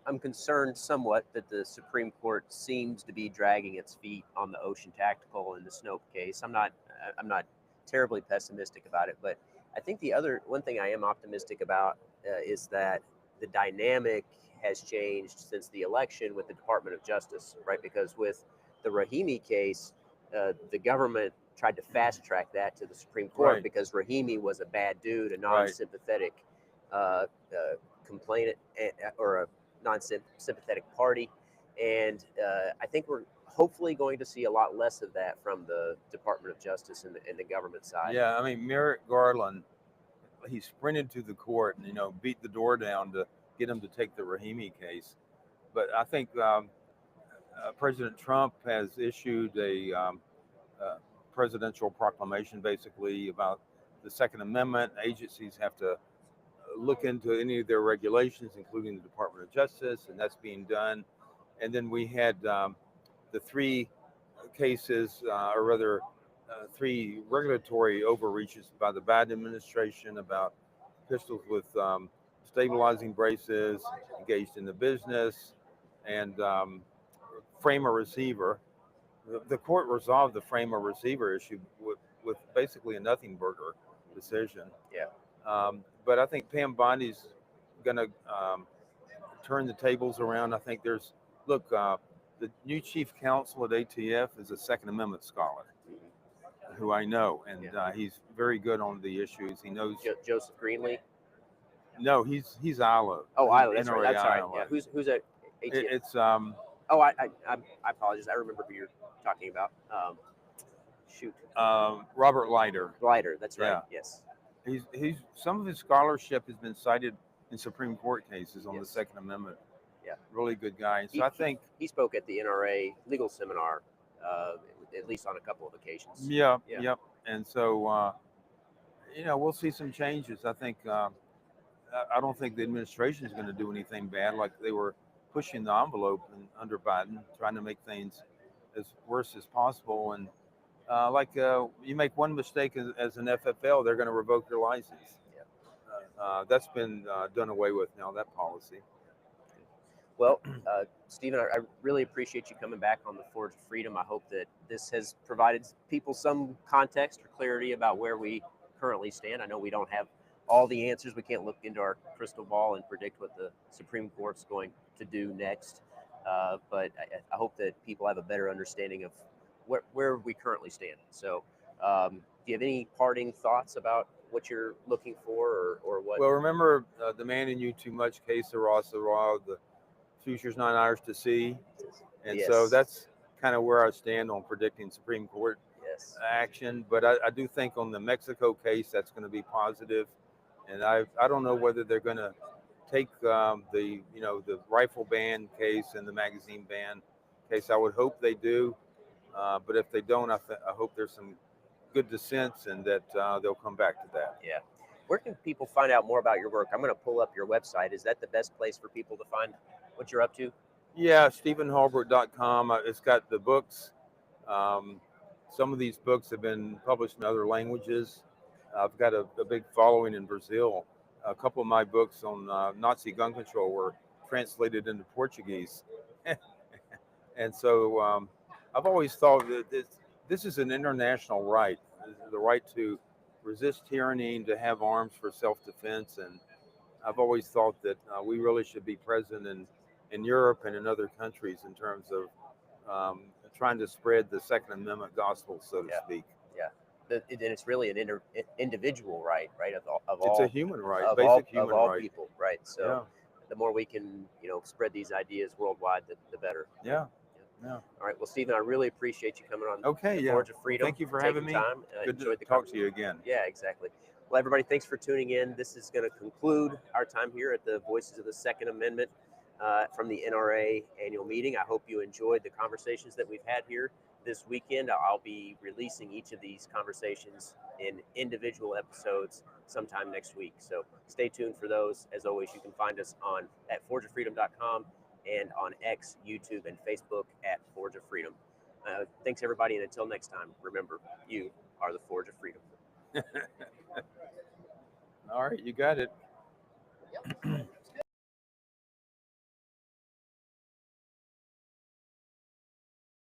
I'm concerned somewhat that the Supreme Court seems to be dragging its feet on the Ocean Tactical and the Snope case. I'm not terribly pessimistic about it, but I think the one thing I am optimistic about is that the dynamic has changed since the election with the Department of Justice, right? Because with the Rahimi case, the government tried to fast track that to the Supreme Court because Rahimi was a bad dude, a non-sympathetic complainant or a non-sympathetic party. And I think we're hopefully going to see a lot less of that from the Department of Justice and the government side. Yeah, I mean, Merrick Garland, he sprinted to the court and beat the door down to get him to take the Rahimi case. But I think President Trump has issued a presidential proclamation basically about the Second Amendment. Agencies have to look into any of their regulations, including the Department of Justice, and that's being done. And then we had the three cases, or rather, three regulatory overreaches by the Biden administration about pistols with stabilizing braces, engaged in the business, and frame a receiver. The court resolved the frame a receiver issue with basically a nothing burger decision. Yeah. But I think Pam Bondi's going to turn the tables around. I think the new chief counsel at ATF is a Second Amendment scholar who I know, and he's very good on the issues. He knows Joseph Greenlee. No, he's Isla. Oh, Isla. That's NRA right. I'm sorry. Isla. Yeah. Who's at ATF? It's Oh, I apologize. I remember who you're talking about. Shoot. Robert Leiter. Leiter. That's right. Yeah. Yes. He's some of his scholarship has been cited in Supreme Court cases on the Yes. Second Amendment. Yeah. Really good guy. So I think he spoke at the NRA legal seminar, at least on a couple of occasions. Yeah. Yeah. Yep. And so we'll see some changes. I think I don't think the administration is going to do anything bad. Like they were pushing the envelope under Biden, trying to make things as worse as possible. And you make one mistake as an FFL, they're going to revoke your license. Yeah. That's been done away with now, that policy. Well, Stephen, I really appreciate you coming back on the Forge of Freedom. I hope that this has provided people some context or clarity about where we currently stand. I know we don't have all the answers. We can't look into our crystal ball and predict what the Supreme Court's going to do next. But I hope that people have a better understanding of where we currently stand. So do you have any parting thoughts about what you're looking for or what? Well, remember the man in you too much case, the future's not ours to see. And Yes. so that's kind of where I stand on predicting Supreme Court action. But I do think on the Mexico case, that's going to be positive. And I don't know whether they're going to take the rifle ban case and the magazine ban case. I would hope they do. But if they don't, I hope there's some good dissents and that they'll come back to that. Yeah. Where can people find out more about your work? I'm going to pull up your website. Is that the best place for people to find what you're up to? Yeah, StephenHalbert.com. It's got the books. Some of these books have been published in other languages. I've got a big following in Brazil. A couple of my books on Nazi gun control were translated into Portuguese. And so I've always thought that this is an international right, the right to resist tyranny and to have arms for self-defense. And I've always thought that we really should be present in Europe and in other countries in terms of trying to spread the Second Amendment gospel, so to speak. Yeah. And it's really an individual right of It's all. a human right, Of basic human all right. people, right? So the more we can, spread these ideas worldwide, the better. Yeah. All right. Well, Stephen, I really appreciate you coming on the Yeah. Forge of Freedom. Thank you for taking having me. time. Good Enjoyed to the talk to you again. Yeah, exactly. Well, everybody, thanks for tuning in. This is going to conclude our time here at the Voices of the Second Amendment from the NRA annual meeting. I hope you enjoyed the conversations that we've had here this weekend. I'll be releasing each of these conversations in individual episodes sometime next week. So stay tuned for those. As always, you can find us at forgeoffreedom.com and on X, YouTube, and Facebook at Forge of Freedom. Thanks, everybody, and until next time, remember, you are the Forge of Freedom. All right, you got it.